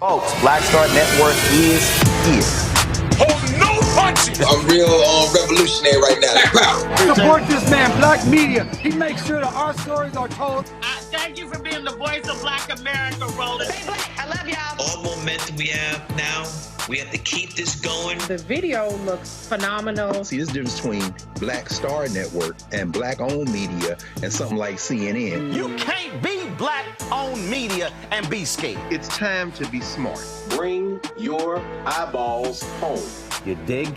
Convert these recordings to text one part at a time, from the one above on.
Folks, Black Star Network is here. Hold no punches! I'm real revolutionary right now. Support this man, Black Media. He makes sure that our stories are told. Thank you for being the voice of Black America, Roland. Stay black. I love y'all. All momentum we have now, we have to keep this going. The video looks phenomenal. See, there's a difference between Black Star Network and Black-owned media and something like CNN. You can't be Black-owned media and be scared. It's time to be smart. Bring your eyeballs home. You dig?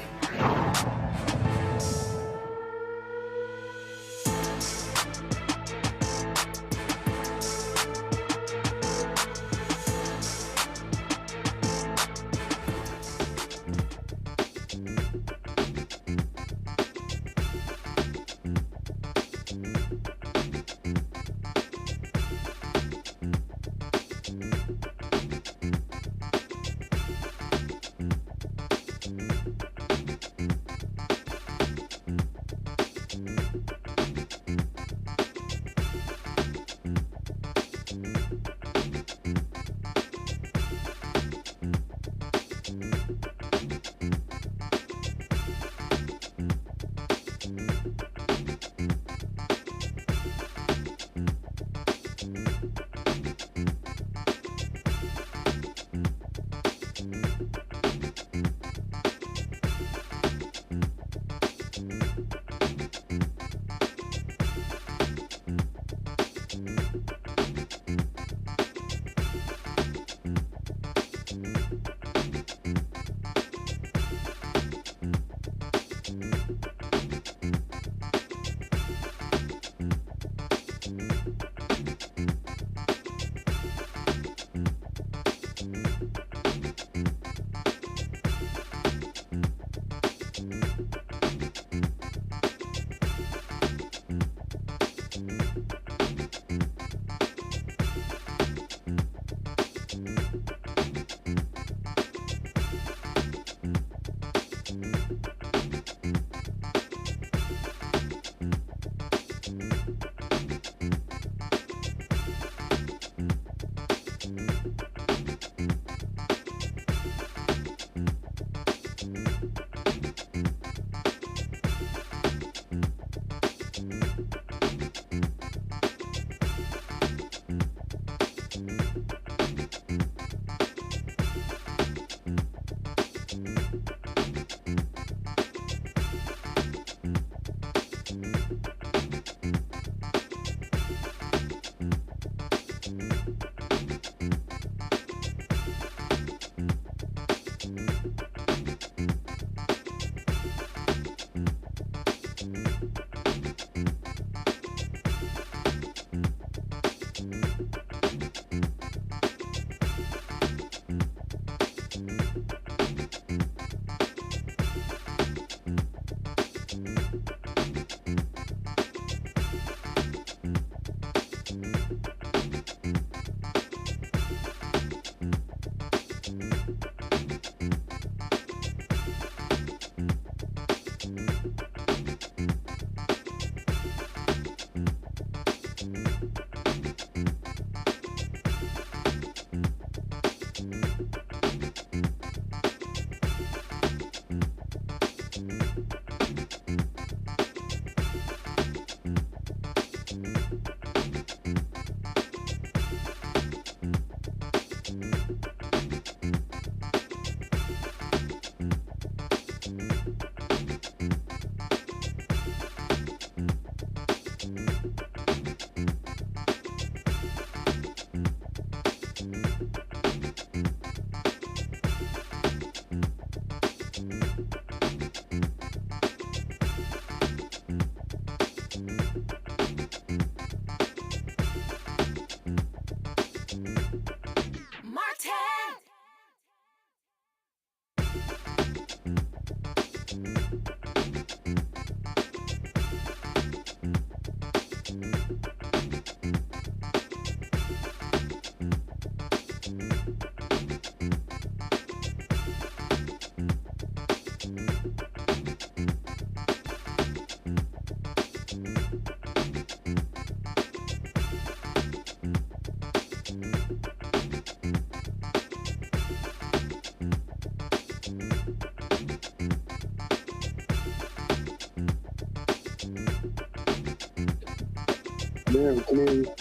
Yeah, we can hear you.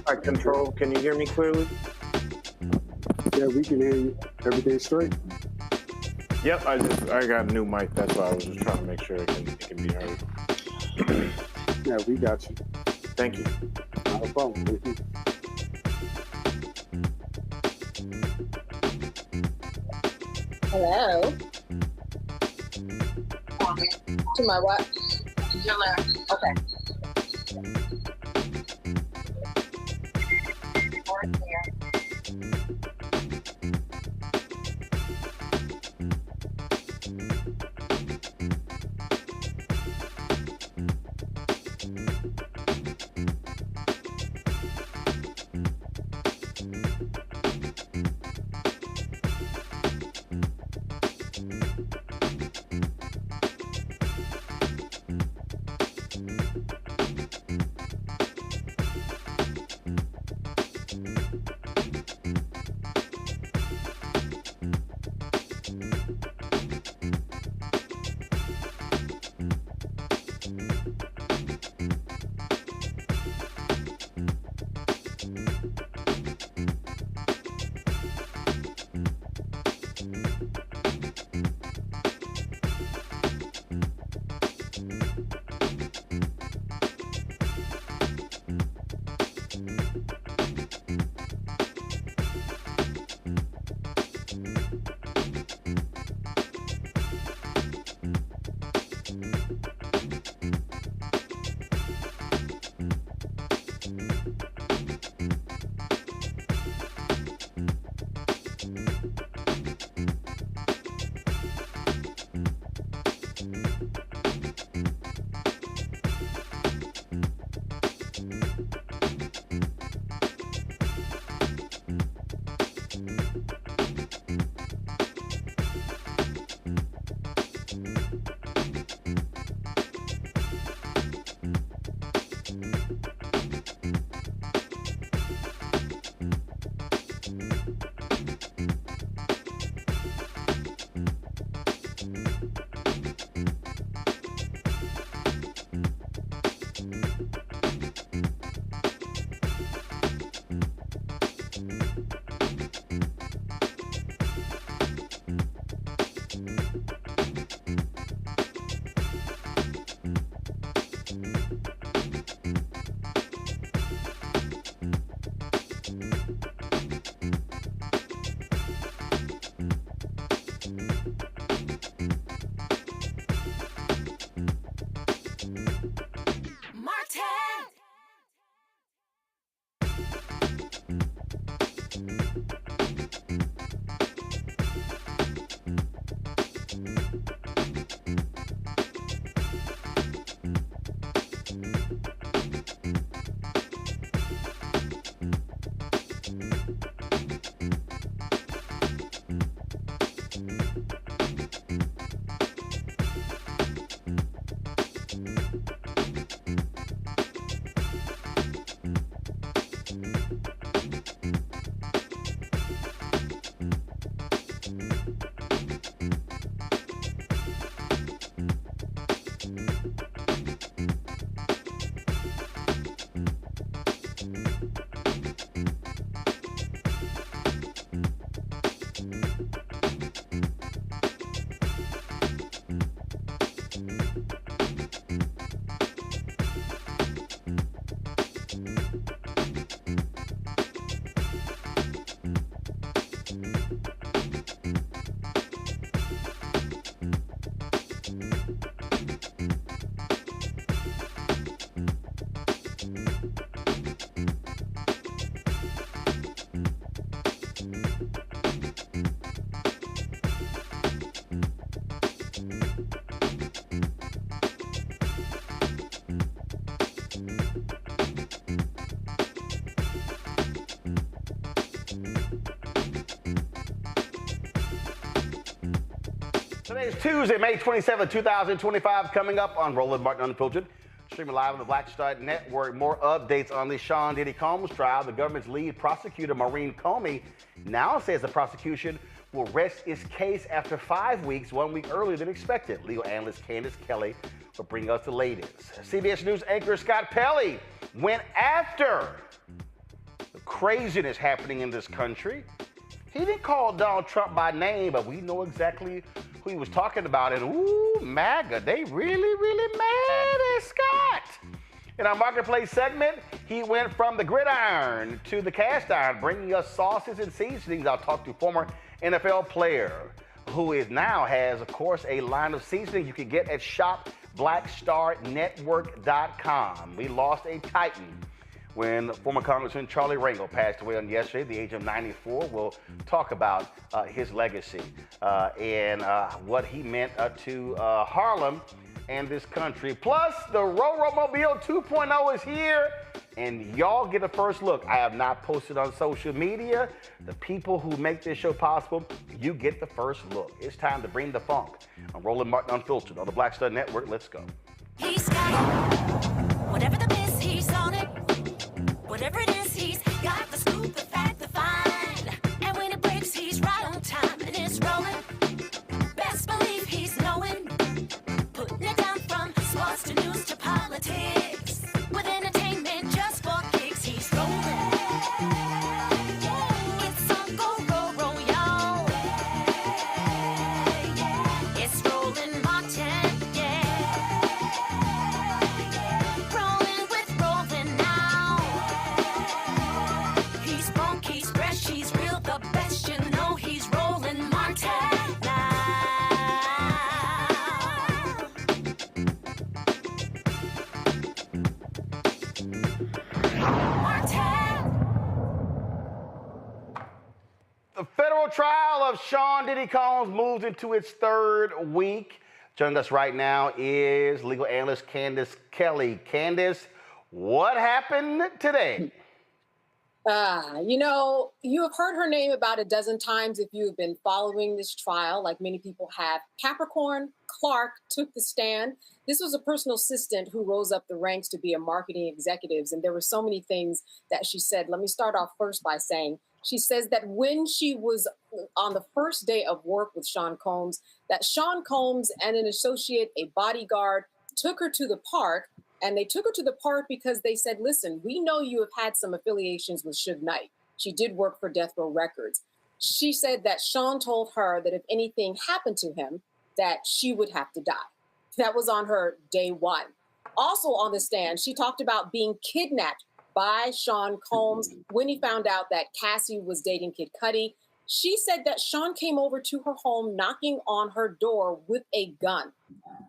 All right, Control, can you hear me clearly? Yeah, we can hear you. Everything straight? Yep, I got a new mic. That's why I was just trying to make sure it can be heard. Yeah, we got you. Thank you. Not a problem. Thank you. Hello. To my what? Your left. Okay. Right there. Today is Tuesday, May 27, 2025, coming up on Roland Martin Unfiltered. Streaming live on the Black Star Network. More updates on the Sean Diddy Combs trial. The government's lead prosecutor, Maurene Comey, now says the prosecution will rest its case after 5 weeks, 1 week earlier than expected. Legal analyst Candace Kelley will bring us the latest. CBS News anchor Scott Pelley went after the craziness happening in this country. He didn't call Donald Trump by name, but we know exactly who he was talking about. And ooh, MAGA, they really mad at Scott. In our marketplace segment, he went from the gridiron to the cast iron, bringing us sauces and seasonings. I'll talk to former NFL player who is now has, of course, a line of seasonings you can get at shopblackstarnetwork.com. We lost a titan when former Congressman Charlie Rangel passed away on yesterday at the age of 94. We'll talk about his legacy and what he meant to Harlem and this country. Plus, the Mobile 2.0 is here, and y'all get a first look. I have not posted on social media. The people who make this show possible, you get the first look. It's time to bring the funk. I'm Roland Martin Unfiltered on the Black Star Network. Let's go. He's got it. Whatever the miss, he's on it. Whatever it is, he's got the scoop, the fact, the find. And when it breaks, he's right on time and it's rolling. Best believe he's knowing. Putting it down from sports to news to politics. With entertainment just for kicks, he's rolling. It's on go, roll, y'all. It's Roland Martin, Rolling with Roland now. He's funky, he's fresh, he's real, the best, you know he's Roland Martin. The federal trial of Sean Diddy Combs moves into its third week. Joining us right now is legal analyst Candace Kelley. Candace, what happened today? You have heard her name about a dozen times if you have been following this trial, like many people have. Capricorn Clark took the stand. This was a personal assistant who rose up the ranks to be a marketing executive, and there were so many things that she said. Let me start off first by saying she says that when she was on the first day of work with Sean Combs, that Sean Combs and an associate, a bodyguard, took her to the park. And they took her to the park because they said, listen, we know you have had some affiliations with Suge Knight. She did work for Death Row Records. She said that Sean told her that if anything happened to him, that she would have to die. That was on her day one. Also on the stand, she talked about being kidnapped by Sean Combs when he found out that Cassie was dating Kid Cudi. She said that Sean came over to her home knocking on her door with a gun.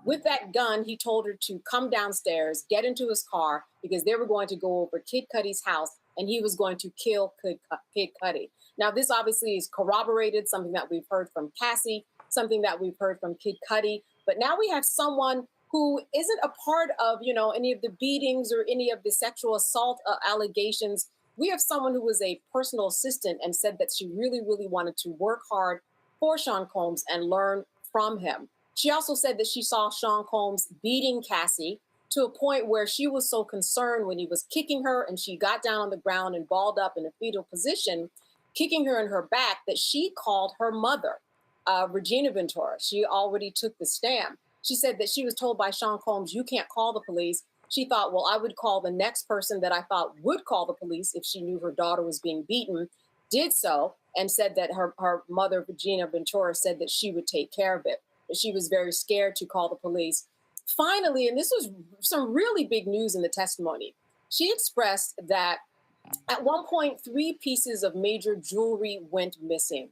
With that gun, he told her to come downstairs, get into his car, because they were going to go over Kid Cudi's house and he was going to kill Kid Cudi. Now, this obviously is corroborated, something that we've heard from Cassie, something that we've heard from Kid Cudi. But now we have someone who isn't a part of, any of the beatings or any of the sexual assault allegations. We have someone who was a personal assistant and said that she really wanted to work hard for Sean Combs and learn from him. She also said that she saw Sean Combs beating Cassie to a point where she was so concerned when he was kicking her and she got down on the ground and balled up in a fetal position, kicking her in her back, that she called her mother, Regina Ventura. She already took the stand. She said that she was told by Sean Combs, you can't call the police. She thought, well, I would call the next person that I thought would call the police if she knew her daughter was being beaten, did so, and said that her mother, Regina Ventura, said that she would take care of it. But she was very scared to call the police. Finally, and this was some really big news in the testimony, she expressed that at one point, 3 pieces of major jewelry went missing.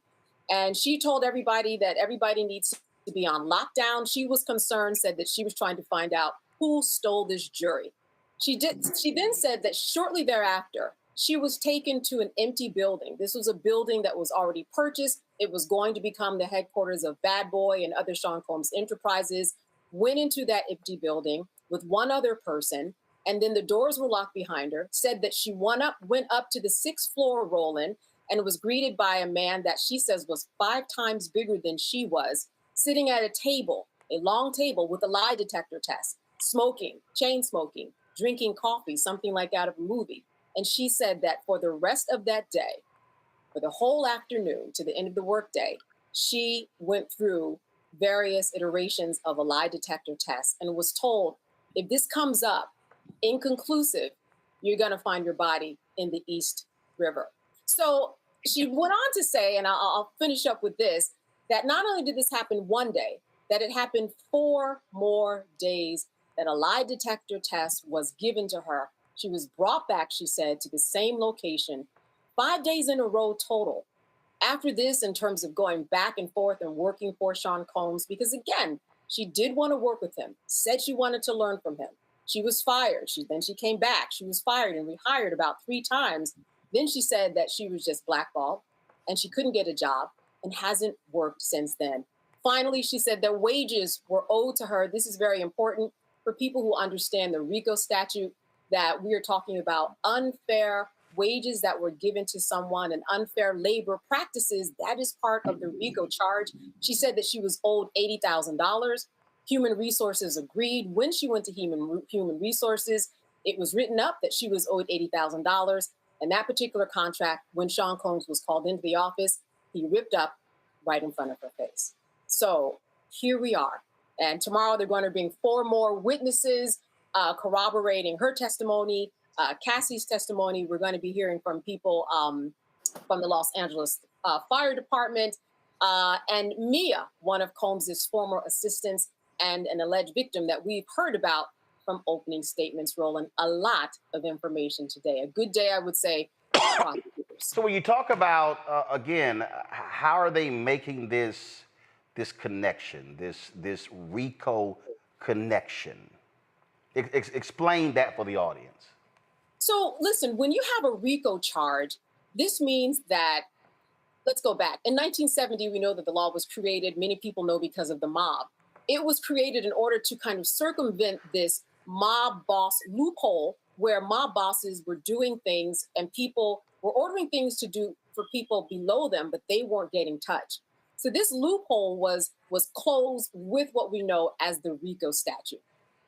And she told everybody that everybody needs to be on lockdown. She was concerned, said that she was trying to find out who stole this jewelry. She then said that shortly thereafter, she was taken to an empty building. This was a building that was already purchased. It was going to become the headquarters of Bad Boy and other Sean Combs enterprises. Went into that empty building with one other person, and then the doors were locked behind her. Said that she went up to the 6th floor, Roland, and was greeted by a man that she says was 5 times bigger than she was, sitting at a table, a long table with a lie detector test, smoking, chain smoking, drinking coffee, something like out of a movie. And she said that for the rest of that day, for the whole afternoon to the end of the workday, she went through various iterations of a lie detector test and was told, if this comes up inconclusive, you're going to find your body in the East River. So she went on to say, and I'll finish up with this, that not only did this happen one day, that it happened 4 more days, that a lie detector test was given to her. She was brought back, she said, to the same location 5 days in a row total. After this, in terms of going back and forth and working for Sean Combs, because again, she did want to work with him, said she wanted to learn from him. She was fired. Then she came back. She was fired and rehired about 3 times. Then she said that she was just blackballed and she couldn't get a job and hasn't worked since then. Finally, she said that wages were owed to her. This is very important for people who understand the RICO statute, that we are talking about unfair wages that were given to someone and unfair labor practices. That is part of the RICO charge. She said that she was owed $80,000. Human Resources agreed. When she went to Human Resources, it was written up that she was owed $80,000. And that particular contract, when Sean Combs was called into the office, he ripped up right in front of her face. So here we are. And tomorrow they're going to bring 4 more witnesses corroborating her testimony, Cassie's testimony. We're going to be hearing from people from the Los Angeles Fire Department, and Mia, one of Combs' former assistants and an alleged victim that we've heard about from opening statements. Roland, a lot of information today. A good day, I would say. So when you talk about, again, how are they making this connection, this RICO connection? Explain that for the audience. So listen, when you have a RICO charge, this means that, let's go back. In 1970, we know that the law was created. Many people know because of the mob. It was created in order to kind of circumvent this mob boss loophole where mob bosses were doing things and people were ordering things to do for people below them, but they weren't getting touched. So this loophole was closed with what we know as the RICO statute.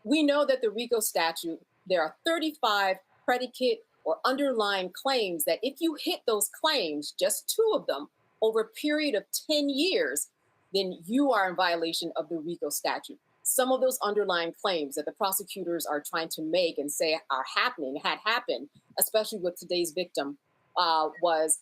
We know that the RICO statute, there are 35 predicate or underlying claims that if you hit those claims, just 2 of them, over a period of 10 years, then you are in violation of the RICO statute. Some of those underlying claims that the prosecutors are trying to make and say are happening, had happened, especially with today's victim, was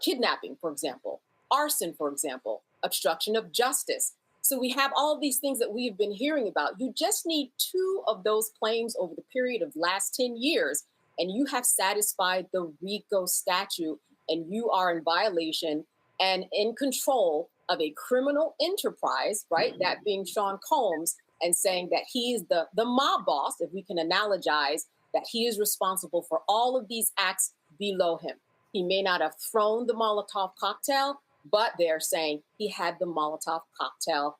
kidnapping, for example, arson, for example, obstruction of justice. So we have all of these things that we've been hearing about. You just need 2 of those claims over the period of last 10 years, and you have satisfied the RICO statute, and you are in violation and in control of a criminal enterprise, right? That being Sean Combs, and saying that he is the mob boss, if we can analogize, that he is responsible for all of these acts below him. He may not have thrown the Molotov cocktail, but they're saying he had the Molotov cocktail.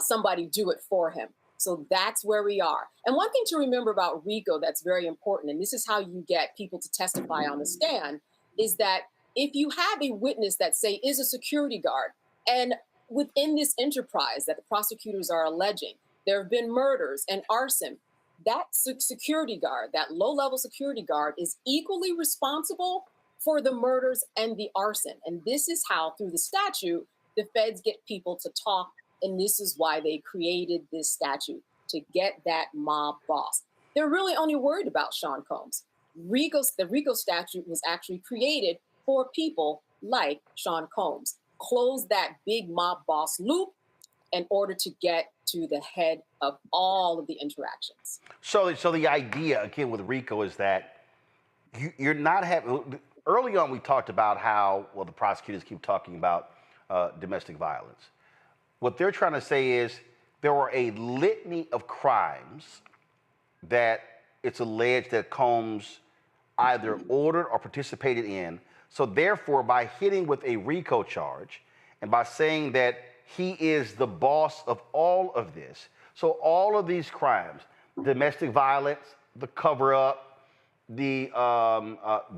Somebody do it for him. So that's where we are. And one thing to remember about RICO that's very important, and this is how you get people to testify on the stand, is that if you have a witness that, say, is a security guard, and within this enterprise that the prosecutors are alleging, there have been murders and arson, that security guard, that low-level security guard, is equally responsible for the murders and the arson. And this is how, through the statute, the feds get people to talk. And this is why they created this statute, to get that mob boss. They're really only worried about Sean Combs. The RICO statute was actually created for people like Sean Combs. Close that big mob boss loop in order to get to the head of all of the interactions. So the idea, again, with RICO is that you're not having... Early on, we talked about how, well, the prosecutors keep talking about domestic violence. What they're trying to say is there were a litany of crimes that it's alleged that Combs either ordered or participated in. So therefore, by hitting with a RICO charge and by saying that he is the boss of all of this, so all of these crimes, domestic violence, the cover-up, the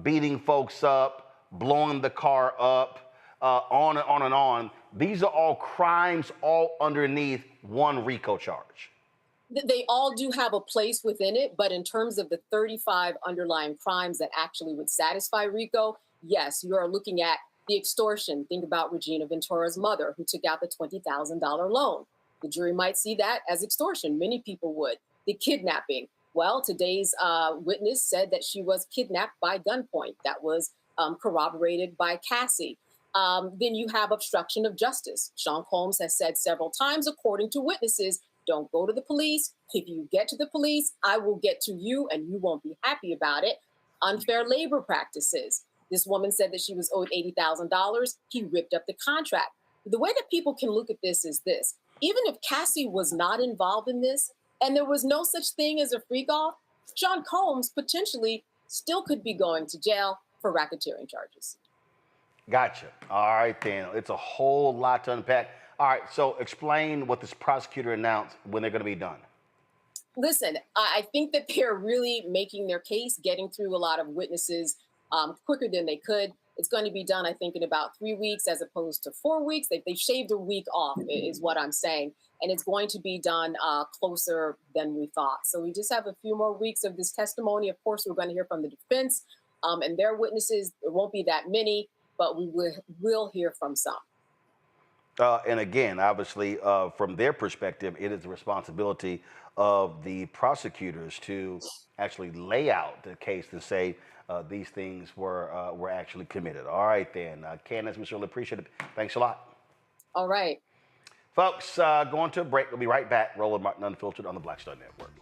beating folks up, blowing the car up, on and on and on, these are all crimes all underneath one RICO charge. They all do have a place within it, but in terms of the 35 underlying crimes that actually would satisfy RICO, yes, you are looking at The extortion, think about Regina Ventura's mother, who took out the $20,000 loan. The jury might see that as extortion. Many people would. The kidnapping. Well, today's witness said that she was kidnapped by gunpoint. That was corroborated by Cassie. Then you have obstruction of justice. Sean Combs has said several times, according to witnesses, don't go to the police. If you get to the police, I will get to you and you won't be happy about it. Unfair labor practices. This woman said that she was owed $80,000. He ripped up the contract. The way that people can look at this is this. Even if Cassie was not involved in this and there was no such thing as a free golf, Sean Combs potentially still could be going to jail for racketeering charges. Gotcha. All right, then. It's a whole lot to unpack. All right, so explain what this prosecutor announced when they're going to be done. Listen, I think that they're really making their case, getting through a lot of witnesses quicker than they could. It's going to be done, I think, in about 3 weeks as opposed to 4 weeks. They've shaved a week off, is what I'm saying. And it's going to be done closer than we thought. So we just have a few more weeks of this testimony. Of course, we're going to hear from the defense and their witnesses. There won't be that many, but we will hear from some. And again, obviously, from their perspective, it is the responsibility of the prosecutors to actually lay out the case and say these things were actually committed. All right, then. Candace, we surely appreciate it. Thanks a lot. All right. Folks, going to a break. We'll be right back. Roland Martin Unfiltered on the Black Star Network.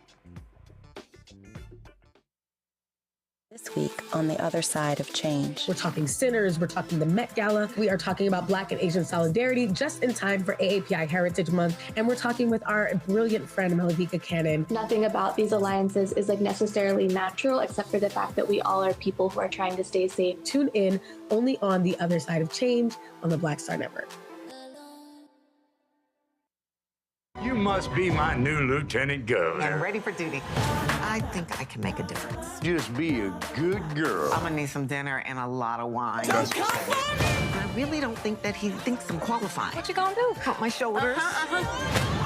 This week on The Other Side of Change. We're talking sinners, we're talking the Met Gala, we are talking about Black and Asian solidarity just in time for AAPI Heritage Month, and we're talking with our brilliant friend, Malavika Cannon. Nothing about these alliances is necessarily natural, except for the fact that we all are people who are trying to stay safe. Tune in only on The Other Side of Change on the Black Star Network. You must be my new lieutenant governor. I'm ready for duty. I think I can make a difference. Just be a good girl. I'm gonna need some dinner and a lot of wine. I really don't think that he thinks I'm qualified. What you gonna do? Pump my shoulders.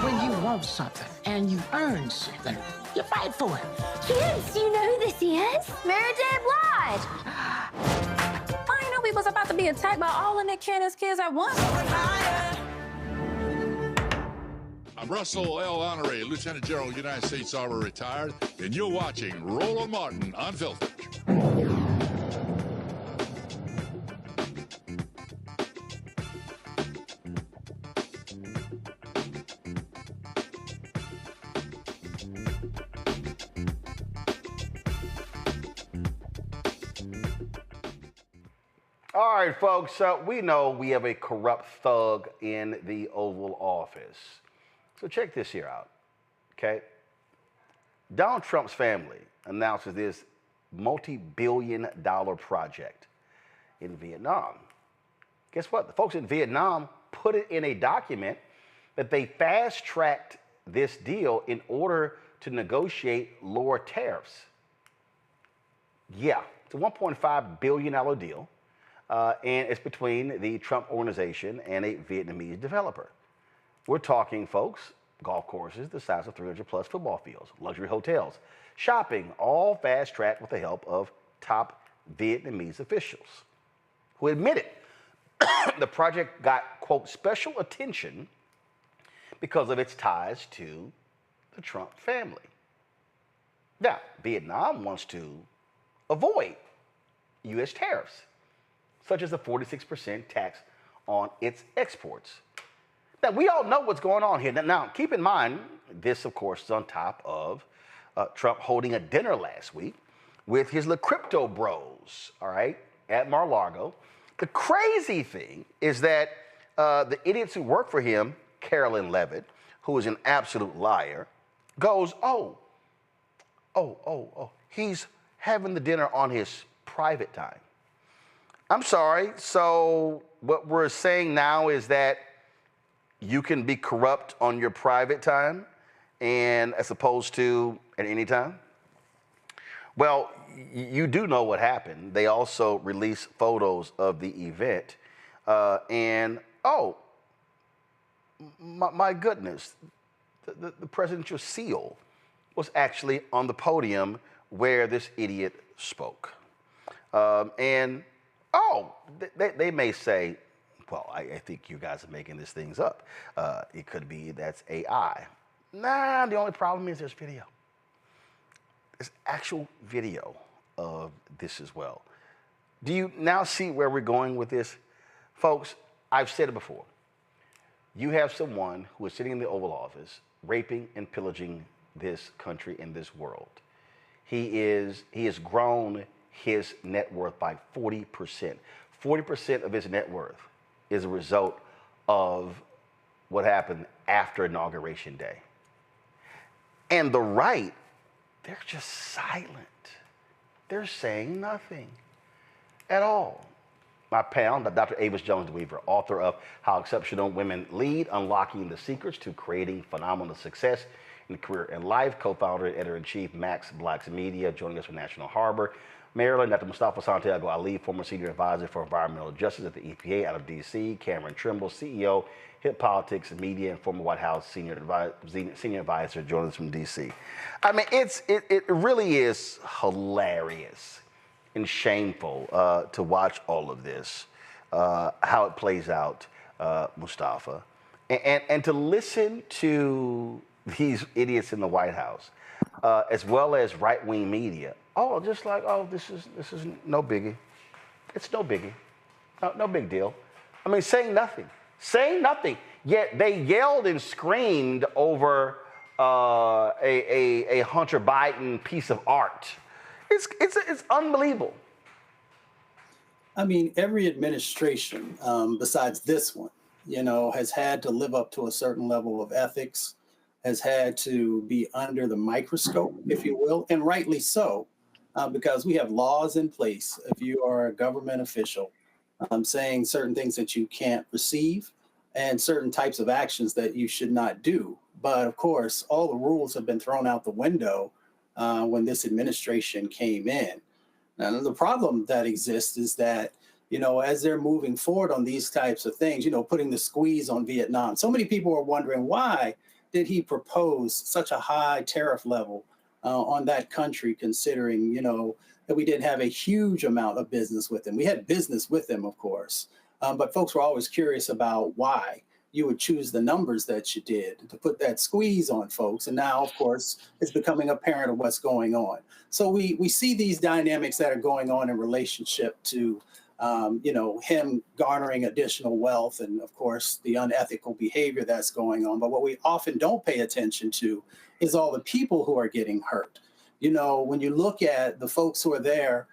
When you want something and you earn something, you fight for it. Kids, do you know who this is? Mary J. Blige. I didn't know we was about to be attacked by all of Nick Cannon's kids at once. I'm Russell L. Honoré, Lieutenant General, United States Army, retired, and you're watching Roland Martin Unfiltered. All right, folks, we know we have a corrupt thug in the Oval Office. So check this here out, okay? Donald Trump's family announces this multi-billion-dollar project in Vietnam. Guess what? The folks in Vietnam put it in a document that they fast-tracked this deal in order to negotiate lower tariffs. Yeah, it's a $1.5 billion deal, and it's between the Trump organization and a Vietnamese developer. We're talking, folks, golf courses the size of 300-plus football fields, luxury hotels, shopping, all fast-tracked with the help of top Vietnamese officials who admitted the project got, quote, special attention because of its ties to the Trump family. Now, Vietnam wants to avoid U.S. tariffs, such as a 46% tax on its exports. Now, we all know what's going on here. Now, keep in mind, this, of course, is on top of Trump holding a dinner last week with his little crypto bros, all right, at Mar-a-Lago. The crazy thing is that the idiots who work for him, Carolyn Levitt, who is an absolute liar, goes, he's having the dinner on his private time. I'm sorry, so what we're saying now is that you can be corrupt on your private time and as opposed to at any time? Well, you do know what happened. They also released photos of the event. My goodness, the presidential seal was actually on the podium where this idiot spoke. And Oh, they may say, well, I think you guys are making these things up. It could be that's AI. Nah, the only problem is there's video. There's actual video of this as well. Do you now see where we're going with this? Folks, I've said it before. You have someone who is sitting in the Oval Office raping and pillaging this country and this world. He has grown his net worth by 40%. 40% of his net worth is a result of what happened after Inauguration Day. And the right, they're just silent. They're saying nothing at all. My pal, Dr. Avis Jones-DeWeaver, author of How Exceptional Women Lead, Unlocking the Secrets to Creating Phenomenal Success in Career and Life, co-founder and editor-in-chief, Max Blacks Media, joining us from National Harbor, Maryland. Dr. Mustafa Santiago Ali, former senior advisor for environmental justice at the EPA out of D.C., Cameron Trimble, CEO, Hit Politics and Media, and former White House senior advisor, joining us from D.C. I mean, it really is hilarious and shameful to watch all of this, how it plays out, Mustafa, and to listen to these idiots in the White House, as well as right-wing media. Oh, just like, oh, this is no biggie. It's no biggie, no big deal. I mean, saying nothing. Yet they yelled and screamed over a Hunter Biden piece of art. It's unbelievable. I mean, every administration, besides this one, has had to live up to a certain level of ethics, has had to be under the microscope, if you will, and rightly so, because we have laws in place. If you are a government official, saying certain things that you can't receive and certain types of actions that you should not do. But of course, all the rules have been thrown out the window when this administration came in. Now, the problem that exists is that, as they're moving forward on these types of things, putting the squeeze on Vietnam, so many people are wondering, why did he propose such a high tariff level on that country, considering, that we didn't have a huge amount of business with them. We had business with them, of course, but folks were always curious about why you would choose the numbers that you did to put that squeeze on folks. And now, of course, it's becoming apparent of what's going on. So we see these dynamics that are going on in relationship to, him garnering additional wealth and, of course, the unethical behavior that's going on. But what we often don't pay attention to is all the people who are getting hurt. When you look at the folks who are there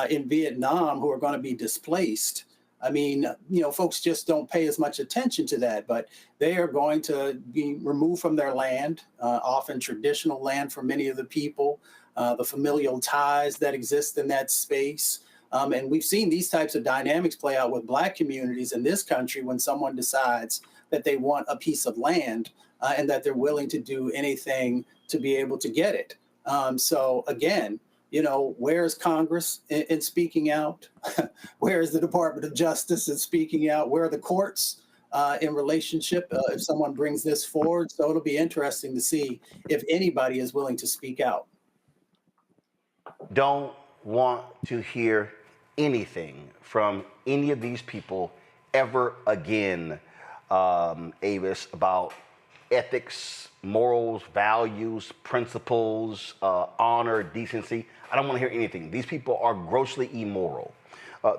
in Vietnam who are going to be displaced, I mean, folks just don't pay as much attention to that, but they are going to be removed from their land, often traditional land for many of the people, the familial ties that exist in that space. And we've seen these types of dynamics play out with Black communities in this country when someone decides that they want a piece of land and that they're willing to do anything to be able to get it. So again, where's Congress in speaking out? Where is the Department of Justice in speaking out? Where are the courts in relationship if someone brings this forward? So it'll be interesting to see if anybody is willing to speak out. Don't want to hear anything from any of these people ever again, Avis, about ethics, morals, values, principles, honor, decency. I don't want to hear anything. These people are grossly immoral.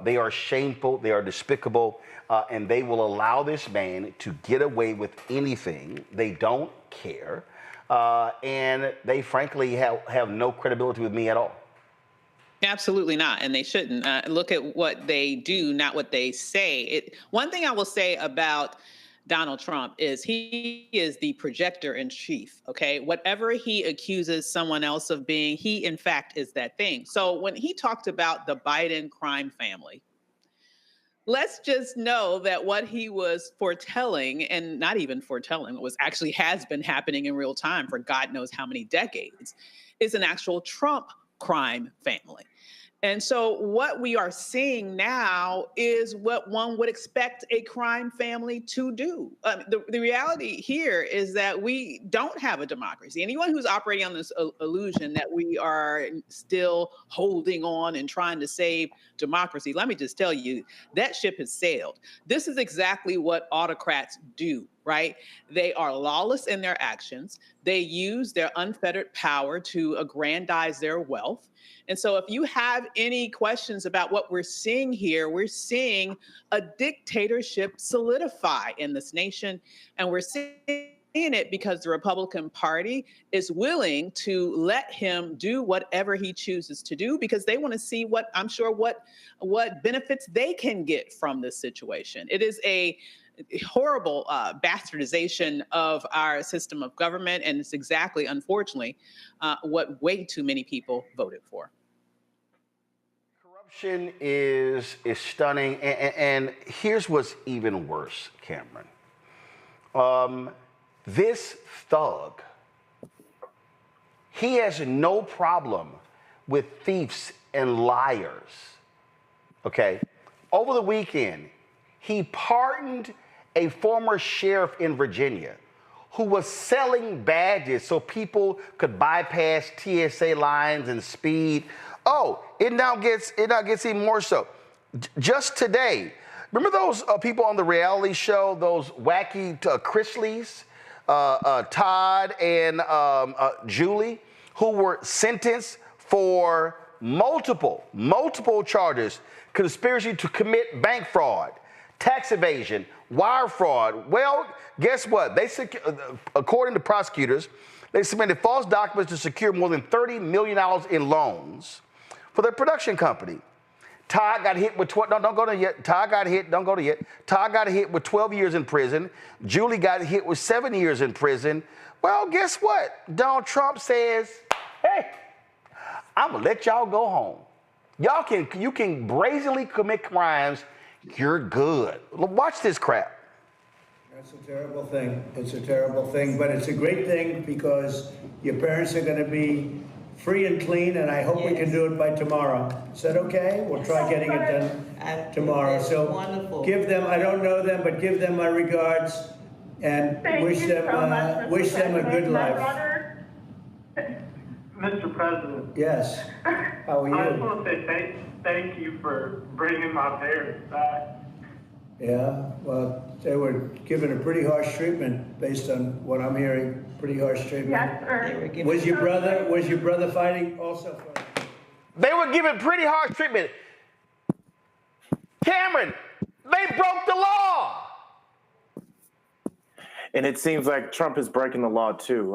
They are shameful. They are despicable. And they will allow this man to get away with anything. They don't care. And they frankly have no credibility with me at all. Absolutely not, and they shouldn't. Look at what they do, not what they say. One thing I will say about Donald Trump is he is the projector in chief, okay? Whatever he accuses someone else of being, he in fact is that thing. So when he talked about the Biden crime family, let's just know that what he was foretelling, and not even foretelling, was actually has been happening in real time for God knows how many decades, is an actual Trump crime family. And so what we are seeing now is what one would expect a crime family to do. The reality here is that we don't have a democracy. Anyone who's operating on this illusion that we are still holding on and trying to save democracy, let me just tell you, that ship has sailed. This is exactly what autocrats do, right? They are lawless in their actions. They use their unfettered power to aggrandize their wealth. And so if you have any questions about what we're seeing here, we're seeing a dictatorship solidify in this nation. And we're seeing it because the Republican Party is willing to let him do whatever he chooses to do, because they want to see what benefits they can get from this situation. It is a horrible bastardization of our system of government, and it's exactly, unfortunately, what way too many people voted for. Corruption is stunning, and here's what's even worse, Cameron. This thug, he has no problem with thieves and liars, okay? Over the weekend, he pardoned a former sheriff in Virginia who was selling badges so people could bypass TSA lines and speed. Oh, it now gets even more so. Just today, remember those people on the reality show, those wacky Chrisleys, Todd and Julie, who were sentenced for multiple charges: conspiracy to commit bank fraud, tax evasion, wire fraud. Well, guess what? According to prosecutors, they submitted false documents to secure more than $30 million in loans for their production company. Todd got hit with Todd got hit with 12 years in prison. Julie got hit with 7 years in prison. Well, guess what? Donald Trump says, hey, I'm gonna let y'all go home. You can brazenly commit crimes. You're good. Watch this crap. That's a terrible thing. It's a terrible thing, but it's a great thing because your parents are going to be free and clean, and I hope we can do it by tomorrow. Is that okay? We'll try getting it done tomorrow. So wonderful. Give them, I don't know them, but give them my regards and wish them a good life. Mr. President. Yes. How are you? I just want to say thank you for bringing my parents back. Yeah, well, they were given a pretty harsh treatment based on what I'm hearing. Pretty harsh treatment. Yes, sir. Was your brother fighting also for? They were given pretty harsh treatment. Cameron, they broke the law. And it seems like Trump is breaking the law too.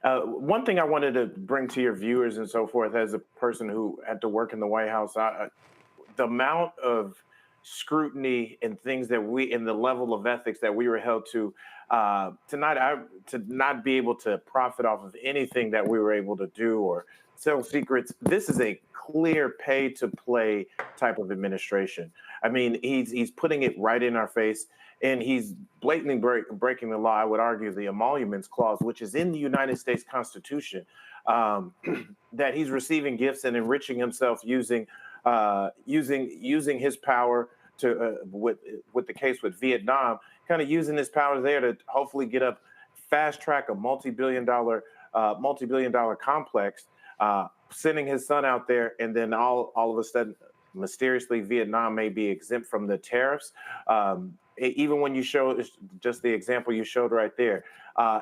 One thing I wanted to bring to your viewers and so forth, as a person who had to work in the White House, the amount of scrutiny and things that in the level of ethics that we were held to not be able to profit off of anything that we were able to do or sell secrets. This is a clear pay to play type of administration. I mean, he's putting it right in our face, and he's blatantly breaking the law. I would argue the emoluments clause, which is in the United States Constitution, that he's receiving gifts and enriching himself using his power to with the case with Vietnam, kind of using his power there to hopefully get up fast track a multi-billion dollar complex, sending his son out there, and then all of a sudden, mysteriously, Vietnam may be exempt from the tariffs. Even when you show just the example you showed right there,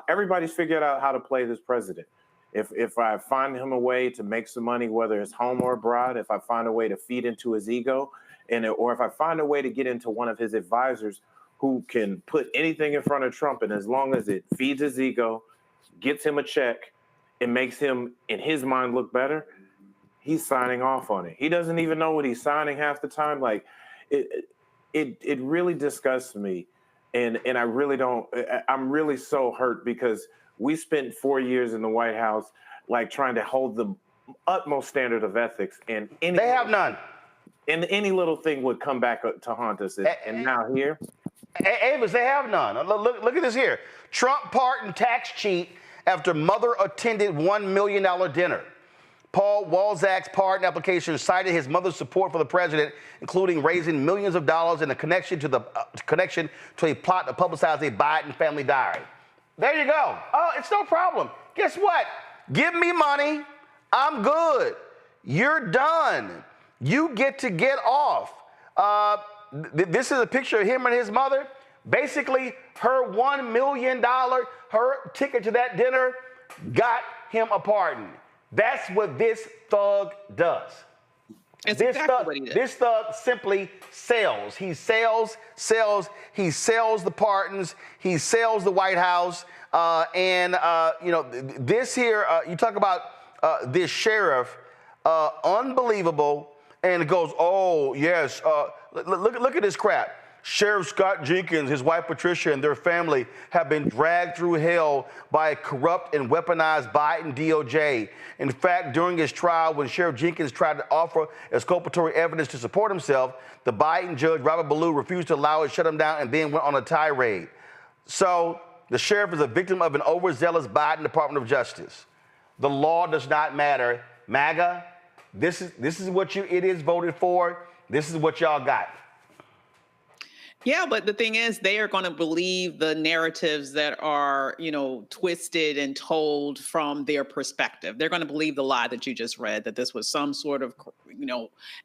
everybody's figured out how to play this president. If I find him a way to make some money, whether it's home or abroad, if I find a way to feed into his ego, or if I find a way to get into one of his advisors who can put anything in front of Trump, and as long as it feeds his ego, gets him a check, and makes him, in his mind, look better, he's signing off on it. He doesn't even know what he's signing half the time. Like, it really disgusts me, and I really don't. I'm really so hurt because we spent 4 years in the White House, like trying to hold the utmost standard of ethics, and they have none. And any little thing would come back to haunt us. And now here, Avis, they have none. Look at this here. Trump pardoned tax cheat after mother attended $1 million dinner. Paul Walzak's pardon application cited his mother's support for the president, including raising millions of dollars in a connection to a plot to publicize a Biden family diary. There you go. Oh, it's no problem. Guess what? Give me money. I'm good. You're done. You get to get off. This is a picture of him and his mother. Basically, her $1 million, her ticket to that dinner got him a pardon. That's what this thug does. This thug simply sells. He sells. He sells the pardons. He sells the White House. This here, you talk about this sheriff, unbelievable. And it goes, oh, yes, look at this crap. Sheriff Scott Jenkins, his wife Patricia, and their family have been dragged through hell by a corrupt and weaponized Biden DOJ. In fact, during his trial, when Sheriff Jenkins tried to offer exculpatory evidence to support himself, the Biden judge, Robert Ballou, refused to allow it, shut him down, and then went on a tirade. So the sheriff is a victim of an overzealous Biden Department of Justice. The law does not matter. MAGA, this is what it is voted for. This is what y'all got. Yeah, but the thing is, they are going to believe the narratives that are, twisted and told from their perspective. They're going to believe the lie that you just read, that this was some sort of,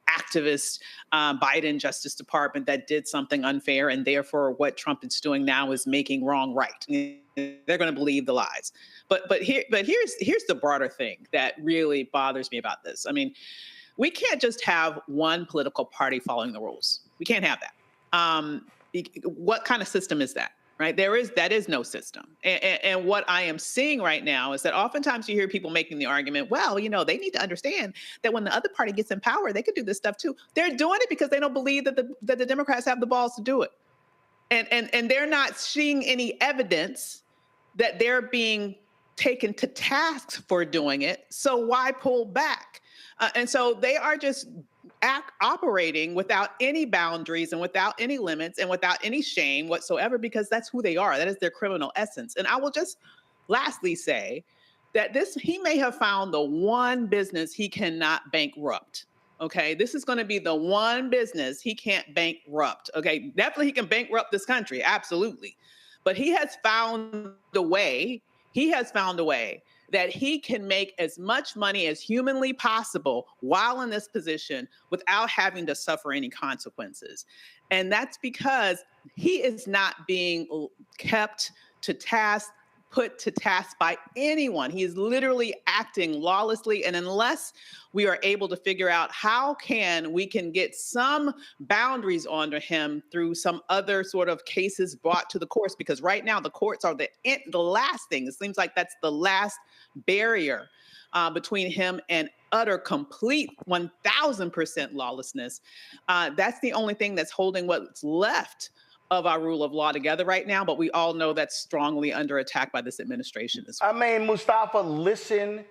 activist Biden Justice Department that did something unfair, and therefore what Trump is doing now is making wrong right. They're going to believe the lies. But here's the broader thing that really bothers me about this. I mean, we can't just have one political party following the rules. We can't have that. What kind of system is that, right? That is no system. And what I am seeing right now is that oftentimes you hear people making the argument, well, they need to understand that when the other party gets in power, they could do this stuff too. They're doing it because they don't believe that the Democrats have the balls to do it. And they're not seeing any evidence that they're being taken to task for doing it. So why pull back? And so they are just operating without any boundaries and without any limits and without any shame whatsoever, because that's who they are. That is their criminal essence. And I will just lastly say that he may have found the one business he cannot bankrupt. Okay, this is going to be the one business he can't bankrupt. Okay, definitely he can bankrupt this country, absolutely. But he has found a way. That he can make as much money as humanly possible while in this position without having to suffer any consequences. And that's because he is not being kept to task, put to task by anyone. He is literally acting lawlessly. And unless we are able to figure out how we can get some boundaries onto him through some other sort of cases brought to the courts, because right now the courts are the last thing. It seems like that's the last barrier between him and utter, complete 1,000% lawlessness. That's the only thing that's holding what's left of our rule of law together right now, but we all know that's strongly under attack by this administration as well. I mean, Mustafa, listen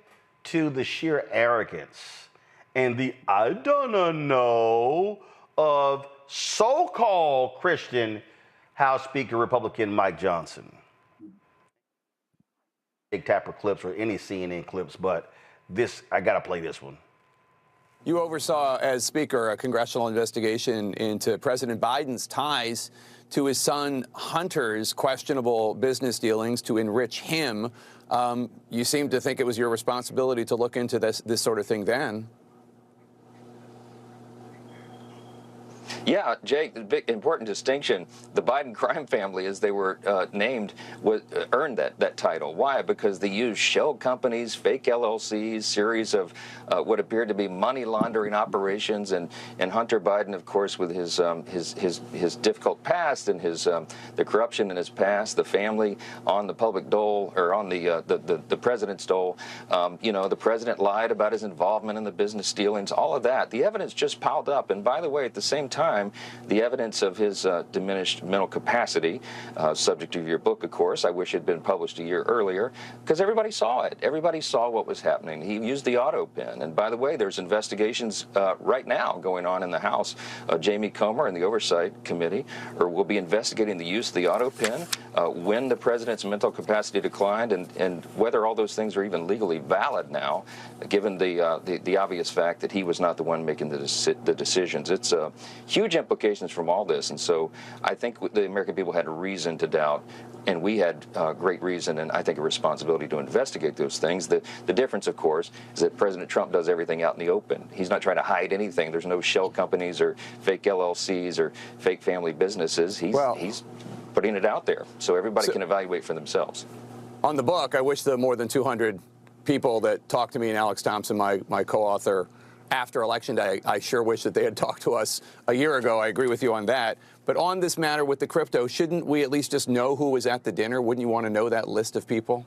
to the sheer arrogance and the I don't know of so-called Christian House Speaker Republican Mike Johnson. Big Tapper clips or any CNN clips, but I gotta play this one. You oversaw, as Speaker, a congressional investigation into President Biden's ties to his son Hunter's questionable business dealings to enrich him. You seem to think it was your responsibility to look into this sort of thing then. Yeah, Jake, the big important distinction, the Biden crime family, as they were named, earned that title. Why? Because they used shell companies, fake LLCs, series of what appeared to be money laundering operations, and Hunter Biden, of course, with his difficult past and the corruption in his past, the family on the public dole, or on the president's dole. The president lied about his involvement in the business dealings, all of that. The evidence just piled up. And by the way, at the same time, crime, the evidence of his diminished mental capacity, subject to your book, of course. I wish it had been published a year earlier, because everybody saw it. Everybody saw what was happening. He used the auto pen. And by the way, there's investigations right now going on in the House. Jamie Comer and the Oversight Committee will be investigating the use of the auto pen, when the president's mental capacity declined, and whether all those things are even legally valid now, given the obvious fact that he was not the one making the decisions. It's huge implications from all this. And so I think the American people had reason to doubt, and we had great reason and I think a responsibility to investigate those things. The difference, of course, is that President Trump does everything out in the open. He's not trying to hide anything. There's no shell companies or fake LLCs or fake family businesses. He's putting it out there so everybody can evaluate for themselves. On the book, I wish the more than 200 people that talked to me and Alex Thompson, my co-author, after Election Day, I sure wish that they had talked to us a year ago. I agree with you on that. But on this matter with the crypto, shouldn't we at least just know who was at the dinner? Wouldn't you want to know that list of people?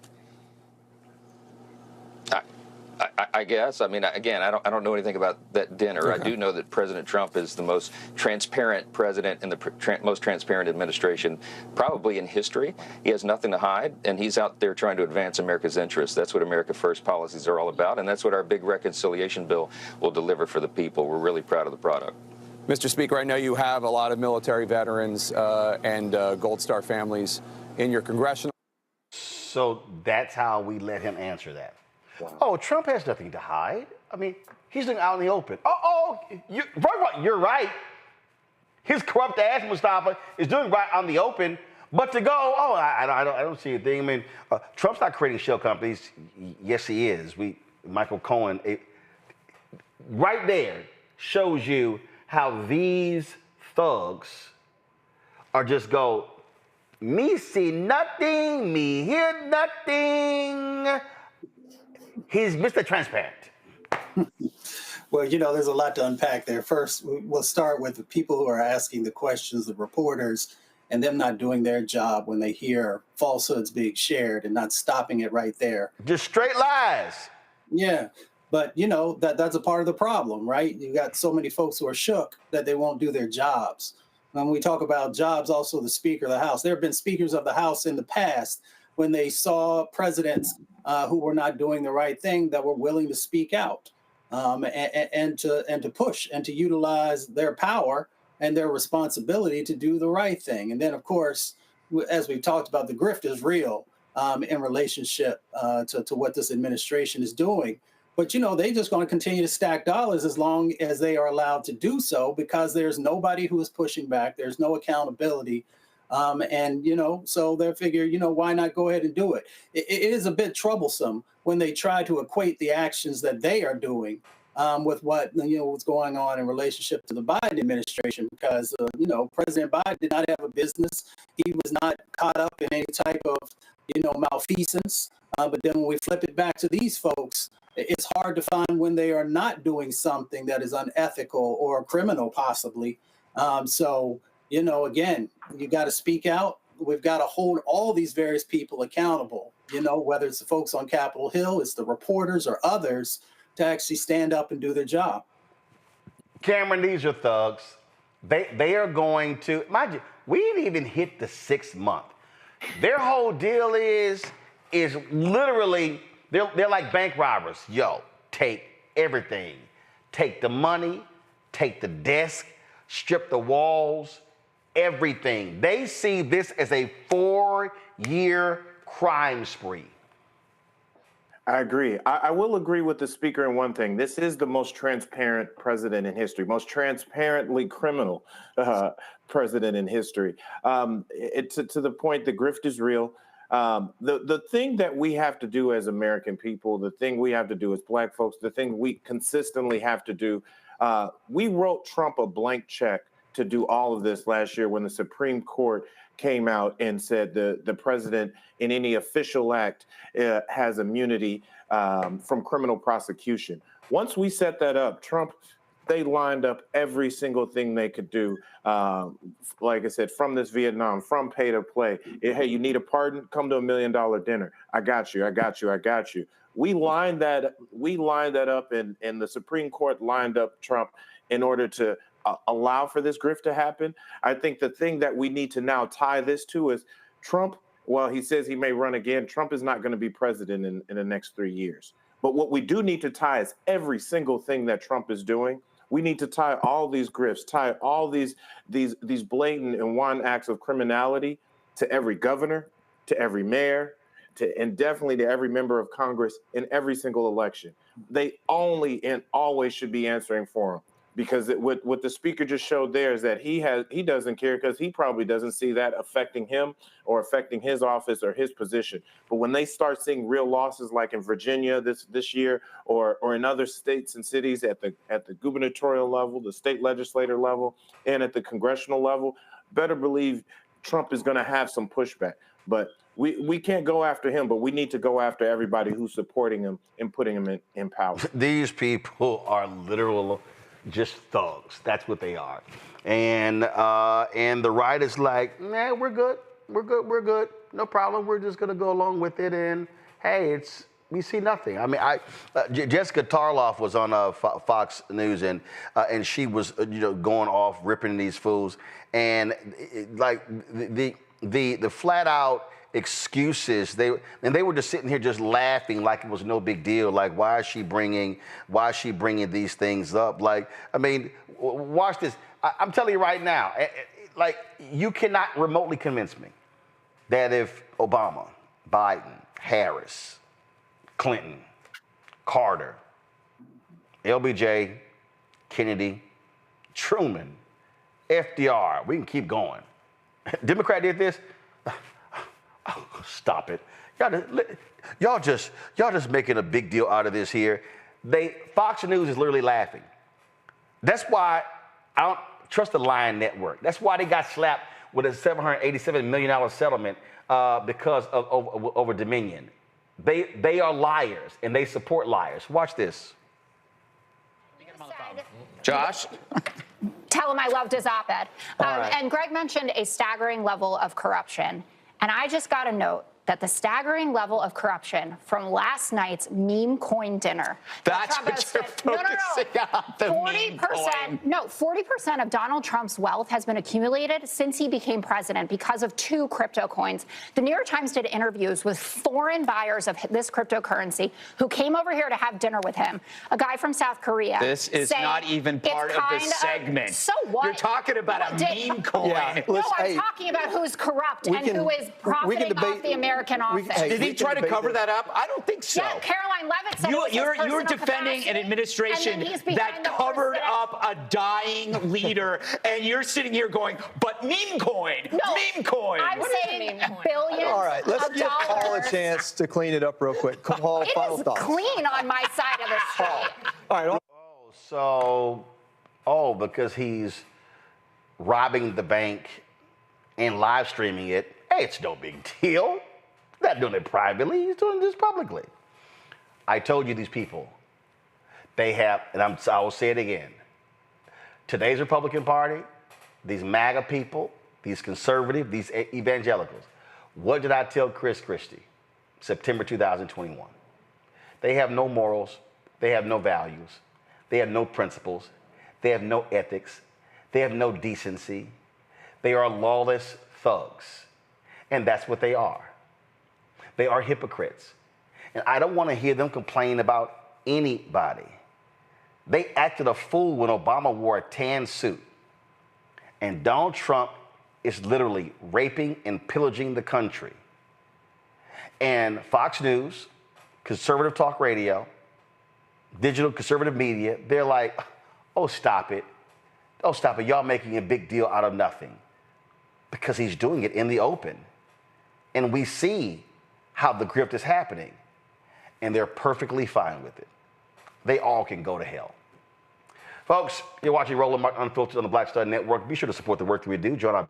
I guess. I mean, again, I don't know anything about that dinner. Okay. I do know that President Trump is the most transparent president in the most transparent administration probably in history. He has nothing to hide, and he's out there trying to advance America's interests. That's what America First policies are all about, and that's what our big reconciliation bill will deliver for the people. We're really proud of the product. Mr. Speaker, I know you have a lot of military veterans and Gold Star families in your congressional. So that's how we let him answer that. Wow. Oh, Trump has nothing to hide. I mean, he's doing out in the open. First of all, you're right. His corrupt ass, Mustafa, is doing right on the open. But to go, I don't see a thing. I mean, Trump's not creating shell companies. Yes, he is. Michael Cohen, right there shows you how these thugs are just go, me see nothing, me hear nothing. He's Mr. Transparent. Well, there's a lot to unpack there. First, we'll start with the people who are asking the questions, the reporters, and them not doing their job when they hear falsehoods being shared and not stopping it right there. Just straight lies. Yeah. But, that's a part of the problem, right? You got so many folks who are shook that they won't do their jobs. When we talk about jobs, also the Speaker of the House, there have been speakers of the House in the past when they saw presidents who were not doing the right thing that were willing to speak out and to push and to utilize their power and their responsibility to do the right thing. And then, of course, as we've talked about, the grift is real in relationship to what this administration is doing. But, they just going to continue to stack dollars as long as they are allowed to do so, because there's nobody who is pushing back. There's no accountability. So they figure, why not go ahead and do it? It is a bit troublesome when they try to equate the actions that they are doing with what's going on in relationship to the Biden administration, because, President Biden did not have a business. He was not caught up in any type of, malfeasance. But then when we flip it back to these folks, it's hard to find when they are not doing something that is unethical or criminal, possibly. Again, you got to speak out. We've got to hold all these various people accountable, whether it's the folks on Capitol Hill, it's the reporters or others, to actually stand up and do their job. Cameron, these are thugs. They are going to, mind you, we didn't even hit the 6th month. Their whole deal is literally, they're like bank robbers. Yo, take everything. Take the money, take the desk, strip the walls, everything. They see this as a 4-year crime spree. I agree. I will agree with the speaker in one thing. This is the most transparent president in history, most transparently criminal president in history. To the point, the grift is real. The thing that we have to do as American people, the thing we have to do as Black folks, the thing we consistently have to do, we wrote Trump a blank check to do all of this last year when the Supreme Court came out and said the president in any official act has immunity from criminal prosecution. Once we set that up, Trump, they lined up every single thing they could do. Like I said, from this Vietnam, from pay to play. Hey, you need a pardon? Come to $1 million dinner. I got you. I got you. I got you. We lined that up, and the Supreme Court lined up Trump in order to allow for this grift to happen. I think the thing that we need to now tie this to is Trump. Well, he says he may run again. Trump is not going to be president in the next 3 years. But what we do need to tie is every single thing that Trump is doing. We need to tie all these grifts, tie all these blatant and wanton acts of criminality to every governor, to every mayor, and definitely to every member of Congress in every single election. They only and always should be answering for him, because what the speaker just showed there is that he doesn't care, because he probably doesn't see that affecting him or affecting his office or his position. But when they start seeing real losses, like in Virginia this year, or in other states and cities at the gubernatorial level, the state legislator level, and at the congressional level, better believe Trump is going to have some pushback. But we can't go after him, but we need to go after everybody who's supporting him and putting him in power. These people are literal just thugs. That's what they are. And the right is like, nah, we're good. We're good. No problem. We're just going to go along with it. And hey, we see nothing. I mean, Jessica Tarloff was on Fox News, and she was going off ripping these fools, and like the flat out excuses, they were just sitting here just laughing like it was no big deal. Like, why is she bringing these things up? Like, I mean, watch this. I'm telling you right now, like, you cannot remotely convince me that if Obama, Biden, Harris, Clinton, Carter, LBJ, Kennedy, Truman, FDR, we can keep going. Democrat did this. Oh, stop it. Y'all just making a big deal out of this here. Fox News is literally laughing. That's why I don't trust the Lion Network. That's why they got slapped with a $787 million settlement because of over Dominion. They are liars, and they support liars. Watch this. Josh? Tell him I loved his op-ed. Right. And Greg mentioned a staggering level of corruption. And I just got to note that the staggering level of corruption from last night's meme coin dinner. That's what you're focusing on, the meme coin. No, 40% of Donald Trump's wealth has been accumulated since he became president because of 2 crypto coins. The New York Times did interviews with foreign buyers of this cryptocurrency who came over here to have dinner with him. A guy from South Korea. This is not even part of the segment. So what? You're talking about a meme coin. Yeah, no, I'm talking about who's corrupt and who is profiting off the American office. Did he try to cover that up? I don't think so. Yeah, Caroline Levitt said you're defending an administration that covered up a dying leader, and you're sitting here going, but meme coin, meme coin. I'm saying billions. All right, let's give Paul a chance to clean it up real quick. Paul, final thoughts. Clean on my side of the street. All right. Because he's robbing the bank and live streaming it. Hey, it's no big deal. He's not doing it privately. He's doing this publicly. I told you these people, they have, and I will say it again, today's Republican Party, these MAGA people, these conservative, these evangelicals. What did I tell Chris Christie? September 2021. They have no morals. They have no values. They have no principles. They have no ethics. They have no decency. They are lawless thugs. And that's what they are. They are hypocrites. And I don't want to hear them complain about anybody. They acted a fool when Obama wore a tan suit. And Donald Trump is literally raping and pillaging the country. And Fox News, conservative talk radio, digital conservative media, they're like, oh, stop it. Oh, stop it. Y'all making a big deal out of nothing. Because he's doing it in the open. And we see how the grift is happening. And they're perfectly fine with it. They all can go to hell. Folks, you're watching Roland Martin Unfiltered on the Black Star Network. Be sure to support the work that we do. Join our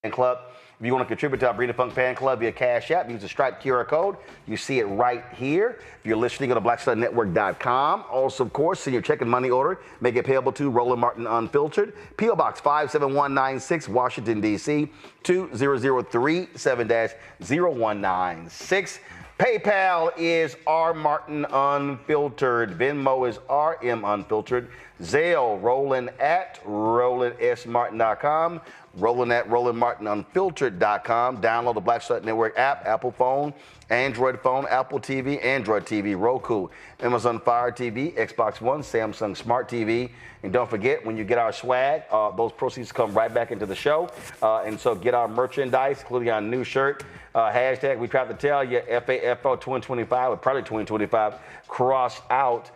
fan club. If you want to contribute to our Breeding Funk fan club via Cash App, use the Stripe QR code. You see it right here. If you're listening, go to blackstarnetwork.com. Also, of course, send your check and money order. Make it payable to Roland Martin Unfiltered. P.O. Box 57196, Washington, D.C. 20037-0196. PayPal is R Martin Unfiltered. Venmo is RM Unfiltered. Zelle, Roland at RolandSMartin.com. Roland at RolandMartinUnfiltered.com. Download the Black Slut Network app, Apple phone, Android phone, Apple TV, Android TV, Roku, Amazon Fire TV, Xbox One, Samsung Smart TV. And don't forget, when you get our swag, those proceeds come right back into the show. And so get our merchandise, including our new shirt. Hashtag, we tried to tell you, FAFO 2025, or probably 2025, crossed out.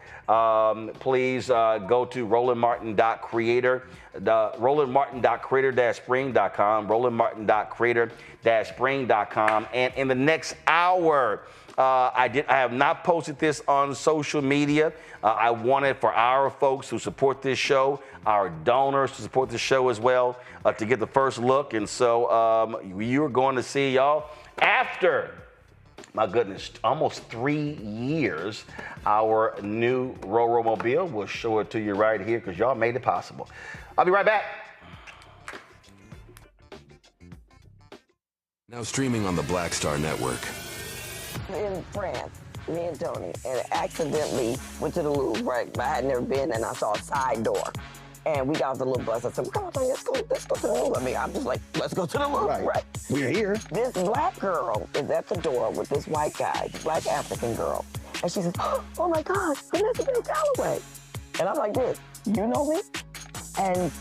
Please go to RolandMartin.creator, RolandMartin.creator-spring.com, RolandMartin.creator-spring.com. And in the next hour, I have not posted this on social media. I wanted for our folks who support this show, our donors to support the show as well, to get the first look. And so you're going to see, y'all, after, my goodness, almost 3 years, our new Roro Mobile. We'll show it to you right here because y'all made it possible. I'll be right back. Now streaming on the Black Star Network. In France, me and Tony, and accidentally went to the Louvre, right? I had never been, and I saw a side door. And we got off the little bus. I said, come on, Tony, let's go to the Louvre. I mean, I'm just like, let's go to the Louvre, right? We're here. This black girl is at the door with this white guy, black African girl. And she says, oh my gosh, Vanessa Bell Calloway. And I'm like this, you know me? And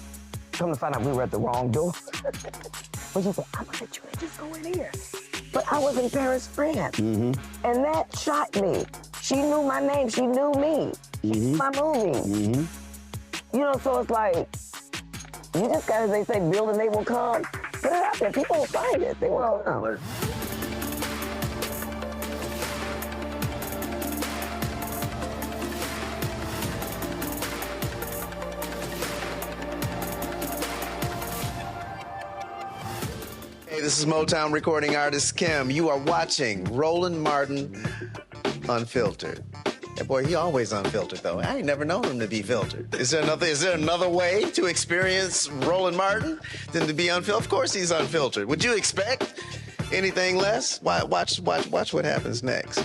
come to find out we were at the wrong door. But she said, I'm gonna let you just go in here. But I was in Paris, France. And that shocked me. She knew my name, she knew me. She knew my movie. You know, so it's like, you just gotta, they say, build and they will come. Put it out there, people will find it, they will come. Hey, this is Motown recording artist Kim. You are watching Roland Martin Unfiltered. Yeah, boy, he always unfiltered though. I ain't never known him to be filtered. Is there another way to experience Roland Martin than to be unfiltered? Of course he's unfiltered. Would you expect anything less? Watch what happens next.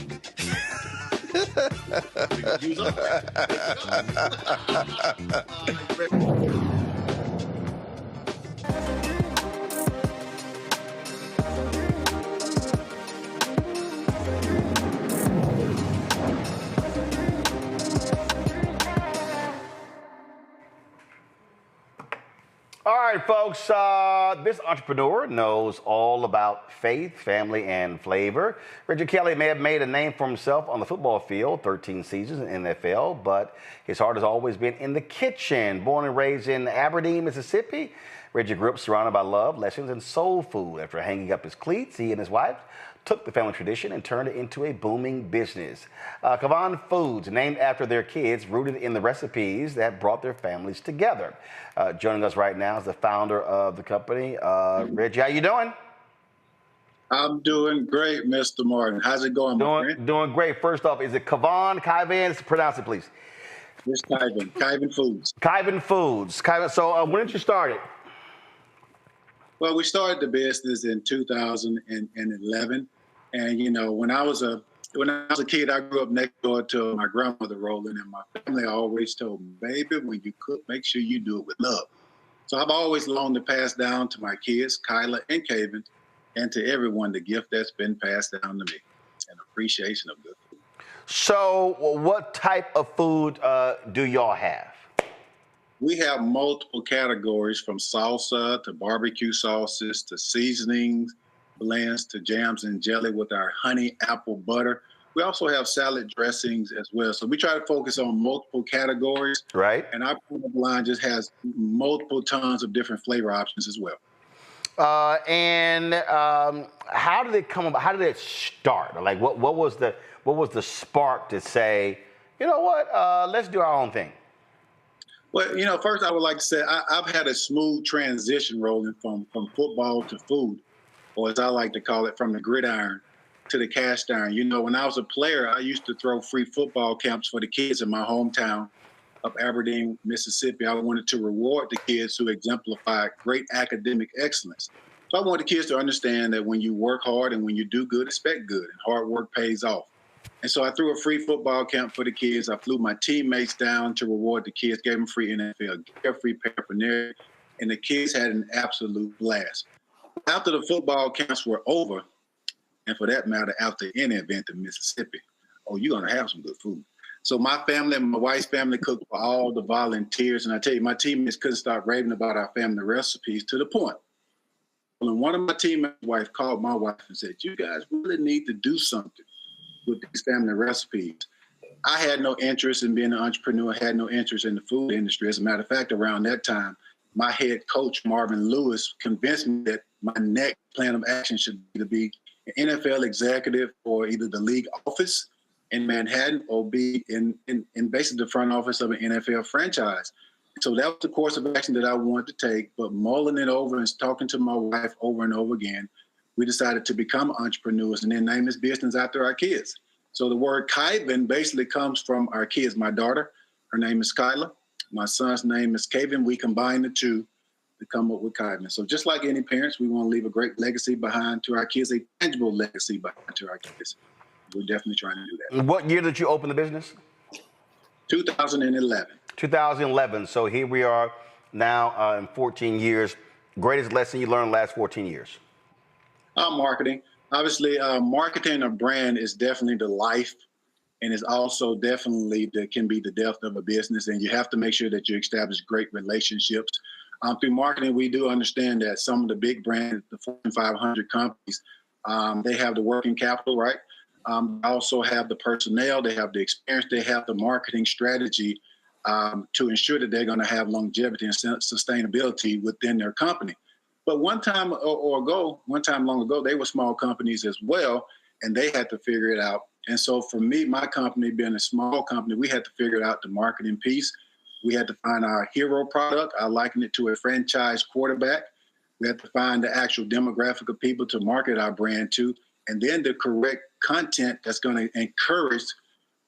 All right, folks, this entrepreneur knows all about faith, family, and flavor. Reggie Kelly may have made a name for himself on the football field, 13 seasons in the NFL, but his heart has always been in the kitchen. Born and raised in Aberdeen, Mississippi, Reggie grew up surrounded by love, lessons, and soul food. After hanging up his cleats, he and his wife took the family tradition and turned it into a booming business. Kyvan Foods, named after their kids, rooted in the recipes that brought their families together. Joining us right now is the founder of the company, Reggie. How you doing? I'm doing great, Mr. Martin. How's it going, my friend? Doing great. First off, is it Kyvan? Pronounce it, please. It's Kyvan. Kyvan Foods. Kyvan Foods. Kyvan. So when did you start it? Well, we started the business in 2011. And, you know, when I was a kid, I grew up next door to my grandmother, Roland, and my family always told me, baby, when you cook, make sure you do it with love. So I've always longed to pass down to my kids, Kyla and Kyvan, and to everyone the gift that's been passed down to me, an appreciation of good food. So what type of food do y'all have? We have multiple categories, from salsa to barbecue sauces to seasonings, blends to jams and jelly with our honey apple butter. We also have salad dressings as well. So we try to focus on multiple categories. Right. And our product line just has multiple tons of different flavor options as well. How did it come about? How did it start? Like what was the spark to say, you know what, let's do our own thing? Well, you know, first I would like to say I've had a smooth transition, Roland, from football to food, or as I like to call it, from the gridiron to the cast iron. You know, when I was a player, I used to throw free football camps for the kids in my hometown of Aberdeen, Mississippi. I wanted to reward the kids who exemplified great academic excellence. So So I want the kids to understand that when you work hard and when you do good, expect good, and hard work pays off. And so I threw a free football camp for the kids. I flew my teammates down to reward the kids, gave them free NFL gear, free paraphernalia, and the kids had an absolute blast. After the football camps were over, and for that matter, after any event in Mississippi, oh, you're going to have some good food. So my family and my wife's family cooked for all the volunteers. And I tell you, my teammates couldn't stop raving about our family recipes to the point. When one of my teammates' wife called my wife and said, you guys really need to do something with these family recipes. I had no interest in being an entrepreneur, had no interest in the food industry. As a matter of fact, around that time, my head coach, Marvin Lewis, convinced me that my next plan of action should be an NFL executive for either the league office in Manhattan or be in basically the front office of an NFL franchise. So that was the course of action that I wanted to take, but mulling it over and talking to my wife over and over again, we decided to become entrepreneurs and then name this business after our kids. So the word Kyvan basically comes from our kids. My daughter, her name is Kyla. My son's name is Kyvan. We combine the two to come up with Kyvan. So just like any parents, we want to leave a great legacy behind to our kids, a tangible legacy behind to our kids. We're definitely trying to do that. What year did you open the business? 2011. 2011. So here we are now in 14 years. Greatest lesson you learned in the last 14 years? Marketing. Obviously, marketing a brand is definitely the life, and it's also definitely can be the death of a business. And you have to make sure that you establish great relationships. Through marketing, we do understand that some of the big brands, the Fortune 500 companies, they have the working capital, right? They also have the personnel, they have the experience, they have the marketing strategy to ensure that they're going to have longevity and sustainability within their company. But one time long ago, they were small companies as well, and they had to figure it out. And so for me, my company being a small company, we had to figure out the marketing piece. We had to find our hero product. I liken it to a franchise quarterback. We had to find the actual demographic of people to market our brand to, and then the correct content that's going to encourage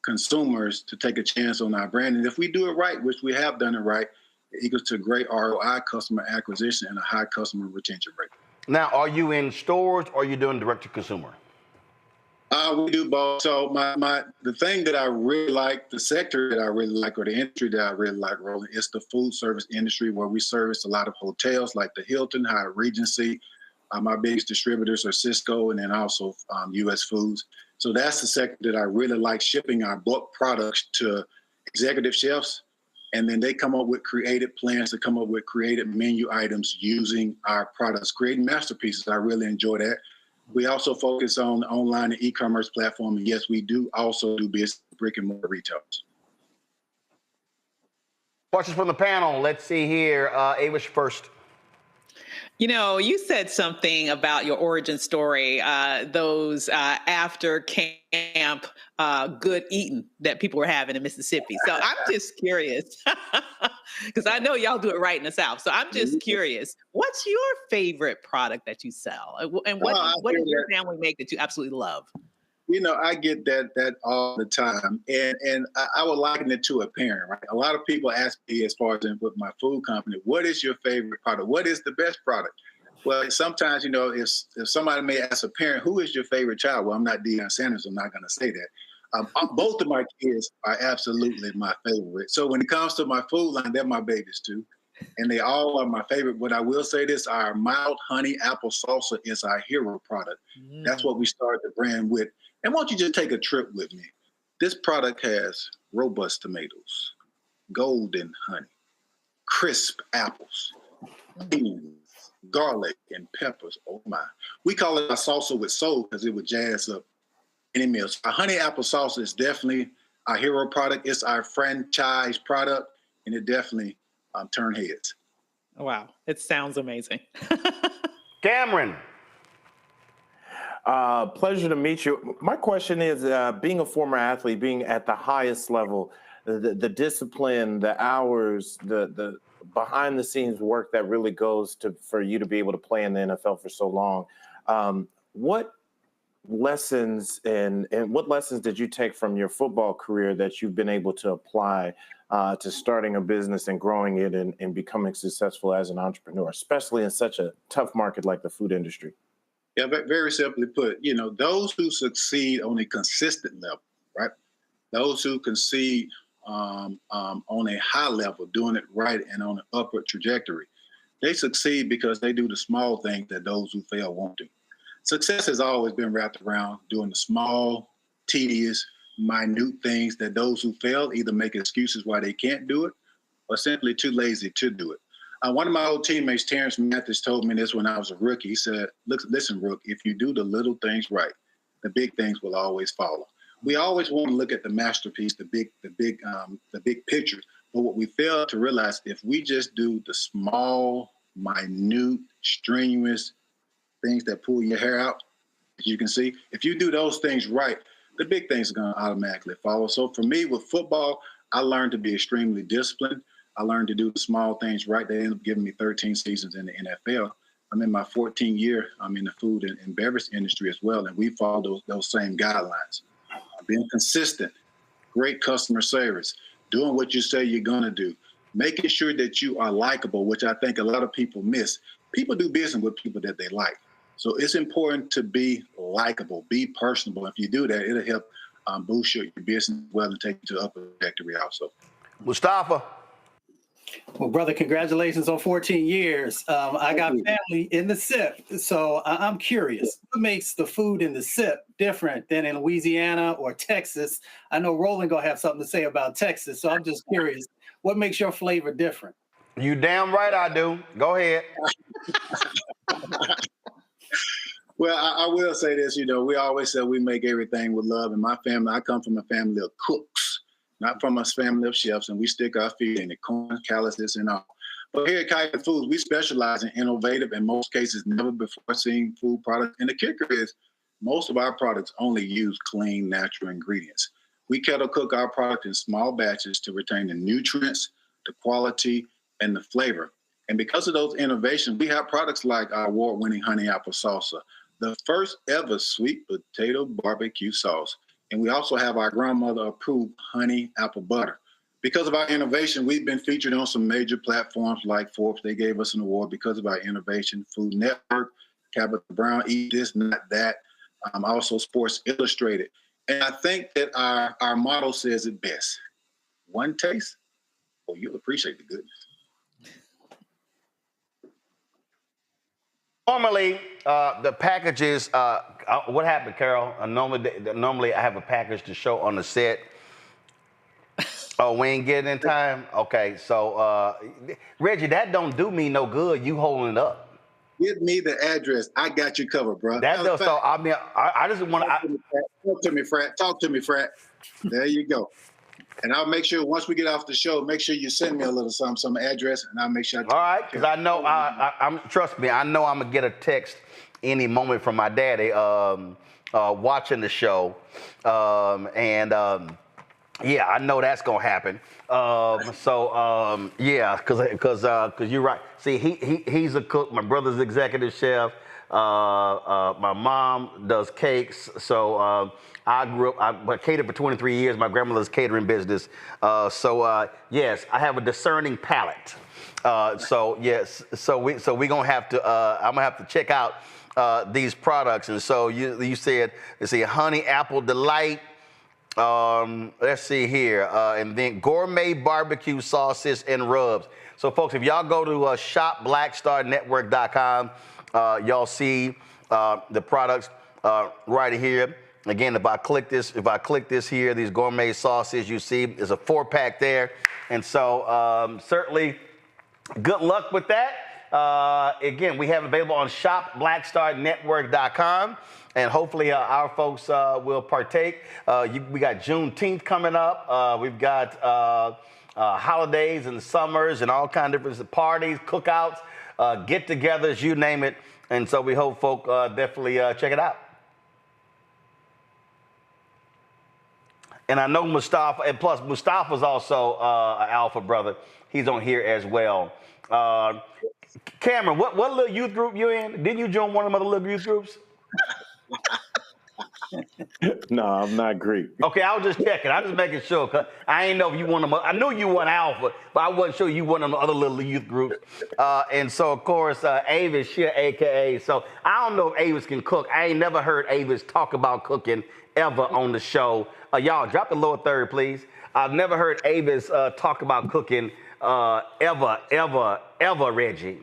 consumers to take a chance on our brand. And if we do it right, which we have done it right, it equals to great ROI, customer acquisition, and a high customer retention rate. Now, are you in stores or are you doing direct to consumer? We do both. So the thing that I really like, the sector that I really like, or the industry that I really like, Roland, is the food service industry, where we service a lot of hotels like the Hilton, Hyatt Regency. My biggest distributors are Cisco and then also U.S. Foods. So that's the sector that I really like, shipping our bulk products to executive chefs. And then they come up with creative plans to come up with creative menu items using our products, creating masterpieces. I really enjoy that. We also focus on the online and e-commerce platform. And yes, we do also do business with brick and mortar retailers. Questions from the panel. Let's see here. Avish first. You know, you said something about your origin story, those after camp good eating that people were having in Mississippi. So I'm just curious, because I know y'all do it right in the South. So I'm just curious, what's your favorite product that you sell? And what does your family make that you absolutely love? You know, I get that all the time. And I would liken it to a parent, right? A lot of people ask me, as far as with my food company, what is your favorite product? What is the best product? Well, sometimes, you know, if somebody may ask a parent, who is your favorite child? Well, I'm not Deion Sanders. I'm not going to say that. Both of my kids are absolutely my favorite. So when it comes to my food line, they're my babies too. And they all are my favorite. But I will say this, our mild honey apple salsa is our hero product. That's what we started the brand with. And why don't you just take a trip with me? This product has robust tomatoes, golden honey, crisp apples, beans, garlic, and peppers. Oh my. We call it a salsa with soul because it would jazz up any meal. So our honey apple salsa is definitely our hero product. It's our franchise product, and it definitely turned heads. Wow. It sounds amazing. Cameron. Pleasure to meet you. My question is, being a former athlete, being at the highest level, the discipline, the hours, the behind the scenes work that really goes for you to be able to play in the NFL for so long. What lessons and what lessons did you take from your football career that you've been able to apply to starting a business and growing it and becoming successful as an entrepreneur, especially in such a tough market like the food industry? Yeah, but very simply put, those who succeed on a consistent level, right? Those who succeed on a high level, doing it right and on an upward trajectory, they succeed because they do the small things that those who fail won't do. Success has always been wrapped around doing the small, tedious, minute things that those who fail either make excuses why they can't do it or simply too lazy to do it. One of my old teammates, Terrence Mathis, told me this when I was a rookie. He said, listen, Rook, if you do the little things right, the big things will always follow. We always want to look at the masterpiece, the big picture. But what we fail to realize, if we just do the small, minute, strenuous things that pull your hair out, as you can see, if you do those things right, the big things are going to automatically follow. So for me, with football, I learned to be extremely disciplined. I learned to do the small things right. They ended up giving me 13 seasons in the NFL. I'm in my 14th year. I'm in the food and beverage industry as well, and we follow those same guidelines. Being consistent, great customer service, doing what you say you're going to do, making sure that you are likable, which I think a lot of people miss. People do business with people that they like. So it's important to be likable, be personable. If you do that, it'll help boost your business well and take you to the upper trajectory also. Mustafa. Well, brother, congratulations on 14 years. I got family in the SIP, so I'm curious. What makes the food in the SIP different than in Louisiana or Texas? I know Roland gonna have something to say about Texas, so I'm just curious. What makes your flavor different? You damn right I do. Go ahead. Well, I will say this, we always say we make everything with love. In my family, I come from a family of cooks, not from a family of chefs, and we stick our feet in the corn, calluses, and all. But here at Kyvan Foods, we specialize in innovative, in most cases, never before seen food products. And the kicker is most of our products only use clean, natural ingredients. We kettle cook our product in small batches to retain the nutrients, the quality, and the flavor. And because of those innovations, we have products like our award-winning honey apple salsa, the first ever sweet potato barbecue sauce. And we also have our grandmother-approved honey apple butter. Because of our innovation, we've been featured on some major platforms like Forbes. They gave us an award because of our innovation. Food Network, Tabitha Brown, Eat This, Not That, also Sports Illustrated. And I think that our motto says it best. One taste, or you'll appreciate the goodness. Normally, the packages, what happened, Carol? Normally, I have a package to show on the set. Oh, we ain't getting in time? Okay, so, Reggie, that don't do me no good. You holding it up. Give me the address. I got you covered, bro. That does, so, I mean, I just want to... Talk to me, Frat. Talk to me, Frat. There you go. And I'll make sure once we get off the show, make sure you send me a little some address, and I'll make sure. All right, because I know I'm trust me, I know I'm gonna get a text any moment from my daddy watching the show, yeah, I know that's gonna happen. Yeah, because you're right. See, he's a cook. My brother's executive chef. My mom does cakes, so I grew up. I catered for 23 years. My grandmother's catering business. Yes, I have a discerning palate. Yes, so we gonna have to. I'm gonna have to check out these products. And so you said, let's see, honey apple delight. Let's see here, and then gourmet barbecue sauces and rubs. So, folks, if y'all go to shopblackstarnetwork.com, y'all see the products right here. Again, if I click this here, these gourmet sauces, you see there's a 4-pack there. And so certainly good luck with that. Again, we have it available on shopblackstarnetwork.com. And hopefully our folks will partake. We got Juneteenth coming up. We've got holidays and summers and all kinds of different parties, cookouts, get-togethers, you name it. And so we hope folk definitely check it out. And I know Mustafa, and plus Mustafa's also an alpha brother. He's on here as well. Cameron, what little youth group you in? Didn't you join one of them other little youth groups? No, I'm not Greek. Okay, I was just checking. I was just making sure, because I ain't know if you one of them. I knew you one Alpha, but I wasn't sure you one of them other little youth groups. And so, of course, Avis, she AKA. So I don't know if Avis can cook. I ain't never heard Avis talk about cooking ever on the show. Y'all, drop the lower third, please. I've never heard Avis talk about cooking ever, Reggie.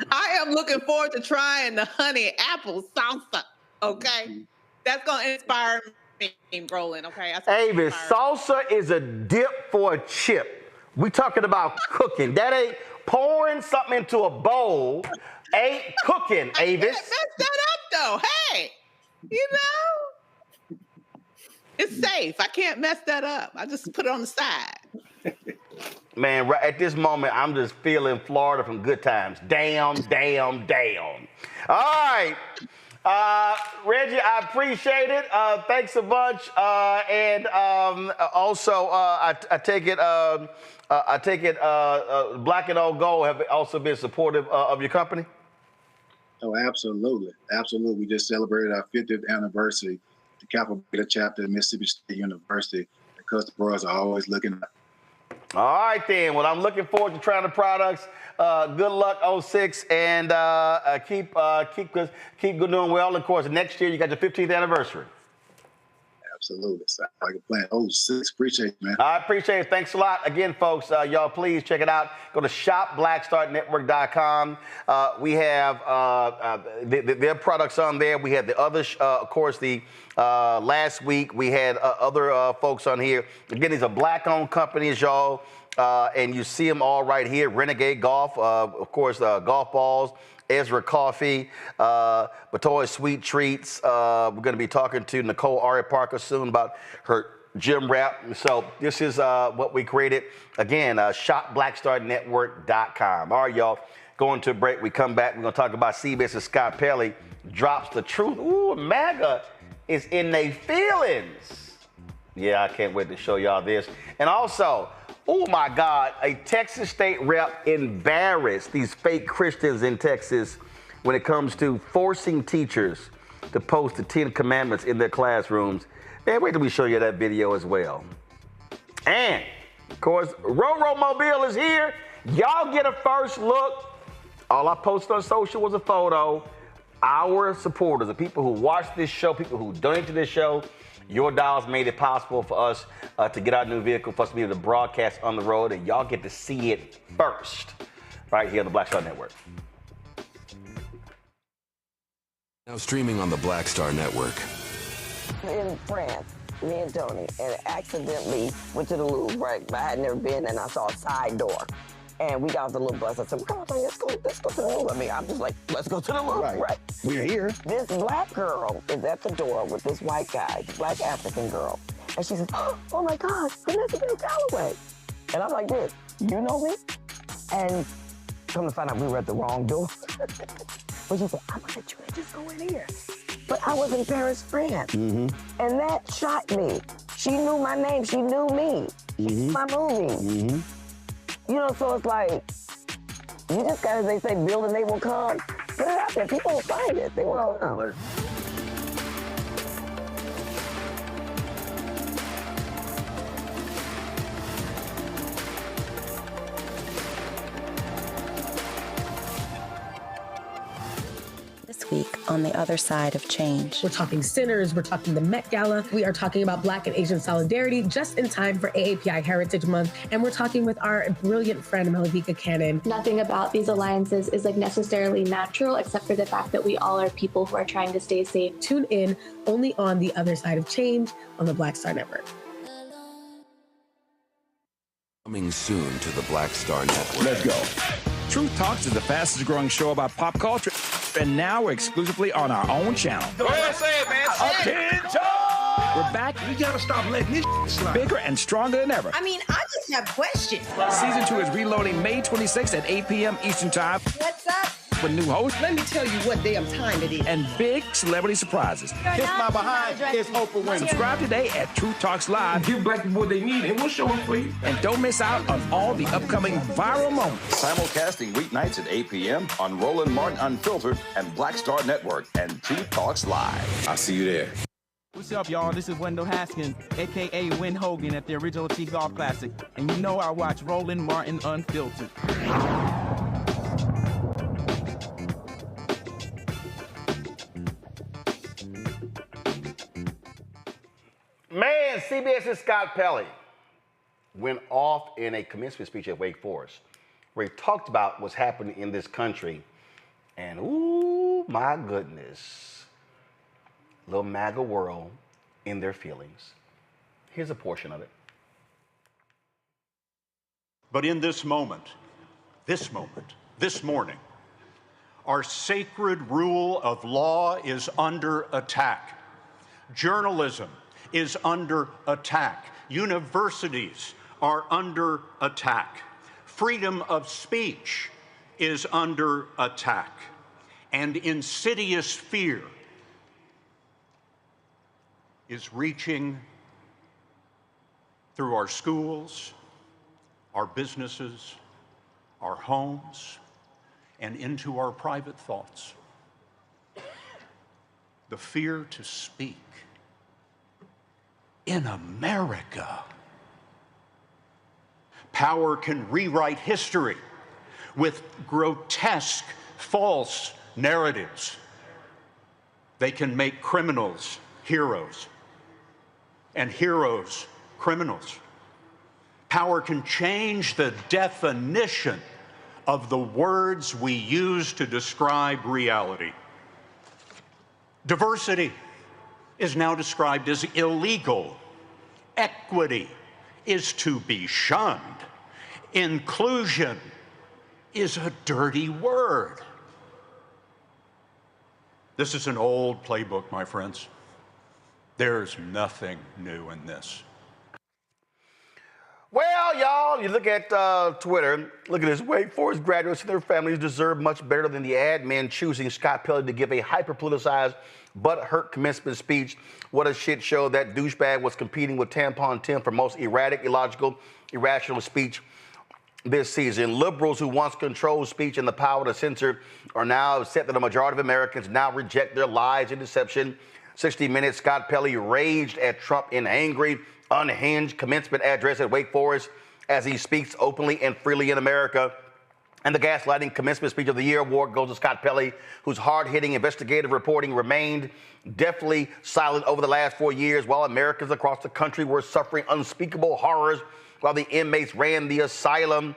I am looking forward to trying the honey apple salsa. Okay, that's gonna inspire me, Roland. Okay, Avis, salsa is a dip for a chip. We talking about cooking. That ain't pouring something into a bowl. Ain't cooking, Avis. Mess that up though. Hey, you know, it's safe. I can't mess that up. I just put it on the side. Man, right at this moment, I'm just feeling Florida from Good Times. Damn. All right. Reggie, I appreciate it. Thanks a bunch. And also, I take it Black and Old Gold have also been supportive of your company? Oh, absolutely. Absolutely. We just celebrated our 50th anniversary, the Capital Beta chapter at Mississippi State University. The customers are always looking up. All right, then. Well, I'm looking forward to trying the products. Good luck, 06, and keep doing well. Of course, next year you got your 15th anniversary. Absolutely. Sounds like a plan. 06, appreciate it, man. I appreciate it. Thanks a lot. Again, folks, y'all please check it out. Go to shopblackstarnetwork.com. We have their products on there. We have the other, of course, the last week we had other folks on here. Again, these are Black-owned companies, y'all. And you see them all right here. Renegade Golf, of course, golf balls. Ezra Coffee, Batoy Sweet Treats. We're going to be talking to Nicole Ari Parker soon about her gym wrap. So this is what we created. Again, shopblackstarnetwork.com. All right, y'all, going to a break. We come back. We're going to talk about CBS's Scott Pelley drops the truth. Ooh, MAGA is in their feelings. Yeah, I can't wait to show y'all this. And also, oh my God, a Texas state rep embarrassed these fake Christians in Texas when it comes to forcing teachers to post the 10 Commandments in their classrooms. Man, wait till we show you that video as well. And, of course, Roro Mobile is here. Y'all get a first look. All I posted on social was a photo. Our supporters, the people who watch this show, people who donate to this show, your dollars made it possible for us to get our new vehicle, for us to be able to broadcast on the road, and y'all get to see it first right here on the Black Star Network. Now streaming on the Black Star Network. In France, me and Tony, and accidentally went to the Louvre, right? I had never been, and I saw a side door. And we got off the little bus. I said, well, come on, Tony, let's go to the Louvre. I mean, I'm just like, let's go to the Louvre, right? We're here. This black girl is at the door with this white guy, black African girl. And she says, oh my God, Vanessa Bell Calloway. And I'm like this, you know me? And come to find out we were at the wrong door. But she said, I'm gonna let you in, just go in here. But I was in Paris, France. Mm-hmm. And that shocked me. She knew my name, she knew me. Mm-hmm. My movie. Mm-hmm. You know, so it's like, you just gotta, they say, build and they will come. Put it out there, people will find it, they will come. This week on the other side of change. We're talking sinners, we're talking the Met Gala, we are talking about Black and Asian solidarity just in time for AAPI Heritage Month, and we're talking with our brilliant friend, Maurene Comey. Nothing about these alliances is like necessarily natural, except for the fact that we all are people who are trying to stay safe. Tune in only on the other side of change on the Black Star Network. Coming soon to the Black Star Network. Let's go. Truth Talks is the fastest growing show about pop culture, and now we're exclusively on our own channel. Go ahead, say it, man. Attention! We're back. We gotta stop letting this slide. Bigger and stronger than ever. I mean, I just have questions. Season 2 is reloading May 26th at 8 p.m. Eastern Time. What's up? with new hosts. Let me tell you what damn time it is. And big celebrity surprises. Kiss my behind is Oprah Winfrey. Subscribe today at Truth Talks Live. Give black people what they need, and we'll show them for you. And don't miss out on all the upcoming viral moments. Simulcasting weeknights at 8 p.m. on Roland Martin Unfiltered and Black Star Network and Truth Talks Live. I'll see you there. What's up, y'all? This is Wendell Haskins, a.k.a. Win Hogan at the original T-Golf Classic. And you know I watch Roland Martin Unfiltered. Man, CBS's Scott Pelley went off in a commencement speech at Wake Forest where he talked about what's happening in this country. And, ooh, my goodness. Little MAGA world in their feelings. Here's a portion of it. But in this moment, this morning, our sacred rule of law is under attack. Journalism is under attack. Universities are under attack. Freedom of speech is under attack. And insidious fear is reaching through our schools, our businesses, our homes, and into our private thoughts. The fear to speak in America. Power can rewrite history with grotesque, false narratives. They can make criminals heroes and heroes criminals. Power can change the definition of the words we use to describe reality. Diversity is now described as illegal. Equity is to be shunned. Inclusion is a dirty word. This is an old playbook, my friends. There's nothing new in this. Well, y'all, you look at Twitter, look at this. Wake Forest graduates and their families deserve much better than the ad men choosing Scott Pelley to give a hyper-politicized, butt-hurt commencement speech. What a shit show. That douchebag was competing with Tampon Tim for most erratic, illogical, irrational speech this season. Liberals who once controlled speech and the power to censor are now upset that a majority of Americans now reject their lies and deception. 60 Minutes, Scott Pelley raged at Trump in angry, unhinged commencement address at Wake Forest as he speaks openly and freely in America. And the gaslighting commencement speech of the year award goes to Scott Pelley, whose hard-hitting investigative reporting remained deathly silent over the last 4 years while Americans across the country were suffering unspeakable horrors while the inmates ran the asylum.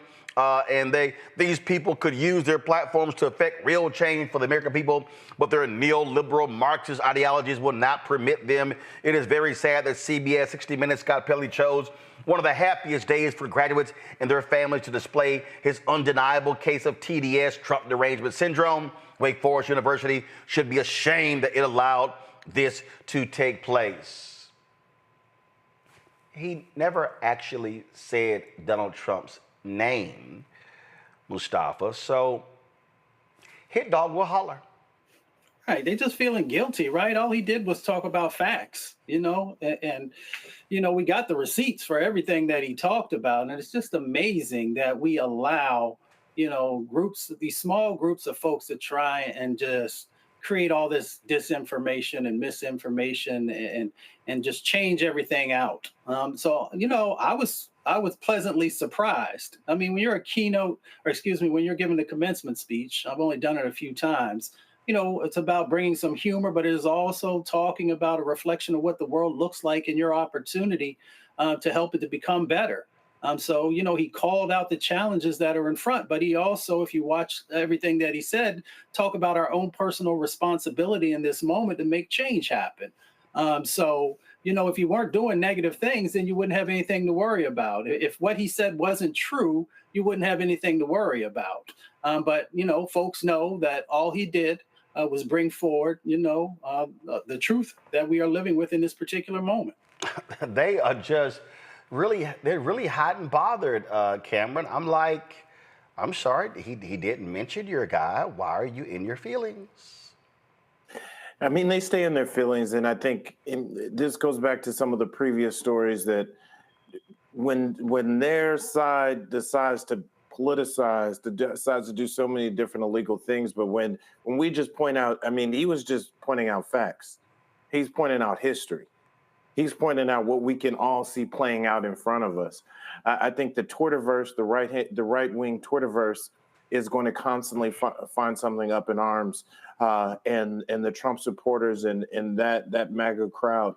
These people could use their platforms to affect real change for the American people, but their neoliberal Marxist ideologies will not permit them. It is very sad that CBS 60 Minutes Scott Pelley chose one of the happiest days for graduates and their families to display his undeniable case of TDS, Trump derangement syndrome. Wake Forest University should be ashamed that it allowed this to take place. He never actually said Donald Trump's name, Mustafa, so hit dog will holler. Right, they just feeling guilty, right? All he did was talk about facts, and we got the receipts for everything that he talked about, and it's just amazing that we allow, these small groups of folks to try and just create all this disinformation and misinformation and just change everything out. I was pleasantly surprised. I mean, when you're when you're giving the commencement speech, I've only done it a few times. It's about bringing some humor, but it is also talking about a reflection of what the world looks like and your opportunity to help it to become better. He called out the challenges that are in front, but he also, if you watch everything that he said, talk about our own personal responsibility in this moment to make change happen. If you weren't doing negative things, then you wouldn't have anything to worry about. If what he said wasn't true, you wouldn't have anything to worry about. But folks know that all he did was bring forward, the truth that we are living with in this particular moment. They are just they're really hot and bothered, Cameron. I'm like, I'm sorry, he didn't mention your guy. Why are you in your feelings? I mean, they stay in their feelings, and I think this goes back to some of the previous stories that when their side decides to politicize, decides to do so many different illegal things, but when we just point out, I mean, he was just pointing out facts. He's pointing out history. He's pointing out what we can all see playing out in front of us. I think the Twitterverse, the right-wing Twitterverse, is going to constantly find something up in arms, and the Trump supporters and that MAGA crowd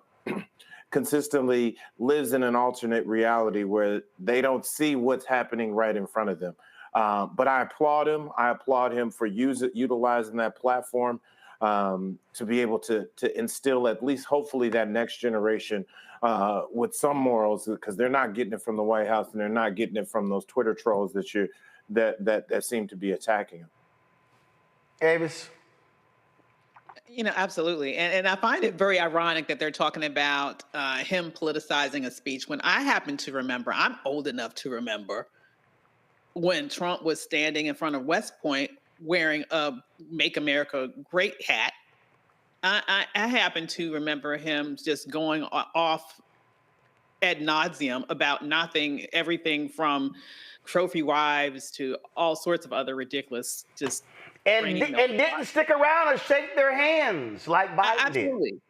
consistently lives in an alternate reality where they don't see what's happening right in front of them. But I applaud him. I applaud him for utilizing that platform to be able to instill at least hopefully that next generation with some morals, because they're not getting it from the White House and they're not getting it from those Twitter trolls that seem to be attacking him. Avis? You know, absolutely. And I find it very ironic that they're talking about him politicizing a speech when I happen to remember, I'm old enough to remember when Trump was standing in front of West Point wearing a Make America Great hat. I happen to remember him just going off ad nauseum about nothing, everything from trophy wives to all sorts of other ridiculous, just and didn't stick around and shake their hands like Biden absolutely did.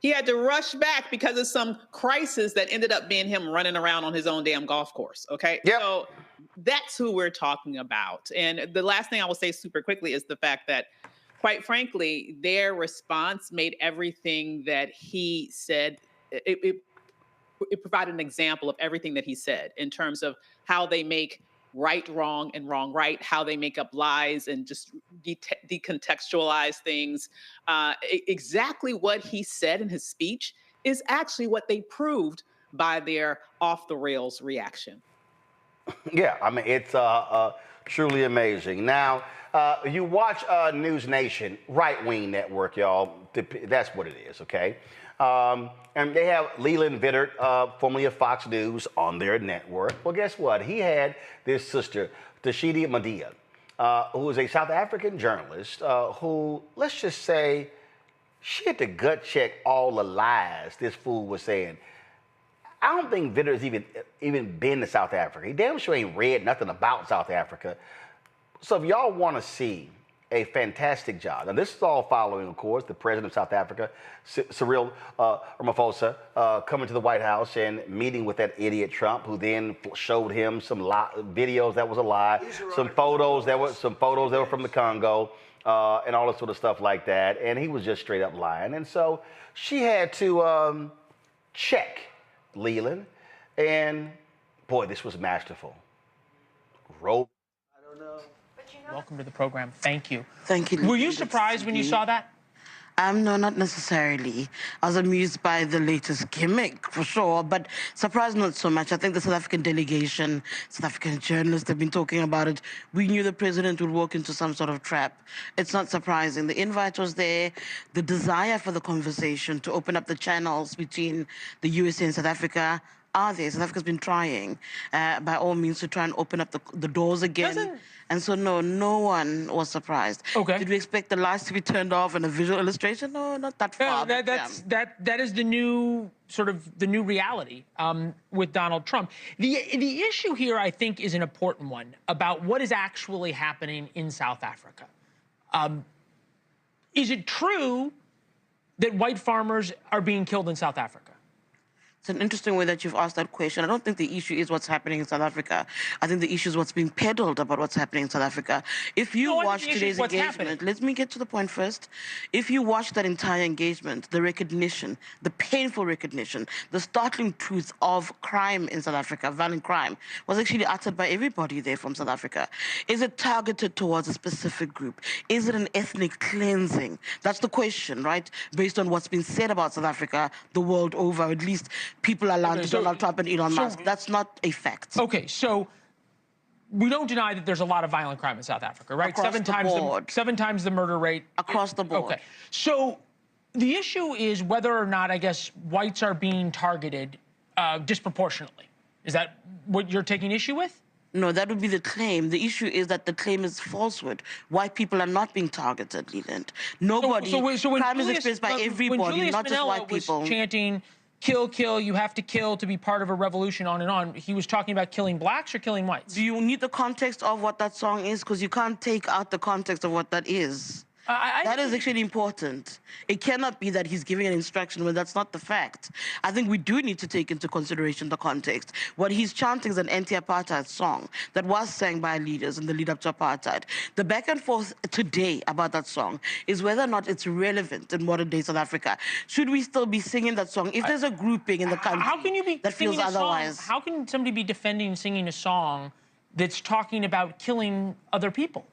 He had to rush back because of some crisis that ended up being him running around on his own damn golf course. Okay. Yep. So that's who we're talking about. And the last thing I will say super quickly is the fact that, quite frankly, their response made everything that he said, it provided an example of everything that he said in terms of how they make right wrong and wrong right, how they make up lies and just decontextualize things. Exactly what he said in his speech is actually what they proved by their off the rails reaction. Yeah, I mean, it's truly amazing. Now, you watch News Nation, right-wing network, y'all. That's what it is, okay? And they have Leland Vittert, formerly of Fox News, on their network. Well, guess what? He had this sister, Tashidi Madia, who is a South African journalist who, let's just say, she had to gut check all the lies this fool was saying. I don't think Vitter's even been to South Africa. He damn sure ain't read nothing about South Africa. So if y'all want to see a fantastic job, and this is all following, of course, the president of South Africa, Cyril Ramaphosa, coming to the White House and meeting with that idiot Trump, who then showed him some videos that was a lie, some photos that were from the Congo, and all this sort of stuff like that. And he was just straight up lying. And so she had to check Leland, and boy, this was masterful. Welcome to the program. Thank you. Thank you. Were you surprised when you saw that? No, not necessarily. I was amused by the latest gimmick, for sure, but surprised not so much. I think the South African delegation, South African journalists have been talking about it. We knew the president would walk into some sort of trap. It's not surprising. The invite was there. The desire for the conversation to open up the channels between the USA and South Africa are there. South Africa's been trying, by all means, to try and open up the doors again. And so, no one was surprised. Okay. Did we expect the lights to be turned off and a visual illustration? No, not that far. That is the new reality with Donald Trump. The issue here, I think, is an important one about what is actually happening in South Africa. Is it true that white farmers are being killed in South Africa? It's an interesting way that you've asked that question. I don't think the issue is what's happening in South Africa. I think the issue is what's being peddled about what's happening in South Africa. If you watch today's engagement, let me get to the point first. If you watch that entire engagement, the recognition, the painful recognition, the startling truth of crime in South Africa, violent crime, was actually uttered by everybody there from South Africa. Is it targeted towards a specific group? Is it an ethnic cleansing? That's the question, right? Based on what's been said about South Africa the world over, at least people aligned to Donald Trump and Elon Musk. That's not a fact. Okay, so we don't deny that there's a lot of violent crime in South Africa, right? Across the board. 7 times the murder rate. Across the board. Okay, so the issue is whether or not, I guess, whites are being targeted disproportionately. Is that what you're taking issue with? No, that would be the claim. The issue is that the claim is falsehood. White people are not being targeted, Leland. Nobody. So when crime is Julius, experienced by when everybody, Julius not just Manella white people. was chanting, kill, kill, you have to kill to be part of a revolution, on and on, he was talking about killing blacks or killing whites? Do you need the context of what that song is? Because you can't take out the context of what that is. That is actually important. It cannot be that he's giving an instruction when that's not the fact. I think we do need to take into consideration the context. What he's chanting is an anti-apartheid song that was sang by leaders in the lead up to apartheid. The back and forth today about that song is whether or not it's relevant in modern day South Africa. Should we still be singing that song? If there's a grouping in the country how can you be that feels otherwise. How can somebody be defending and singing a song that's talking about killing other people?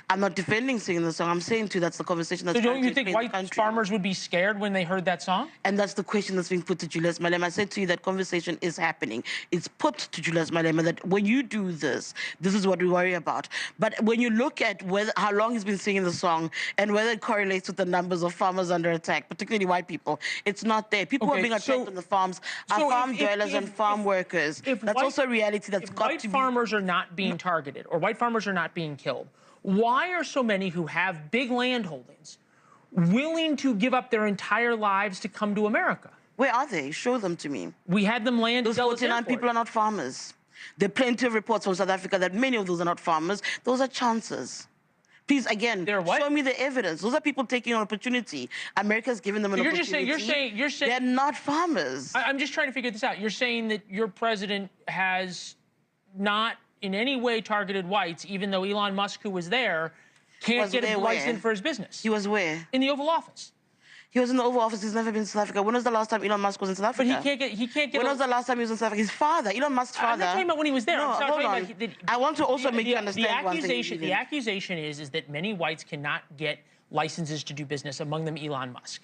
I'm not defending singing the song. I'm saying to you that's the conversation that's. So don't you think white farmers would be scared when they heard that song? And that's the question that's being put to Julius Malema. I said to you that conversation is happening. It's put to Julius Malema that when you do this, this is what we worry about. But when you look at how long he's been singing the song and whether it correlates with the numbers of farmers under attack, particularly white people, it's not there. People who are being attacked on the farms are farm dwellers and farm workers. That's also a reality that's got to be. White farmers are not being targeted or white farmers are not being killed. Why are so many who have big land holdings willing to give up their entire lives to come to America? Where are they? Show them to me. We had them land. Those 49 people are not farmers. There are plenty of reports from South Africa that many of those are not farmers. Those are chances. Please, again, show me the evidence. Those are people taking an opportunity. America's giving them an opportunity. You're saying they're not farmers. I'm just trying to figure this out. You're saying that your president has not in any way targeted whites, even though Elon Musk, who was there, can't get a license for his business. He was where? In the Oval Office. He was in the Oval Office. He's never been to South Africa. When was the last time Elon Musk was in South Africa? But he can't get. When was the last time he was in South Africa? His father, Elon Musk's father. I'm not talking about when he was there. No, hold on. I want to also make you understand one thing. The accusation is that many whites cannot get licenses to do business, among them Elon Musk.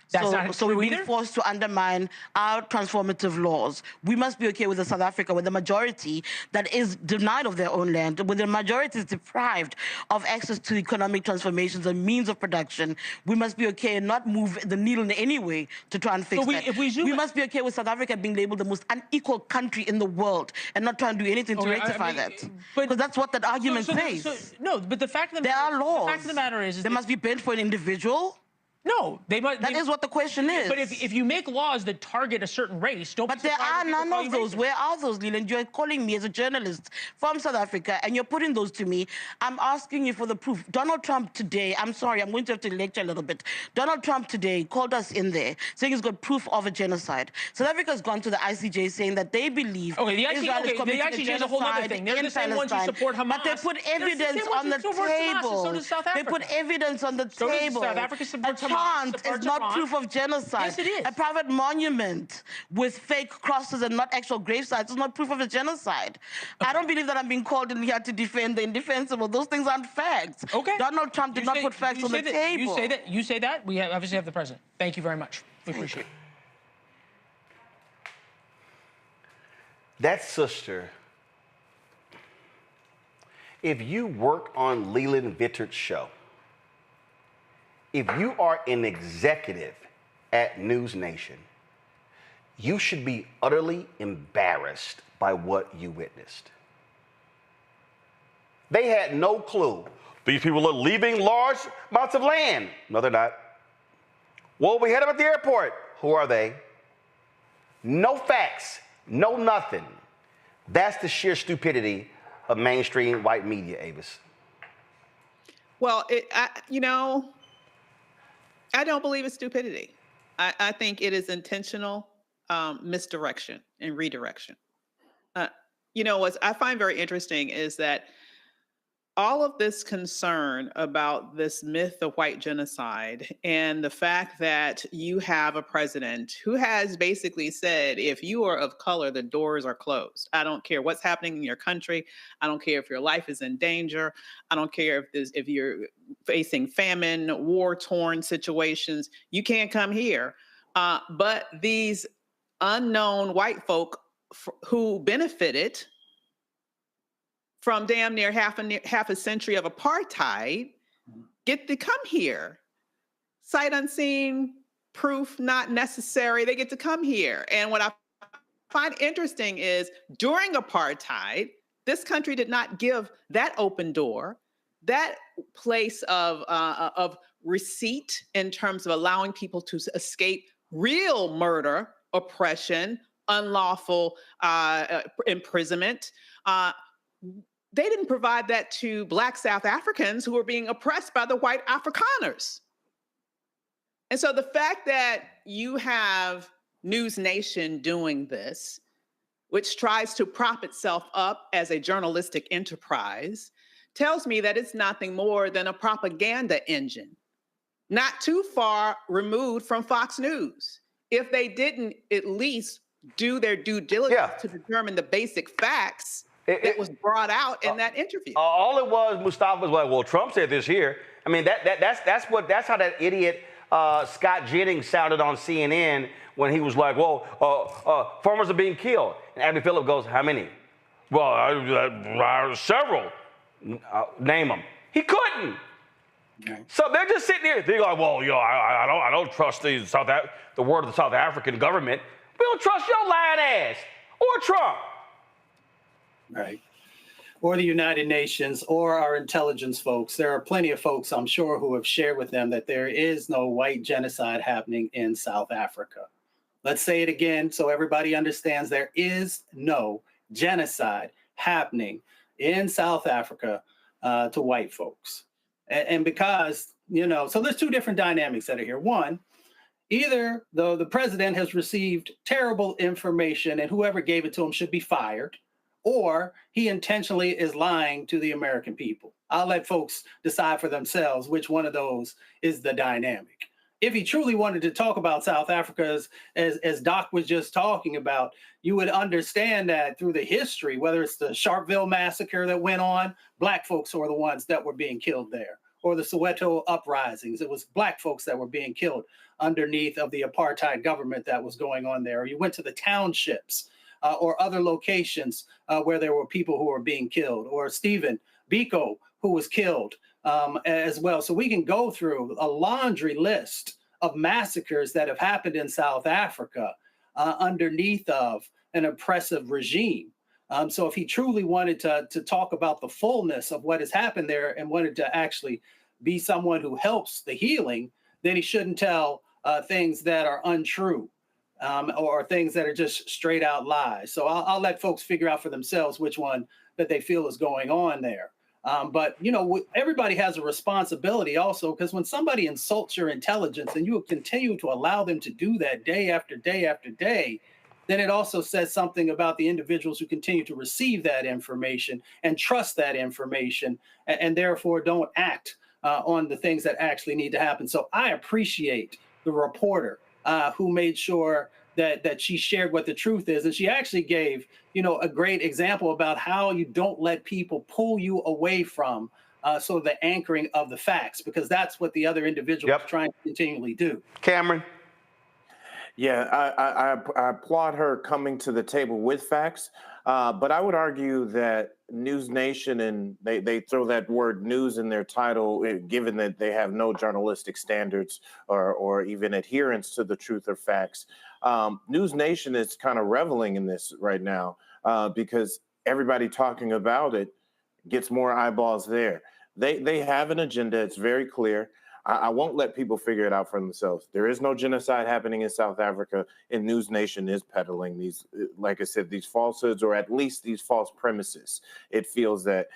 That's not so we're being forced to undermine our transformative laws. We must be okay with a South Africa where the majority that is denied of their own land, where the majority is deprived of access to economic transformations and means of production. We must be okay and not move the needle in any way to try and fix that. We must be okay with South Africa being labeled the most unequal country in the world and not trying to do anything to rectify that. Because that's what that argument says. No, but the fact of the there are laws. The fact of the matter is they must be bent for an individual. No, that is what the question is. But if you make laws that target a certain race, don't. But there are none of those. Where are those, Leland? You're calling me as a journalist from South Africa, and you're putting those to me. I'm asking you for the proof. Donald Trump today, I'm sorry, I'm going to have to lecture a little bit. Donald Trump today called us in there, saying he's got proof of a genocide. South Africa's gone to the ICJ saying that they believe the Israel is committing a ICJ is a whole other thing. They're the same ones who support Hamas. But they put evidence on the table. So does South Africa. They put evidence on the table. South Africa supports Hamas. It's not proof of genocide. Yes, it is. A private monument with fake crosses and not actual grave sites is not proof of a genocide. I don't believe that I'm being called in here to defend the indefensible. Those things aren't facts. Okay. Donald Trump did not put facts on the table. You say that. We obviously have the president. Thank you very much. We appreciate it. That sister, if you work on Leland Vitter's show, if you are an executive at News Nation, you should be utterly embarrassed by what you witnessed. They had no clue. These people are leaving large amounts of land. No, they're not. Well, we had them at the airport. Who are they? No facts, no nothing. That's the sheer stupidity of mainstream white media, Avis. Well, I don't believe it's stupidity. I think it is intentional misdirection and redirection. What I find very interesting is that all of this concern about this myth of white genocide and the fact that you have a president who has basically said, if you are of color, the doors are closed. I don't care what's happening in your country. I don't care if your life is in danger. I don't care if you're facing famine, war-torn situations. You can't come here. But these unknown white folk who benefited from damn near half a century of apartheid get to come here. Sight unseen, proof not necessary. They get to come here. And what I find interesting is during apartheid, This country did not give that open door, that place of receipt in terms of allowing people to escape real murder, oppression, unlawful imprisonment. They didn't provide that to Black South Africans who were being oppressed by the white Afrikaners. And so the fact that you have News Nation doing this, which tries to prop itself up as a journalistic enterprise, tells me that it's nothing more than a propaganda engine, not too far removed from Fox News. If they didn't at least do their due diligence to determine the basic facts that was brought out in that interview. All it was, Mustafa was like, well, Trump said this here. I mean, that's how that idiot Scott Jennings sounded on CNN when he was like, well, farmers are being killed. And Abby Phillip goes, how many? Well, several. Name them. He couldn't. Okay. So they're just sitting here. They're like, well, I don't trust the word of the South African government. We don't trust your lying ass or Trump. Right. Or the United Nations or our intelligence folks. There are plenty of folks, I'm sure, who have shared with them that there is no white genocide happening in South Africa. Let's say it again so everybody understands there is no genocide happening in South Africa to white folks. And because, so there's two different dynamics that are here. One, either the president has received terrible information and whoever gave it to him should be fired, or he intentionally is lying to the American people. I'll let folks decide for themselves which one of those is the dynamic. If he truly wanted to talk about South Africa, as Doc was just talking about, you would understand that through the history, whether it's the Sharpeville massacre that went on, Black folks were the ones that were being killed there, or the Soweto uprisings. It was Black folks that were being killed underneath of the apartheid government that was going on there. Or you went to the townships or other locations where there were people who were being killed, or Stephen Biko, who was killed as well. So we can go through a laundry list of massacres that have happened in South Africa underneath of an oppressive regime. So if he truly wanted to talk about the fullness of what has happened there and wanted to actually be someone who helps the healing, then he shouldn't tell things that are untrue or things that are just straight out lies. So I'll let folks figure out for themselves which one that they feel is going on there. But, everybody has a responsibility also, because when somebody insults your intelligence and you continue to allow them to do that day after day after day, then it also says something about the individuals who continue to receive that information and trust that information and therefore don't act on the things that actually need to happen. So I appreciate the reporter who made sure that she shared what the truth is. And she actually gave, a great example about how you don't let people pull you away from sort of the anchoring of the facts, because that's what the other individual is trying to continually do. Cameron? Yeah, I applaud her coming to the table with facts, but I would argue that News Nation, and they throw that word news in their title, given that they have no journalistic standards or even adherence to the truth or facts. News Nation is kind of reveling in this right now because everybody talking about it gets more eyeballs there. They have an agenda. It's very clear. I won't let people figure it out for themselves. There is no genocide happening in South Africa, and News Nation is peddling these, like I said, these falsehoods, or at least these false premises. It feels that,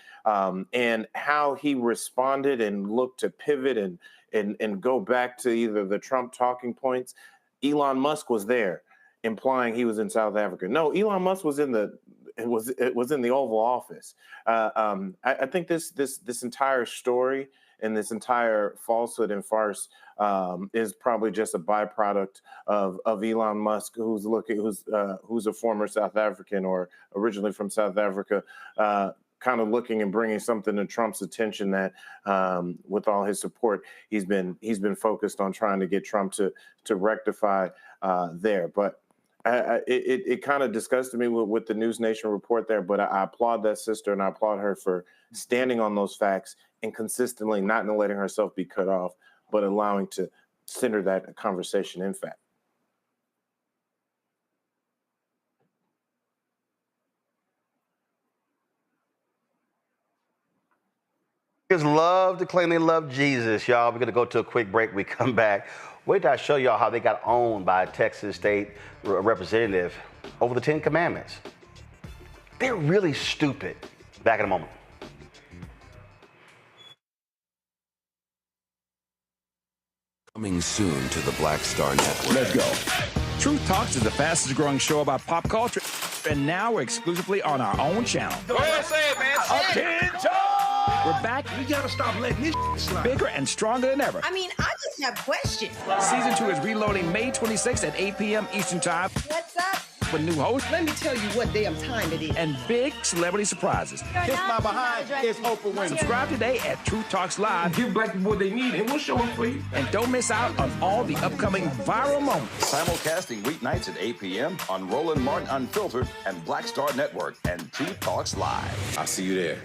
and how he responded and looked to pivot and go back to either the Trump talking points. Elon Musk was there, implying he was in South Africa. No, Elon Musk was in the Oval Office. I think this entire story and this entire falsehood and farce is probably just a byproduct of Elon Musk, who's a former South African or originally from South Africa, kind of looking and bringing something to Trump's attention that, with all his support, he's been focused on trying to get Trump to rectify there. But it kind of disgusted me with the News Nation report there, but I applaud that sister and I applaud her for standing on those facts and consistently not letting herself be cut off, but allowing to center that conversation in fact. Kids love to claim they love Jesus, y'all. We're going to go to a quick break. We come back. Wait till I show y'all how they got owned by a Texas state representative over the 10 Commandments. They're really stupid. Back in a moment. Coming soon to the Black Star Network. Let's go. Truth Talks is the fastest growing show about pop culture, and now exclusively on our own channel. Go ahead, say it, man. Attention! We're back. We gotta stop letting this slide. Bigger and stronger than ever. I mean, I just have questions. Season 2 is reloading May 26th at 8 p.m. Eastern Time. What's up? With new hosts. Let me tell you what damn time it is. And big celebrity surprises. Kiss my behind. It's Oprah Winfrey. Subscribe today at Truth Talks Live. Give black people what they need, and we'll show them for you. And don't miss out on all the upcoming viral moments. Simulcasting weeknights at 8 p.m. on Roland Martin Unfiltered and Black Star Network and Truth Talks Live. I'll see you there.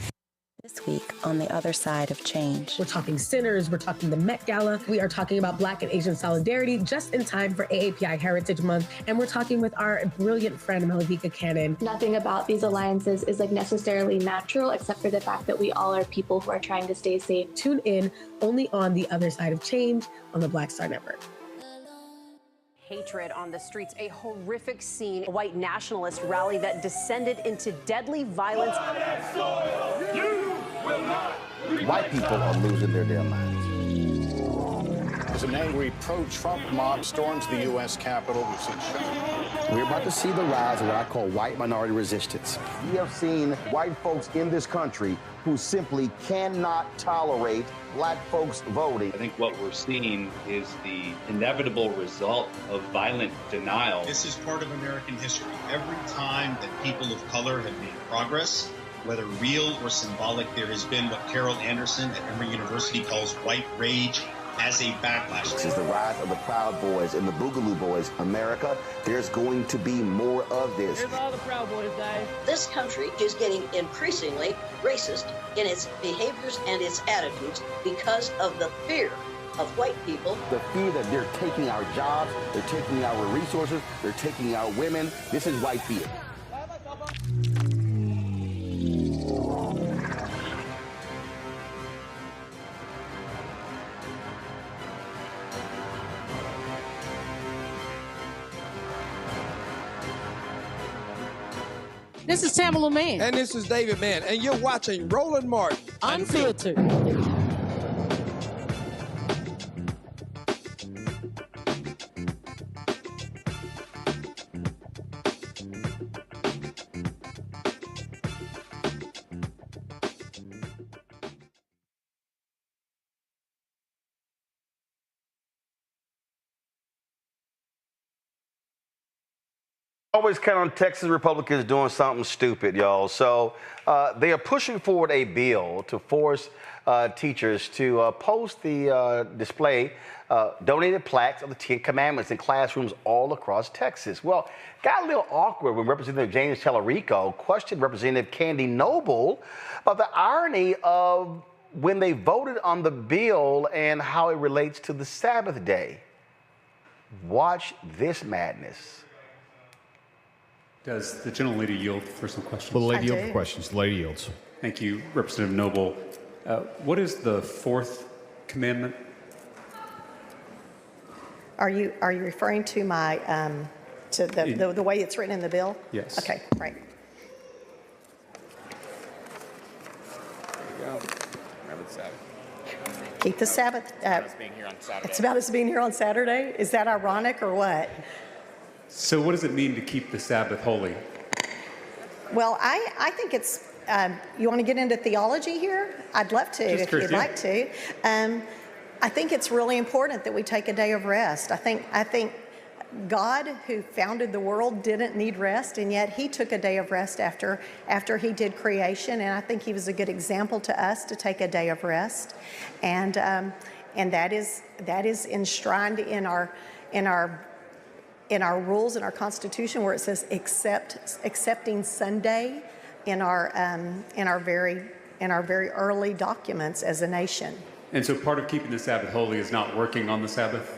This week on The Other Side of Change. We're talking sinners, we're talking the Met Gala, we are talking about Black and Asian solidarity just in time for AAPI Heritage Month, and we're talking with our brilliant friend, Maurene Comey. Nothing about these alliances is like necessarily natural, except for the fact that we all are people who are trying to stay safe. Tune in only on The Other Side of Change on the Black Star Network. Hatred on the streets, a horrific scene, a white nationalist rally that descended into deadly violence. White people are losing their damn minds. As an angry pro-Trump mob storms the U.S. Capitol, we've seen We're about to see the rise of what I call white minority resistance. We have seen white folks in this country who simply cannot tolerate black folks voting. I think what we're seeing is the inevitable result of violent denial. This is part of American history. Every time that people of color have made progress, whether real or symbolic, there has been what Carol Anderson at Emory University calls white rage as a backlash. This is the rise of the Proud Boys and the Boogaloo Boys. America, there's going to be more of this. Here's all the Proud Boys, guys. This country is getting increasingly racist in its behaviors and its attitudes because of the fear of white people. The fear that they're taking our jobs, they're taking our resources, they're taking our women. This is white fear. This is Tamala Mann. And this is David Mann. And you're watching Roland Martin Unfiltered. Always count on Texas Republicans doing something stupid, y'all. So they are pushing forward a bill to force teachers to post the display donated plaques of the 10 Commandments in classrooms all across Texas. Well, got a little awkward when Representative James Tellerico questioned Representative Candy Noble about the irony of when they voted on the bill and how it relates to the Sabbath day. Watch this madness. Does the gentlelady yield for some questions? Will the lady yield for questions? The lady yields. Thank you, Representative Noble. What is the fourth commandment? Are you referring to my to the way it's written in the bill? Yes. Okay, right. There you go. Remember the Sabbath. Keep the Sabbath. It's about us being here on Saturday. Is that ironic or what? So what does it mean to keep the Sabbath holy? Well, I think it's, you want to get into theology here? I'd love to, if you'd like to. I think it's really important that we take a day of rest. I think God, who founded the world, didn't need rest, and yet he took a day of rest after he did creation, and I think he was a good example to us to take a day of rest. And that is enshrined in our rules, in our Constitution, where it says accepting Sunday in our very early documents as a nation. And so part of keeping the Sabbath holy is not working on the Sabbath?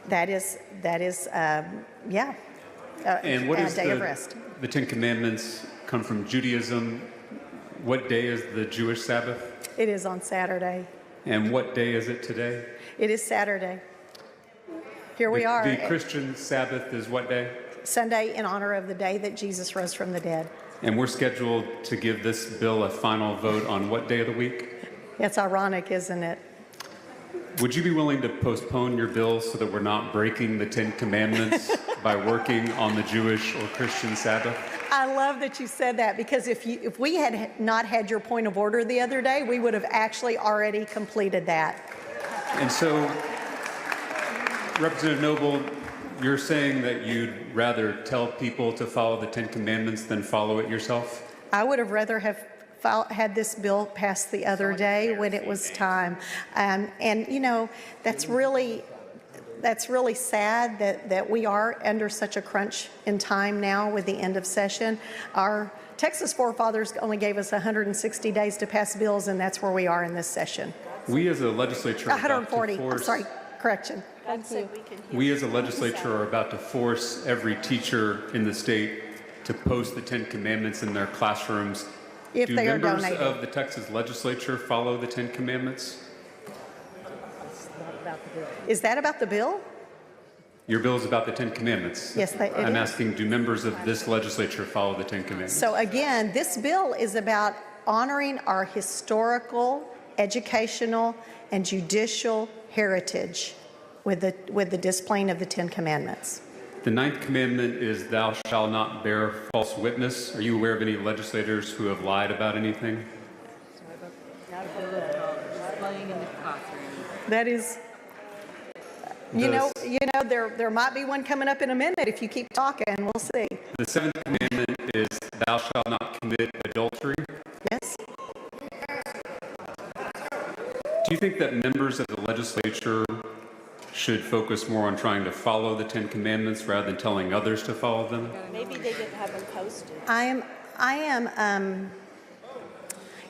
That is, yeah. And what is a day of rest. The 10 Commandments come from Judaism. What day is the Jewish Sabbath? It is on Saturday. And what day is it today? It is Saturday. Here we are. The Christian Sabbath is what day? Sunday, in honor of the day that Jesus rose from the dead. And we're scheduled to give this bill a final vote on what day of the week? It's ironic, isn't it? Would you be willing to postpone your bill so that we're not breaking the Ten Commandments by working on the Jewish or Christian Sabbath? I love that you said that, because if we had not had your point of order the other day, we would have actually already completed that. And so, Representative Noble, you're saying that you'd rather tell people to follow the Ten Commandments than follow it yourself? I would have rather have had this bill passed the other day when it was time. And you know, that's really sad that we are under such a crunch in time now with the end of session. Our Texas forefathers only gave us 160 days to pass bills, and that's where we are in this session. We as a legislature are 140, about to force, I'm sorry, correction. We as a legislature are about to force every teacher in the state to post the Ten Commandments in their classrooms. If Do they are members donated. of the Texas legislature follow the Ten Commandments? Is that about the bill? Your bill is about the Ten Commandments. Yes, it I'm is. asking, do members of this legislature follow the Ten Commandments? So again, this bill is about honoring our historical, educational, and judicial heritage with the displaying of the Ten Commandments. The ninth commandment is thou shalt not bear false witness. Are you aware of any legislators who have lied about anything? That is, you know, there might be one coming up in a minute if you keep talking. We'll see. The seventh commandment is thou shalt not commit adultery. Yes. Do you think that members of the legislature should focus more on trying to follow the Ten Commandments rather than telling others to follow them? Maybe they didn't have them posted. I am,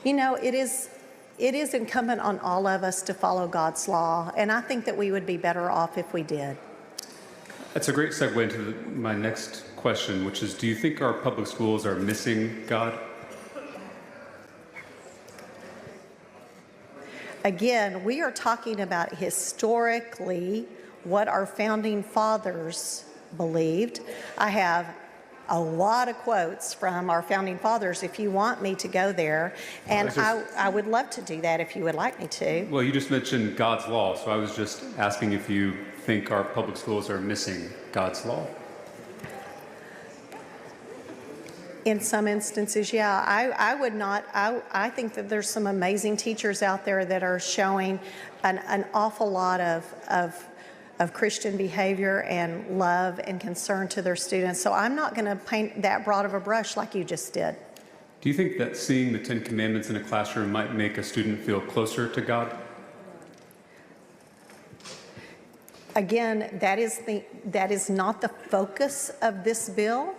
you know, it is incumbent on all of us to follow God's law, and I think that we would be better off if we did. That's a great segue into my next question, which is, do you think our public schools are missing God? Again, we are talking about historically what our founding fathers believed. I have a lot of quotes from our founding fathers if you want me to go there, and I would love to do that if you would like me to. Well, you just mentioned God's law, so I was just asking if you think our public schools are missing God's law. In some instances, yeah. I would not. I think that there's some amazing teachers out there that are showing an awful lot of Christian behavior and love and concern to their students. So I'm not going to paint that broad of a brush like you just did. Do you think that seeing the Ten Commandments in a classroom might make a student feel closer to God? Again, that is not the focus of this bill.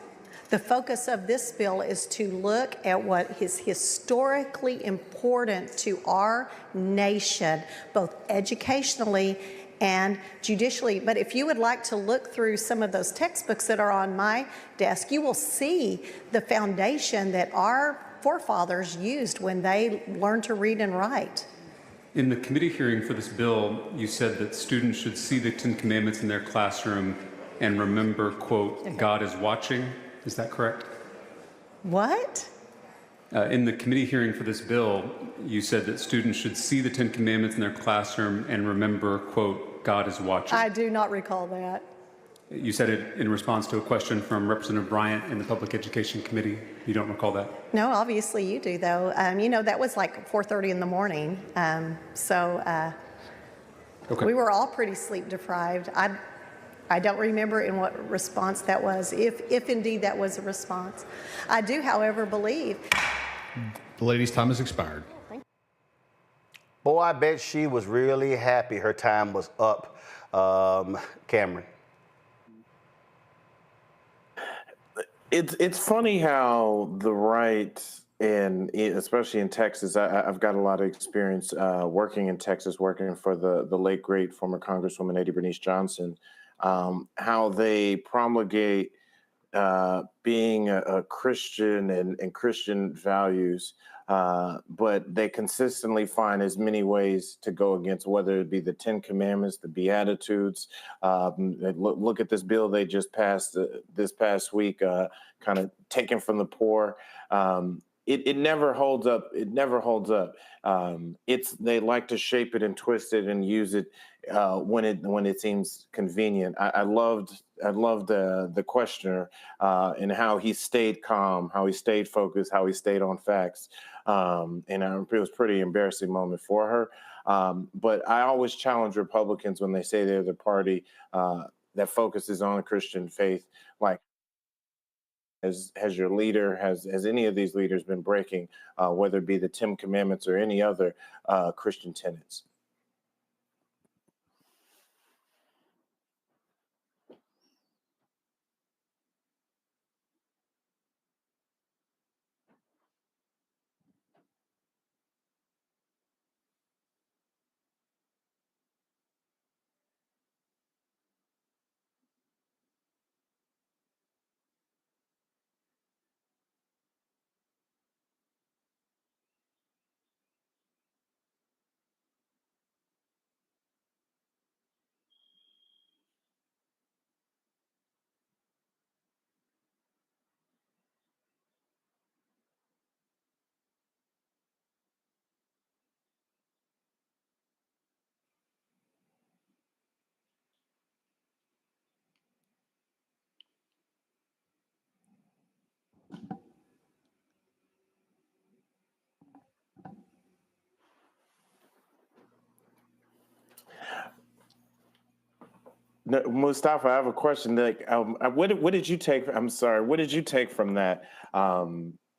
The focus of this bill is to look at what is historically important to our nation, both educationally and judicially. But if you would like to look through some of those textbooks that are on my desk, you will see the foundation that our forefathers used when they learned to read and write. In the committee hearing for this bill, you said that students should see the Ten Commandments in their classroom and remember, quote, God is watching. Is that correct? What? In the committee hearing for this bill, you said that students should see the Ten Commandments in their classroom and remember, quote, God is watching. I do not recall that. You said it in response to a question from Representative Bryant in the Public Education Committee. You don't recall that? No, obviously you do, though. You know, that was like 4:30 in the morning. Okay. We were all pretty sleep deprived. I don't remember in what response that was, if indeed that was a response. I do, however, believe. The lady's time has expired. Boy, I bet she was really happy her time was up, Cameron. It's funny how the right, and especially in Texas, I've got a lot of experience working in Texas, working for the late, great former Congresswoman Eddie Bernice Johnson, how they promulgate being a Christian and Christian values, but they consistently find as many ways to go against, whether it be the 10 Commandments, the Beatitudes. Look at this bill they just passed this past week, kind of taken from the poor. It never holds up. It never holds up. They like to shape it and twist it and use it when it seems convenient. I loved the questioner and how he stayed calm, how he stayed focused, how he stayed on facts. And it was a pretty embarrassing moment for her. But I always challenge Republicans when they say they're the party that focuses on the Christian faith. Like, has your leader, has any of these leaders been breaking, whether it be the 10 Commandments or any other Christian tenets? No, Mustafa, I have a question. Like, what did you take? I'm sorry. What did you take from that?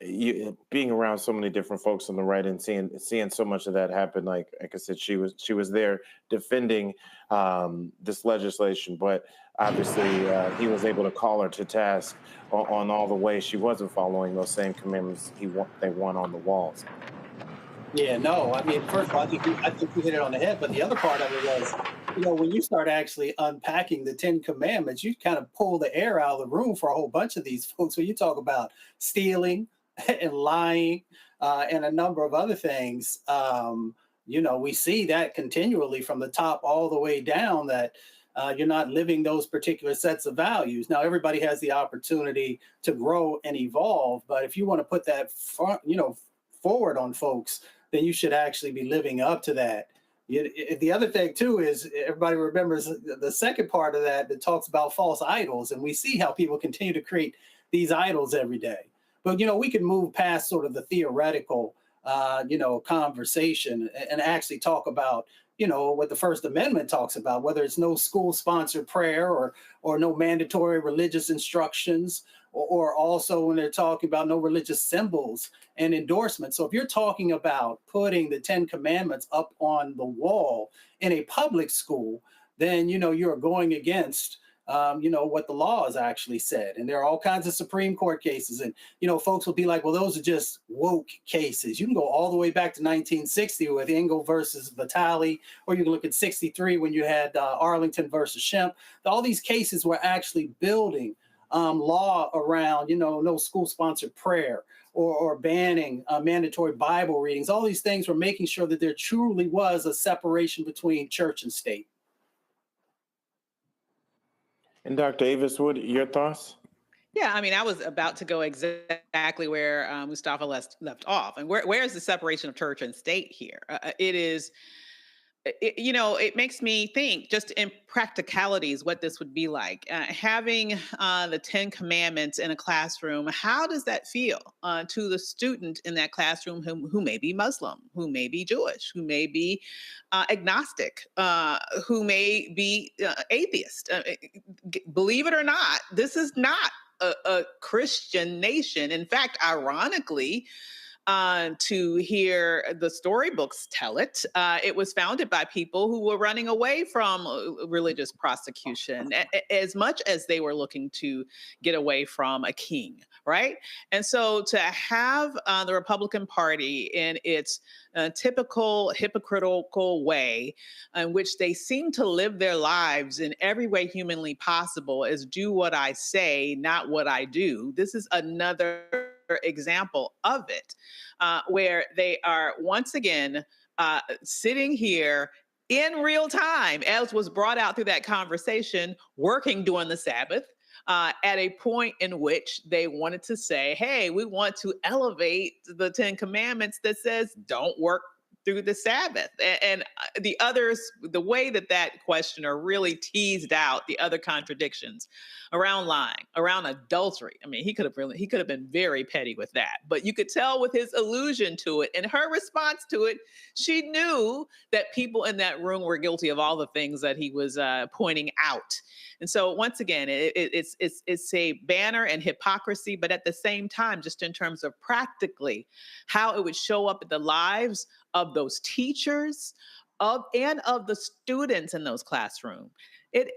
You being around so many different folks on the right and seeing so much of that happen. Like I said, she was there defending this legislation, but obviously he was able to call her to task on all the ways she wasn't following those same commandments they want on the walls. Yeah, no. I mean, first of all, I think you hit it on the head. But the other part of it was, when you start actually unpacking the 10 Commandments, you kind of pull the air out of the room for a whole bunch of these folks. When you talk about stealing and lying and a number of other things, we see that continually from the top all the way down, that you're not living those particular sets of values. Now, everybody has the opportunity to grow and evolve. But if you want to put that forward on folks, then you should actually be living up to that. The other thing, too, is everybody remembers the second part of that talks about false idols. And we see how people continue to create these idols every day. But, we can move past sort of the theoretical, conversation and actually talk about, what the First Amendment talks about, whether it's no school-sponsored prayer or no mandatory religious instructions, or also when they're talking about no religious symbols and endorsements. So if you're talking about putting the 10 Commandments up on the wall in a public school, then, you're going against, what the law has actually said. And there are all kinds of Supreme Court cases. And, folks will be like, well, those are just woke cases. You can go all the way back to 1960 with Engel versus Vitale, or you can look at 63 when you had Arlington versus Shemp. All these cases were actually building law around, no school-sponsored prayer or banning mandatory Bible readings. All these things were making sure that there truly was a separation between church and state. And Dr. Avis, what are your thoughts? Yeah, I mean, I was about to go exactly where Mustafa left off. And where is the separation of church and state here? It makes me think just in practicalities what this would be like. Having the 10 Commandments in a classroom, how does that feel to the student in that classroom who may be Muslim, who may be Jewish, who may be agnostic, who may be atheist? Believe it or not, this is not a Christian nation. In fact, ironically, to hear the storybooks tell it. It was founded by people who were running away from religious prosecution as much as they were looking to get away from a king, right? And so to have the Republican Party in its typical hypocritical way in which they seem to live their lives in every way humanly possible as do what I say, not what I do. This is another example of it, where they are once again sitting here in real time, as was brought out through that conversation, working during the Sabbath, at a point in which they wanted to say, hey, we want to elevate the 10 Commandments that says don't work through the Sabbath. And the others, the way that questioner really teased out the other contradictions around lying, around adultery. I mean, he could have been very petty with that, but you could tell with his allusion to it and her response to it, she knew that people in that room were guilty of all the things that he was pointing out. And so once again, it's a banner and hypocrisy, but at the same time, just in terms of practically how it would show up in the lives of those teachers and of the students in those classrooms. It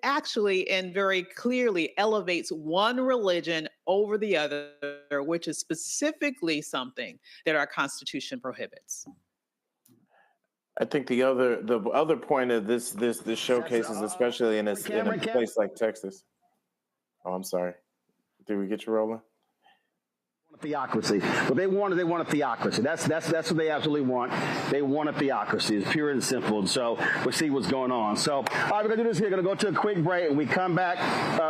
actually and very clearly elevates one religion over the other, which is specifically something that our Constitution prohibits. I think the other point of this showcases, especially in a place like Texas. Oh, I'm sorry. Did we get you rolling? Theocracy. What they want a theocracy. That's what they absolutely want. They want a theocracy. It's pure and simple. And so we'll see what's going on. So, all right, we're going to do this here. We're going to go to a quick break. When we come back,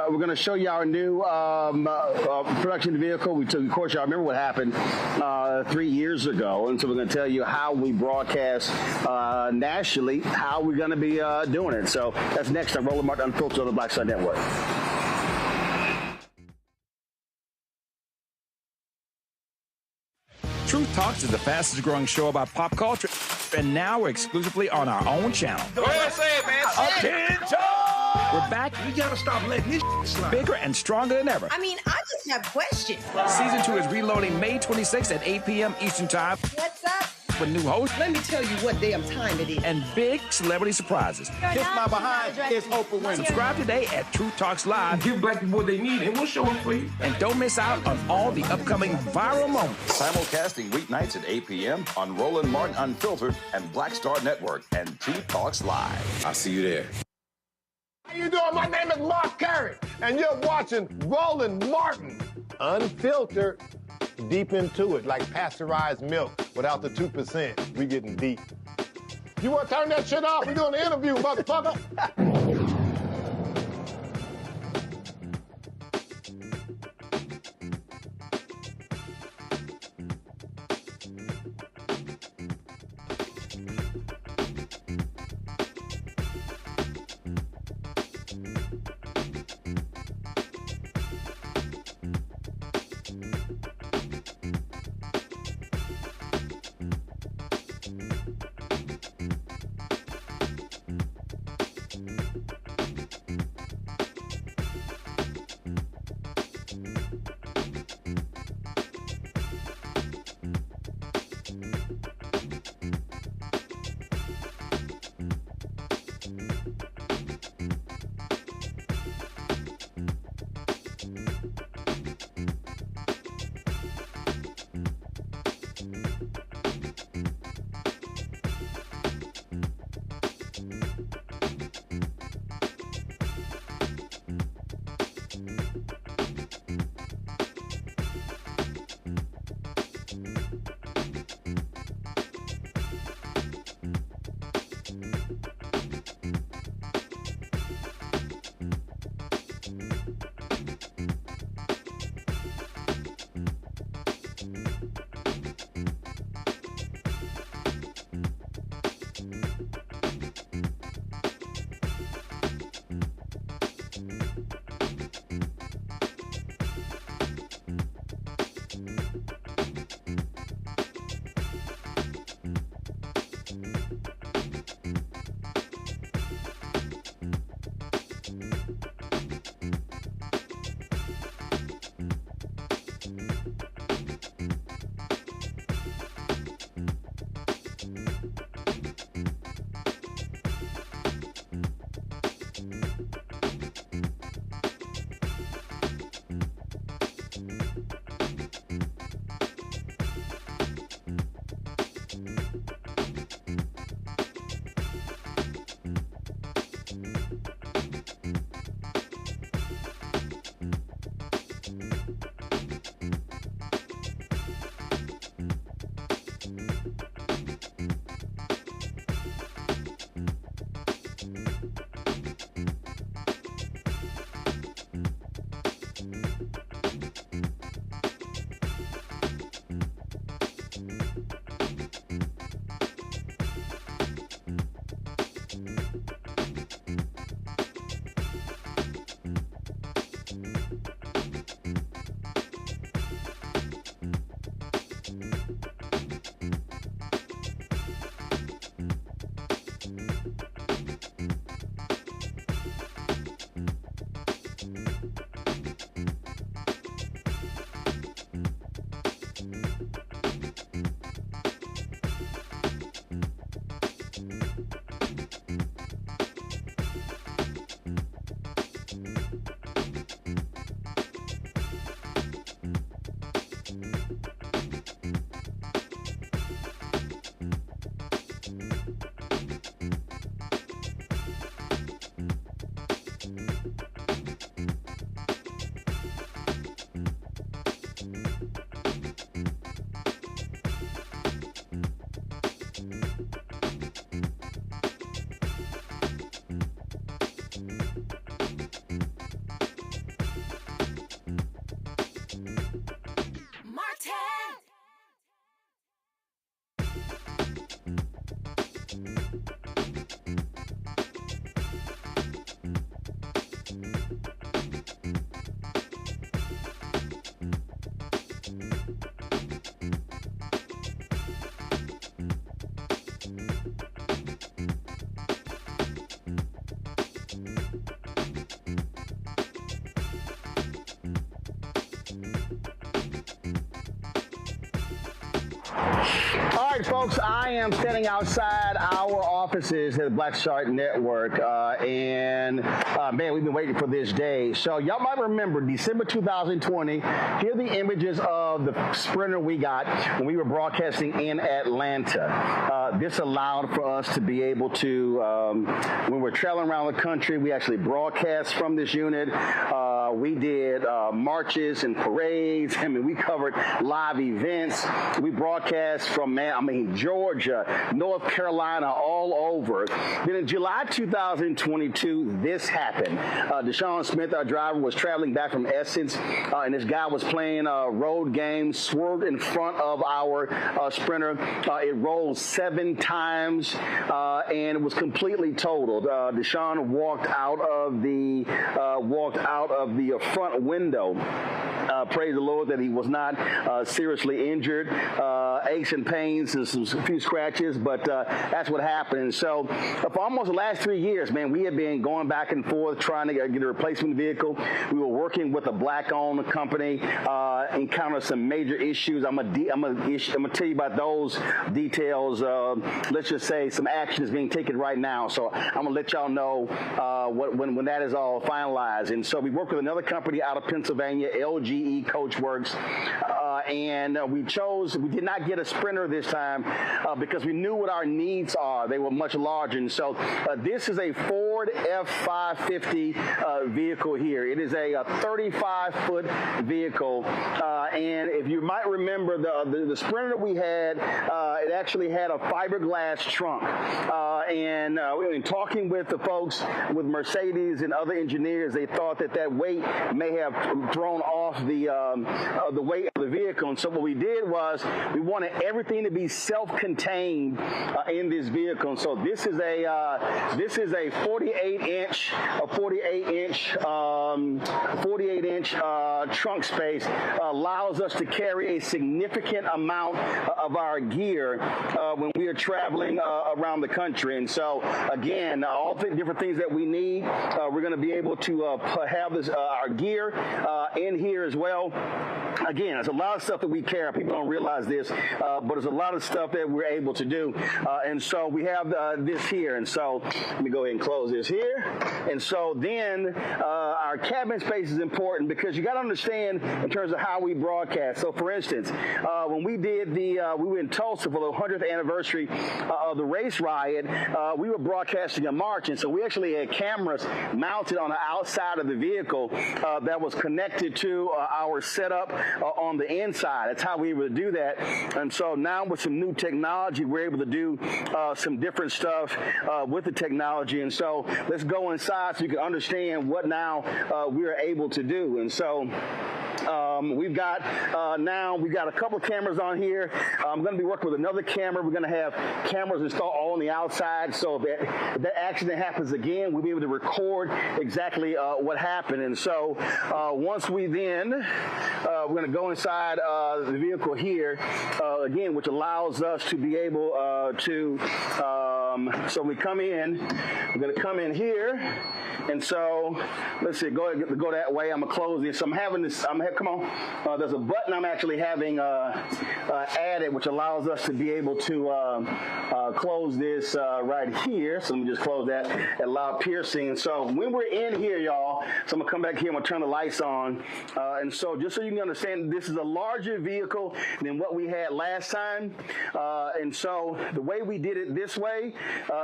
we're going to show you our new production vehicle. Of course, y'all remember what happened 3 years ago. And so we're going to tell you how we broadcast nationally, how we're going to be doing it. So that's next on Roland Martin Unfiltered on the Black Star Network. Truth Talks is the fastest growing show about pop culture, and now we're exclusively on our own channel. Go ahead, say it, man. Attention! We're back. You gotta stop letting this slide. Bigger and stronger than ever. I mean, I just have questions. Season 2 is reloading May 26th at 8 p.m. Eastern Time. What's up? With new hosts. Let me tell you what damn time it is. And big celebrity surprises. Kiss my behind. It's Oprah Winfrey. Subscribe today at Truth Talks Live. Give black people what they need, and we'll show them for you. And don't miss out on all the upcoming viral moments. Simulcasting weeknights at 8 p.m. on Roland Martin Unfiltered and Black Star Network and Truth Talks Live. I'll see you there. How you doing? My name is Mark Carey, and you're watching Roland Martin Unfiltered. Deep into it, like pasteurized milk without the 2%. We getting deep. You want to turn that shit off? We doing an interview, motherfucker. folks, I am standing outside our offices at Black Star Network, and man, we've been waiting for this day. So y'all might remember December 2020. Here are the images of the sprinter we got when we were broadcasting in Atlanta. This allowed for us to be able to, when we're traveling around the country, we actually broadcast from this unit. We did marches and parades. I mean, we covered live events. We broadcast from, Georgia, North Carolina, all over. Then in July 2022, this happened. Deshaun Smith, our driver, was traveling back from Essence, and this guy was playing road games, swerved in front of our sprinter. It rolled 7 times, and it was completely totaled. Deshaun walked out of the front window. Praise the Lord that he was not seriously injured. Aches and pains and a few scratches, but that's what happened. And so for almost the last 3 years, man, we have been going back and forth trying to get a replacement vehicle. We were working with a black-owned company, encountered some major issues. I'm gonna tell you about those details. Let's just say some action is being taken right now. So I'm gonna let y'all know when that is all finalized. And so we worked with another company out of Pennsylvania, LGE Coachworks, and we did not get a sprinter this time because we knew what our needs are. They were much larger. And so this is a Ford F550 vehicle here. It is a 35-foot vehicle. And if you might remember, the sprinter that we had, it actually had a fiberglass trunk. And in talking with the folks with Mercedes and other engineers, they thought that weight may have thrown off the weight of the vehicle. And so what we did was we wanted everything to be self-contained in this vehicle. And so this is a 48 inch trunk space. Allows us to carry a significant amount of our gear when we are traveling around the country. And so again, all the different things that we need, we're going to be able to have this our gear in here as well. Again, there's a lot of stuff that we carry. People don't realize this, but there's a lot of stuff that we're able to do. And so we have this here. And so let me go ahead and close this here. And so then our cabin space is important because you got to understand in terms of how we broadcast. So for instance, when we did we were in Tulsa for the 100th anniversary of the race riot, we were broadcasting a march. And so we actually had cameras mounted on the outside of the vehicle that was connected to our setup on the inside. That's how we would do that. And so now with some new technology, we're able to do some different stuff with the technology. And so let's go inside so you can understand what now we are able to do. And so we've got a couple of cameras on here. I'm going to be working with another camera. We're going to have cameras installed all on the outside, so if that accident happens again, we'll be able to record exactly what happened. And so once we then we're going to go inside the vehicle here again, which allows us to be able to so we come in, we're going to come in here. And so let's see, go that way. I'm gonna close this. So I'm having this. Come on. There's a button I'm actually having added, which allows us to be able to close this right here. So let me just close that. Allow piercing. And so when we're in here, y'all, so I'm gonna come back here. I'm gonna turn the lights on. And so just so you can understand, this is a larger vehicle than what we had last time. And so the way we did it this way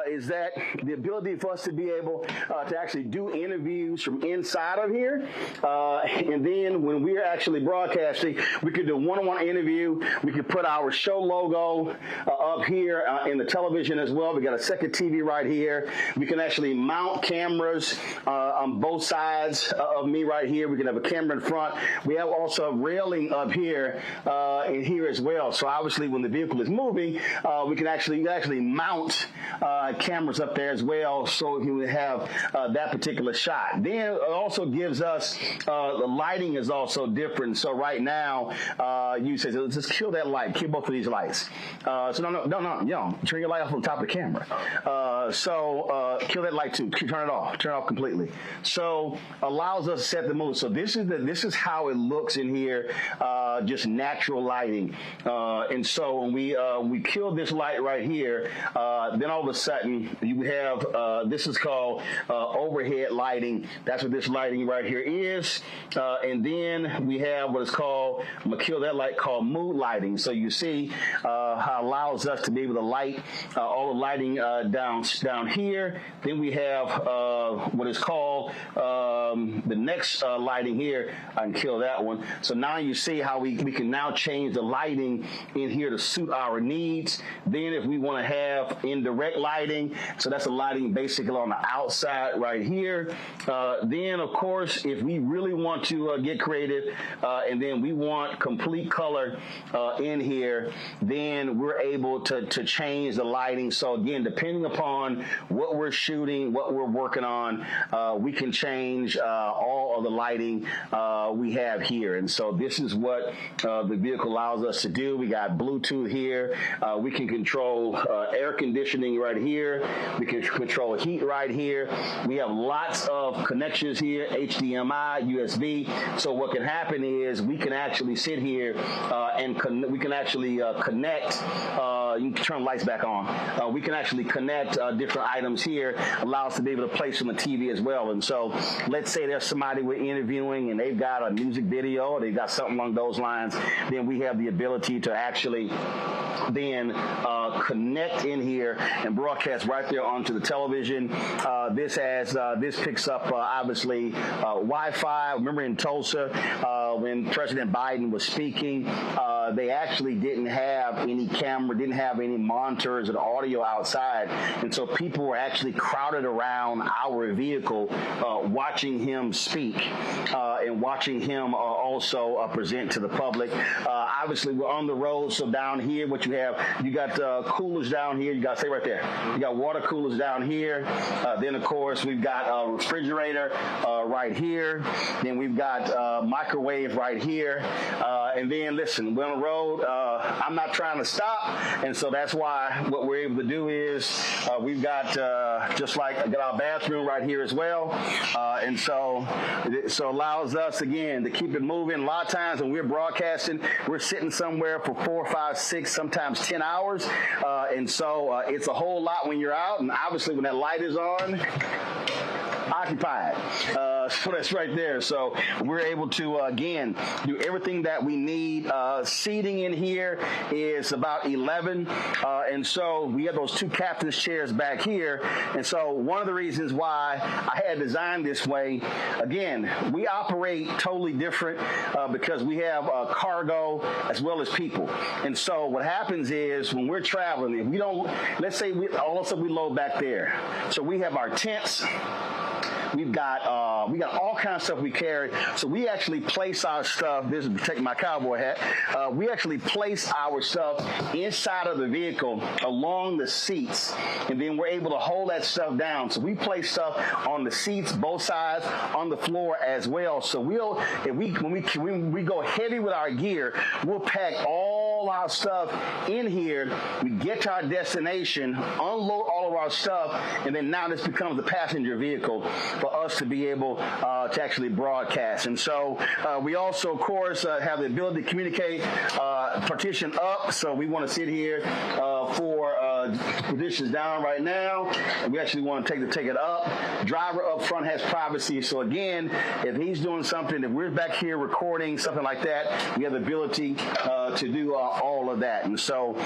is that the ability for us to be able to actually do interviews from inside of here. And then when we're actually broadcasting, we could do a one-on-one interview. We could put our show logo up here in the television as well. We got a second TV right here. We can actually mount cameras on both sides of me right here. We can have a camera in front. We have also a railing up here in here as well. So obviously when the vehicle is moving, you can actually mount cameras up there as well, so he would have that particular shot. Then it also gives us the lighting is also different. So right now, you say, let's just kill that light, kill both of these lights. So no, turn your light off on top of the camera. Kill that light too. Turn it off completely. So allows us to set the mood. So this is how it looks in here, just natural lighting. And so when we kill this light right here, then all of a sudden you have this is called overhead lighting. That's what this lighting right here is. And then we have what is called, I'm gonna kill that light, called mood lighting. So you see how it allows us to be able to light all the lighting down here. Then we have what is called the next lighting here. I can kill that one. So now you see how we can now change the lighting in here to suit our needs. Then if we want to have indirect lighting, so that's the lighting basically on the outside right here. Then of course, if we really want to get creative, and then we want complete color in here, then we're able to change the lighting. So again, depending upon what we're shooting, what we're working on, we can change all of the lighting we have here. And so this is what the vehicle allows us to do. We got Bluetooth here. We can control air conditioning right here. We can control heat right here. We have lots of connections here, HDMI, USB. So what can happen is we can actually sit here and we can actually connect. You can turn the lights back on. We can actually connect different items here, allow us to be able to place on the TV as well. And so let's say there's somebody we're interviewing and they've got a music video or they've got something along those lines, then we have the ability to actually then connect in here and broadcast right there onto the television. This picks up obviously Wi-Fi. Remember in Tulsa when President Biden was speaking, they actually didn't have any camera, didn't have any monitors and audio outside, and so people were actually crowded around our vehicle watching him speak and watching him also present to the public. Obviously we're on the road, so down here what you got coolers down here. You got to stay right there. You got water coolers down here. Then of course we've got a refrigerator right here. Then we've got microwave right here. And then listen, we're on the road. I'm not trying to stop, and so that's why what we're able to do is we've got just like got our bathroom right here as well, and so allows us again to keep it moving. A lot of times when we're broadcasting, we're sitting somewhere for 4, 5, 6, sometimes 10 hours, and so it's a whole lot when you're out, and obviously when that light is on, occupied. So that's right there. So we're able to, again, do everything that we need. Seating in here is about 11. And so we have those 2 captain's chairs back here. And so one of the reasons why I had designed this way, again, we operate totally different because we have cargo as well as people. And so what happens is when we're traveling, if we don't, let's say all of a sudden we load back there. So we have our tents. We've got all kinds of stuff we carry. So we actually place our stuff. This is taking my cowboy hat. We actually place our stuff inside of the vehicle along the seats, and then we're able to hold that stuff down. So we place stuff on the seats, both sides, on the floor as well. So when we go heavy with our gear, we'll pack all our stuff in here. We get to our destination, unload all of our stuff, and then now this becomes the passenger vehicle for us to be able to actually broadcast. And so we also, of course, have the ability to communicate partition up. So we want to sit here for positions down right now. And we actually want to take it up. Driver up front has privacy. So again, if he's doing something, if we're back here recording something like that, we have the ability to do all of that. And so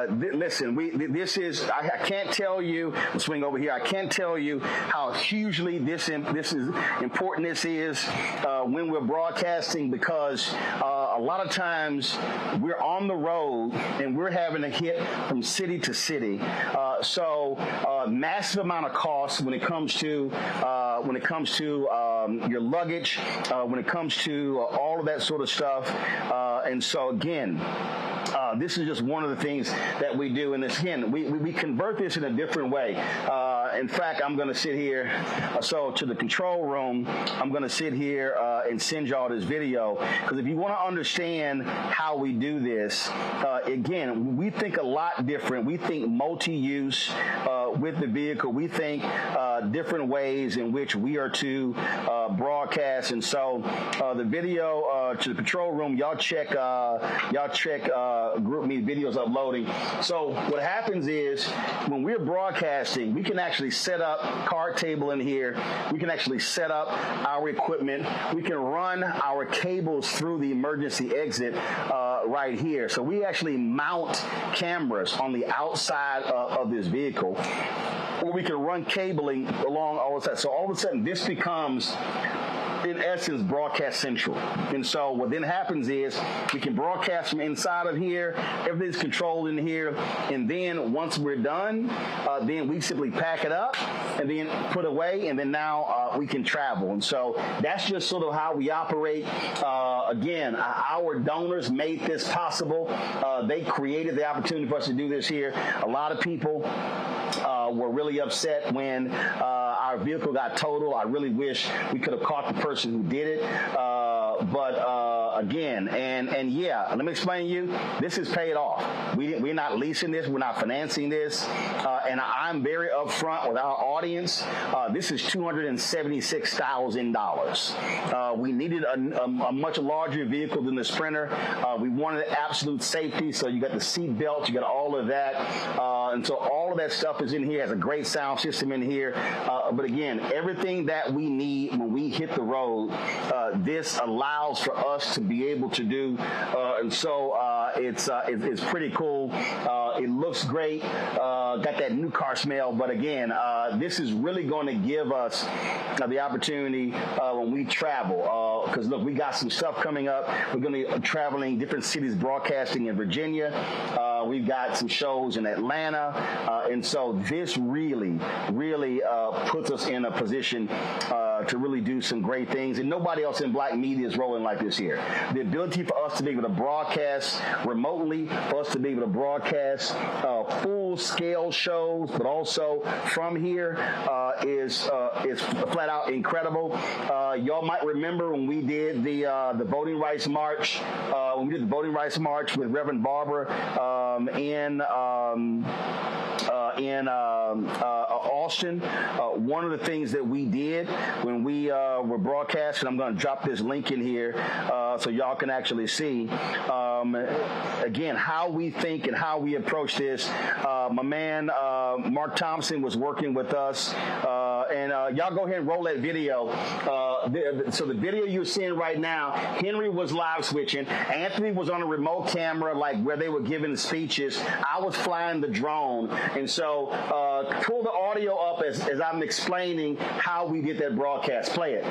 listen, I can't tell you, I'll swing over here, I can't tell you how hugely this is important this is when we're broadcasting, because a lot of times we're on the road and we're having to hit from city to city. So massive amount of costs when it comes to your luggage, when it comes to all of that sort of stuff. And so again, This is just one of the things that we do. And again, we convert this in a different way. In fact, I'm going to sit here. So to the control room, I'm going to sit here and send y'all this video. Because if you want to understand how we do this, again, we think a lot different. We think multi-use with the vehicle. We think different ways in which we are to broadcast. And so the video to the control room, y'all check Group Me videos uploading. So what happens is when we're broadcasting, we can actually set up card table in here. We can actually set up our equipment. We can run our cables through the emergency exit right here. So we actually mount cameras on the outside of this vehicle, or we can run cabling along all the time. So all of a sudden, this becomes, in essence, broadcast central. And so what then happens is we can broadcast from inside of here. Everything's controlled in here. And then once we're done, then we simply pack it up and then put away. And then now we can travel. And so that's just sort of how we operate. Again, our donors made this possible. They created the opportunity for us to do this here. A lot of people were really upset when our vehicle got totaled. I really wish we could have caught the person who did it. But again, and yeah, let me explain to you, this is paid off. We're not leasing this. We're not financing this. And I'm very upfront with our audience. This is $276,000. We needed a much larger vehicle than the Sprinter. We wanted absolute safety. So you got the seat belts, you got all of that. And so all of that stuff is in here. Has a great sound system in here. But again, everything that we need when we hit the road, this allows for us to be able to do. And so it's pretty cool. It looks great. Got that new car smell. But again, this is really going to give us the opportunity when we travel. Because look, we got some stuff coming up. We're going to be traveling different cities, broadcasting in Virginia. We've got some shows in Atlanta. And so this really puts us in a position to really do some great things. And nobody else in black media is rolling like this here. The ability for us to be able to broadcast remotely, for us to be able to broadcast full-scale shows, but also from here is flat out incredible. Y'all might remember when we did the voting rights march. When we did the voting rights march with Reverend Barber in Austin. One of the things that we did when we were broadcasting, I'm going to drop this link in here so y'all can actually see, again, how we think and how we approach this. My man, Mark Thompson, was working with us. And y'all go ahead and roll that video. So the video you're seeing right now, Henry was live switching. Anthony was on a remote camera, like where they were giving speeches. I was flying the drone. And so pull the audio up as I'm explaining how we did that broadcast. Play it.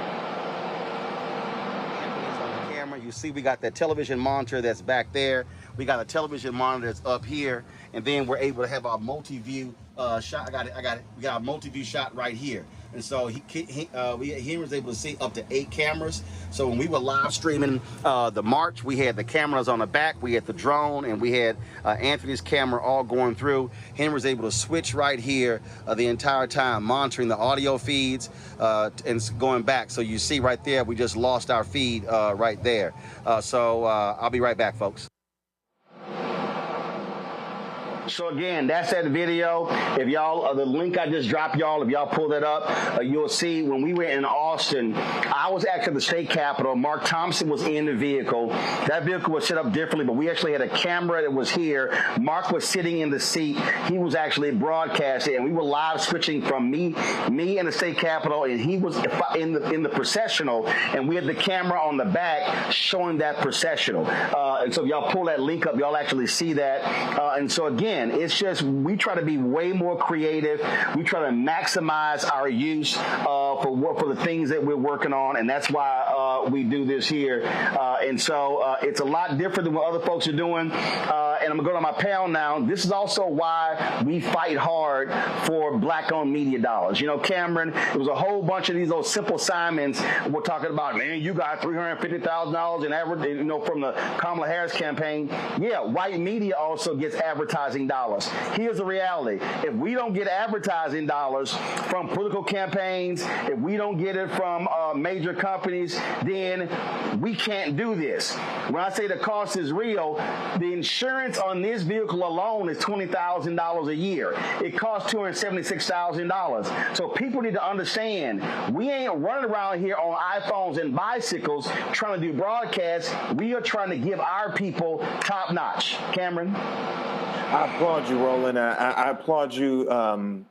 You see we got that television monitor that's back there. We got a television monitor that's up here. And then we're able to have our multi-view shot. I got it. We got a multi-view shot right here. And so he was able to see up to 8 cameras. So when we were live streaming the march, we had the cameras on the back, we had the drone, and we had Anthony's camera all going through. Henry was able to switch right here the entire time, monitoring the audio feeds and going back. So you see right there, we just lost our feed right there. So I'll be right back, folks. So again, that's that video. If y'all, the link I just dropped y'all, if y'all pull that up, you'll see when we were in Austin, I was actually at the state capitol. Mark Thompson was in the vehicle. That vehicle was set up differently, but we actually had a camera that was here. Mark was sitting in the seat. He was actually broadcasting, and we were live switching from me in the state capitol, and he was in the processional, and we had the camera on the back showing that processional. And so if y'all pull that link up, y'all actually see that. And so again, again, it's just we try to be way more creative. We try to maximize our use for the things that we're working on, and that's why we do this here. And so it's a lot different than what other folks are doing. And I'm going to go to my panel now. This is also why we fight hard for Black-owned media dollars. You know, Cameron, it was a whole bunch of these little simple assignments. We're talking about, man, you got $350,000 in average, you know, from the Kamala Harris campaign. Yeah, white media also gets advertising dollars. Here's the reality. If we don't get advertising dollars from political campaigns, if we don't get it from major companies, then we can't do this. When I say the cost is real, the insurance on this vehicle alone is $20,000 a year. It costs $276,000. So people need to understand, we ain't running around here on iPhones and bicycles trying to do broadcasts. We are trying to give our people top notch. Cameron? I applaud you, Roland. I applaud you.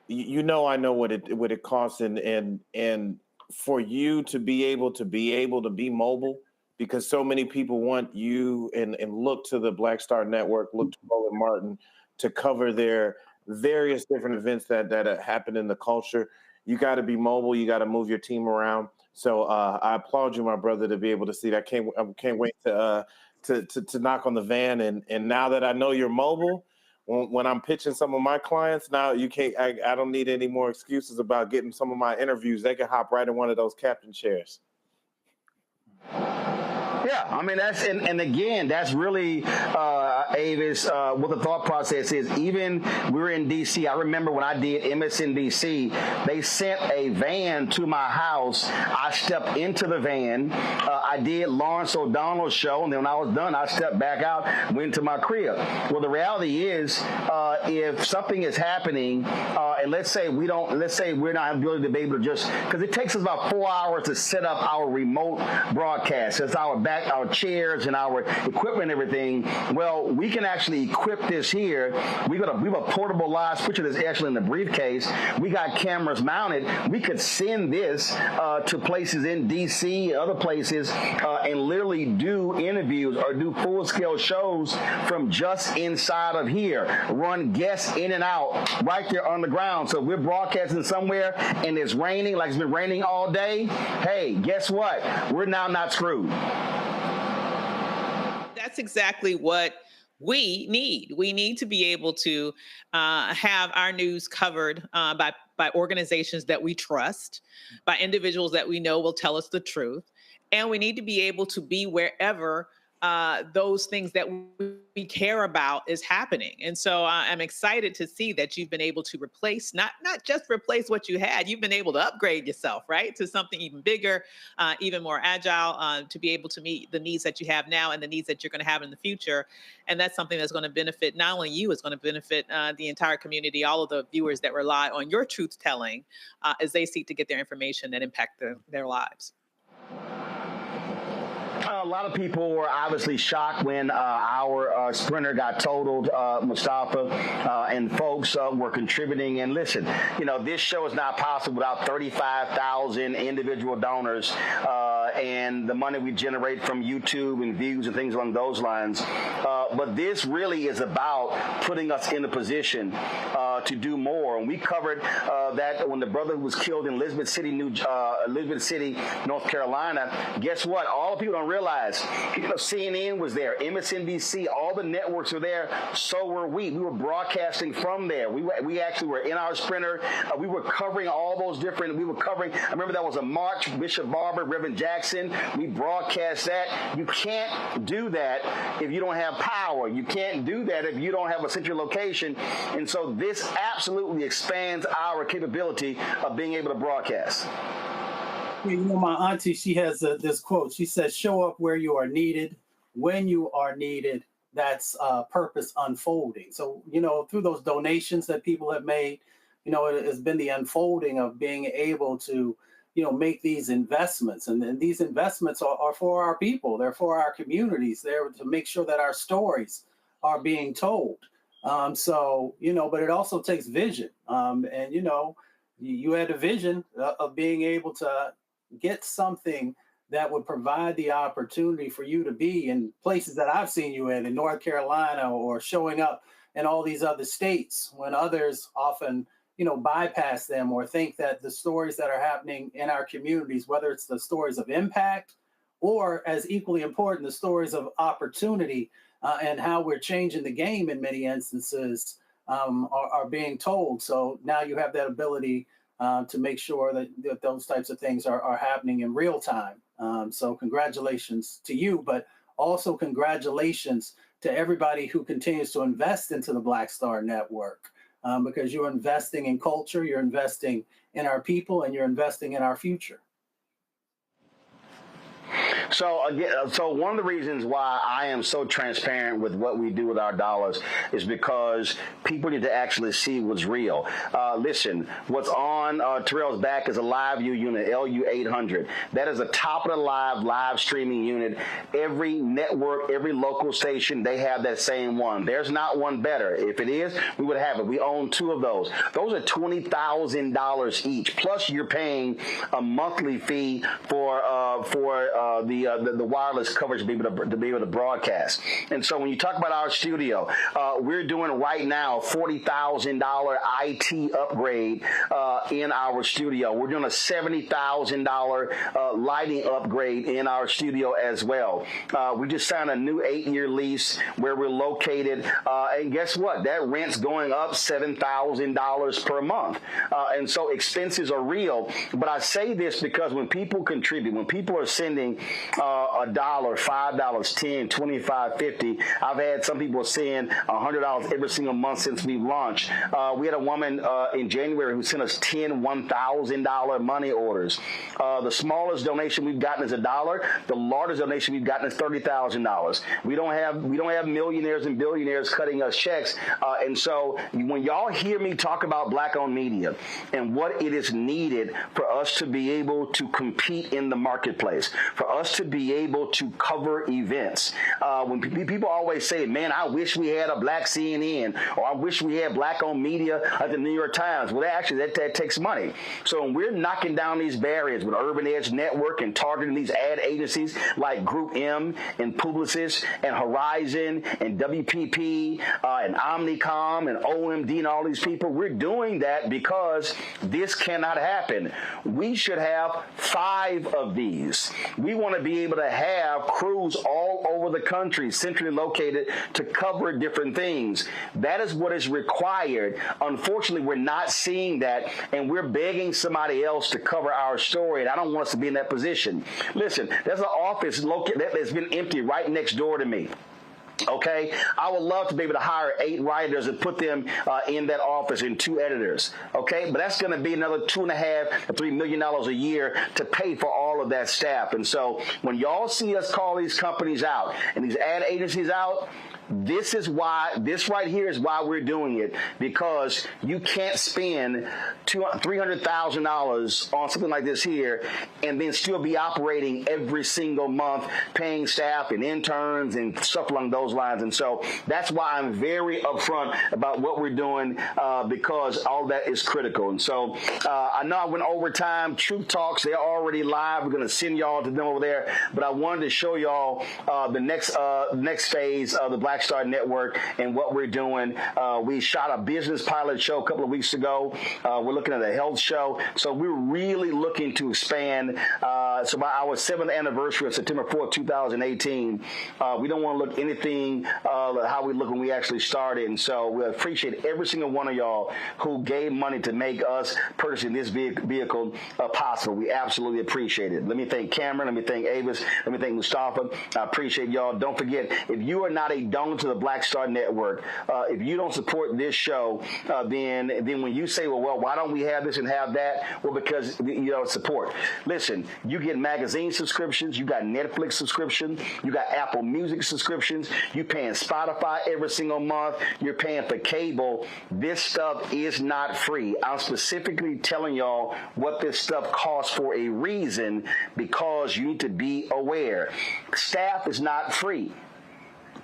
You know, I know what it costs, and for you to be able to be mobile, because so many people want you and look to the Black Star Network, look to Roland Martin to cover their various different events that happen in the culture. You got to be mobile. You got to move your team around. So I applaud you, my brother, to be able to see that. I can't wait to knock on the van. And now that I know you're mobile, when I'm pitching some of my clients, now you can't. I don't need any more excuses about getting some of my interviews. They can hop right in one of those captain chairs. Yeah, I mean, that's, and again, that's really, Avis, what the thought process is. Even we were in D.C., I remember when I did MSNBC, they sent a van to my house. I stepped into the van. I did Lawrence O'Donnell's show, and then when I was done, I stepped back out, went to my crib. Well, the reality is, if something is happening, and let's say we're not able to be able to just, because it takes us about 4 hours to set up our remote broadcast. It's our chairs and our equipment and everything. Well, we can actually equip this here. We have a portable live switcher that's actually in the briefcase. We got cameras mounted. We could send this to places in D.C., other places, and literally do interviews or do full-scale shows from just inside of here. Run guests in and out right there on the ground. So if we're broadcasting somewhere and it's raining, like it's been raining all day, hey, guess what? We're now not screwed. That's exactly what we need. We need to be able to have our news covered by organizations that we trust, by individuals that we know will tell us the truth. And we need to be able to be wherever those things that we care about is happening. And so I'm excited to see that you've been able to replace, not just replace what you had, you've been able to upgrade yourself, right, to something even bigger, even more agile, to be able to meet the needs that you have now and the needs that you're going to have in the future. And that's something that's going to benefit not only you, it's going to benefit the entire community, all of the viewers that rely on your truth telling as they seek to get their information that impact their lives. A lot of people were obviously shocked when our sprinter got totaled, Mustafa, and folks were contributing. And listen, you know, this show is not possible without 35,000 individual donors and the money we generate from YouTube and views and things along those lines. But this really is about putting us in a position to do more. And we covered that when the brother who was killed in Elizabeth City, North Carolina. Guess what? All the people don't realize, CNN was there, MSNBC, all the networks were there. So were we. We were broadcasting from there. We actually were in our sprinter. We were covering all those different. I remember that was a march. Bishop Barber, Reverend Jackson. We broadcast that. You can't do that if you don't have power. You can't do that if you don't have a central location. And so this absolutely expands our capability of being able to broadcast. You know, my auntie, she has this quote. She says, show up where you are needed, when you are needed. That's purpose unfolding. So, you know, through those donations that people have made, you know, it has been the unfolding of being able to, you know, make these investments. And these investments are for our people. They're for our communities. They're to make sure that our stories are being told. So, you know, but it also takes vision. And, you know, you had a vision of being able to get something that would provide the opportunity for you to be in places that I've seen you in North Carolina, or showing up, in all these other states when others often, bypass them or think that the stories that are happening in our communities, whether it's the stories of impact or, as equally important, the stories of opportunity and how we're changing the game in many instances are being told. So now you have that ability to make sure that those types of things are happening in real time. So congratulations to you, but also congratulations to everybody who continues to invest into the Black Star Network, because you're investing in culture, you're investing in our people, and you're investing in our future. So again, so one of the reasons why I am so transparent with what we do with our dollars is because people need to actually see what's real. Listen, what's on Terrell's back is a live view unit, LU800. That is a top of the live streaming unit. Every network, every local station, they have that same one. There's not one better. If it is, we would have it. We own two of those. Those are $20,000 each. Plus, you're paying a monthly fee for the wireless coverage to be able to broadcast. And so when you talk about our studio, we're doing right now $40,000 IT upgrade in our studio. We're doing a $70,000 lighting upgrade in our studio as well. We just signed a new 8-year lease where we're located, and guess what? That rent's going up $7,000 per month. And so expenses are real. But I say this because when people contribute, when people are sending $1, $5, $10, $25, $50. I've had some people send $100 every single month since we've launched. We had a woman in January who sent us 10 $1,000 money orders. The smallest donation we've gotten is $1. The largest donation we've gotten is $30,000. We don't have millionaires and billionaires cutting us checks. And so when y'all hear me talk about Black-owned media and what it is needed for us to be able to compete in the marketplace, for us to be able to cover events. When people always say, man, I wish we had a Black CNN, or I wish we had Black-owned media at the New York Times. Well, actually, that takes money. So when we're knocking down these barriers with Urban Edge Network and targeting these ad agencies like Group M and Publicis and Horizon and WPP and Omnicom and OMD and all these people, we're doing that because this cannot happen. We should have 5 of these. We want to be able to have crews all over the country, centrally located, to cover different things. That is what is required. Unfortunately, we're not seeing that, and we're begging somebody else to cover our story, and I don't want us to be in that position. Listen, there's an office that's been empty right next door to me. Okay, I would love to be able to hire 8 writers and put them in that office and 2 editors. Okay, but that's going to be another $2.5 to $3 million a year to pay for all of that staff. And so when y'all see us call these companies out and these ad agencies out, this right here is why we're doing it, because you can't spend $300,000 on something like this here and then still be operating every single month, paying staff and interns and stuff along those lines. And so that's why I'm very upfront about what we're doing, because all that is critical. And so I know I went over time. Truth Talks, they're already live. We're going to send y'all to them over there. But I wanted to show y'all the next phase of the Black Star Network and what we're doing. We shot a business pilot show a couple of weeks ago. We're looking at a health show. So we're really looking to expand. So by our 7th anniversary of September 4th, 2018, we don't want to look anything how we look when we actually started. And so we appreciate every single one of y'all who gave money to make us purchasing this vehicle possible. We absolutely appreciate it. Let me thank Cameron. Let me thank Avis. Let me thank Mustafa. I appreciate y'all. Don't forget, if you are not a donor to the Black Star Network, if you don't support this show, then when you say, well, why don't we have this and have that? Well, because you don't support. Listen, you get magazine subscriptions, you got Netflix subscriptions, you got Apple Music subscriptions, you paying Spotify every single month, you're paying for cable. This stuff is not free. I'm specifically telling y'all what this stuff costs for a reason, because you need to be aware. Staff is not free.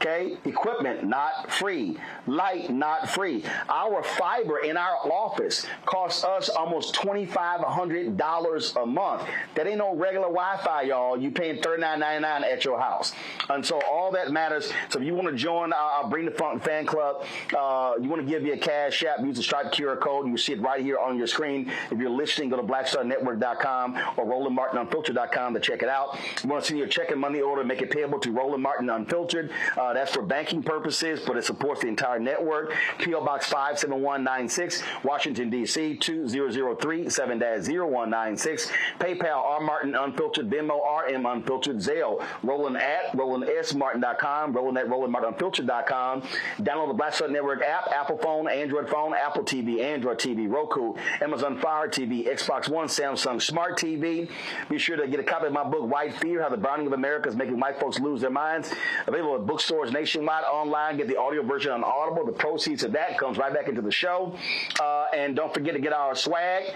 Okay, equipment not free, light not free. Our fiber in our office costs us almost $2,500 a month. That ain't no regular Wi-Fi, y'all. You paying $39.99 at your house, and so all that matters. So if you want to join our Bring the Funk fan club, you want to give me a Cash App, use the Stripe QR code. You see it right here on your screen. If you're listening, go to blackstarnetwork.com or RolandMartinUnfiltered.com to check it out. You want to see your checking money order, make it payable to Roland Martin Unfiltered. That's for banking purposes, but it supports the entire network. P.O. Box 57196, Washington, D.C. 2003 7-0196. PayPal, R. Martin Unfiltered, Venmo, RM Unfiltered, Zelle, Roland at RolandSMartin.com, Roland at RolandMartinUnfiltered.com. Download the Black Star Network app, Apple phone, Android phone, Apple TV, Android TV, Roku, Amazon Fire TV, Xbox One, Samsung Smart TV. Be sure to get a copy of my book, White Fear, How the Browning of America is Making White Folks Lose Their Minds. Available at bookstores nationwide, online. Get the audio version on Audible. The proceeds of that comes right back into the show. And don't forget to get our swag,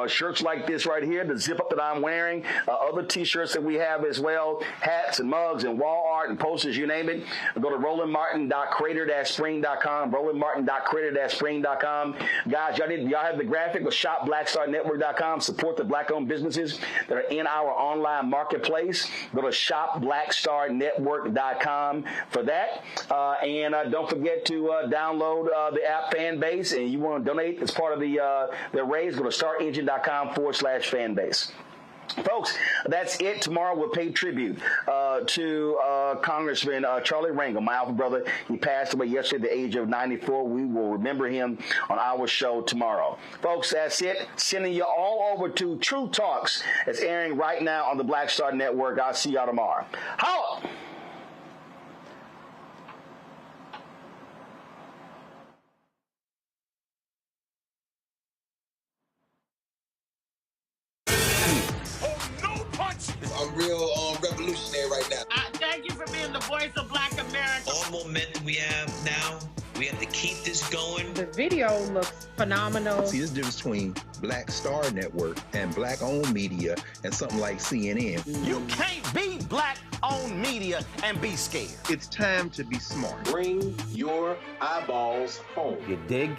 shirts like this right here, the zip up that I'm wearing, other t-shirts that we have as well, hats and mugs and wall art and posters, you name it. Go to RolandMartin.creator-spring.com, RolandMartin.creator-spring.com. Guys, y'all have the graphic with ShopBlackStarNetwork.com. Support the black-owned businesses that are in our online marketplace. Go to ShopBlackStarNetwork.com for that. And don't forget to download the app Fanbase, and you want to donate as part of the raise, go to StarEngine.com/fanbase. Folks, that's it. Tomorrow we'll pay tribute to Congressman Charlie Rangel, my alpha brother. He passed away yesterday at the age of 94. We will remember him on our show tomorrow. Folks, that's it. Sending you all over to True Talks. It's airing right now on the Black Star Network. I'll see y'all tomorrow. Holla! I'm real revolutionary right now. Thank you for being the voice of Black America. All momentum we have now, we have to keep this going. The video looks phenomenal. See, there's a difference between Black Star Network and black-owned media and something like CNN. You can't be black-owned media and be scared. It's time to be smart. Bring your eyeballs home. You dig?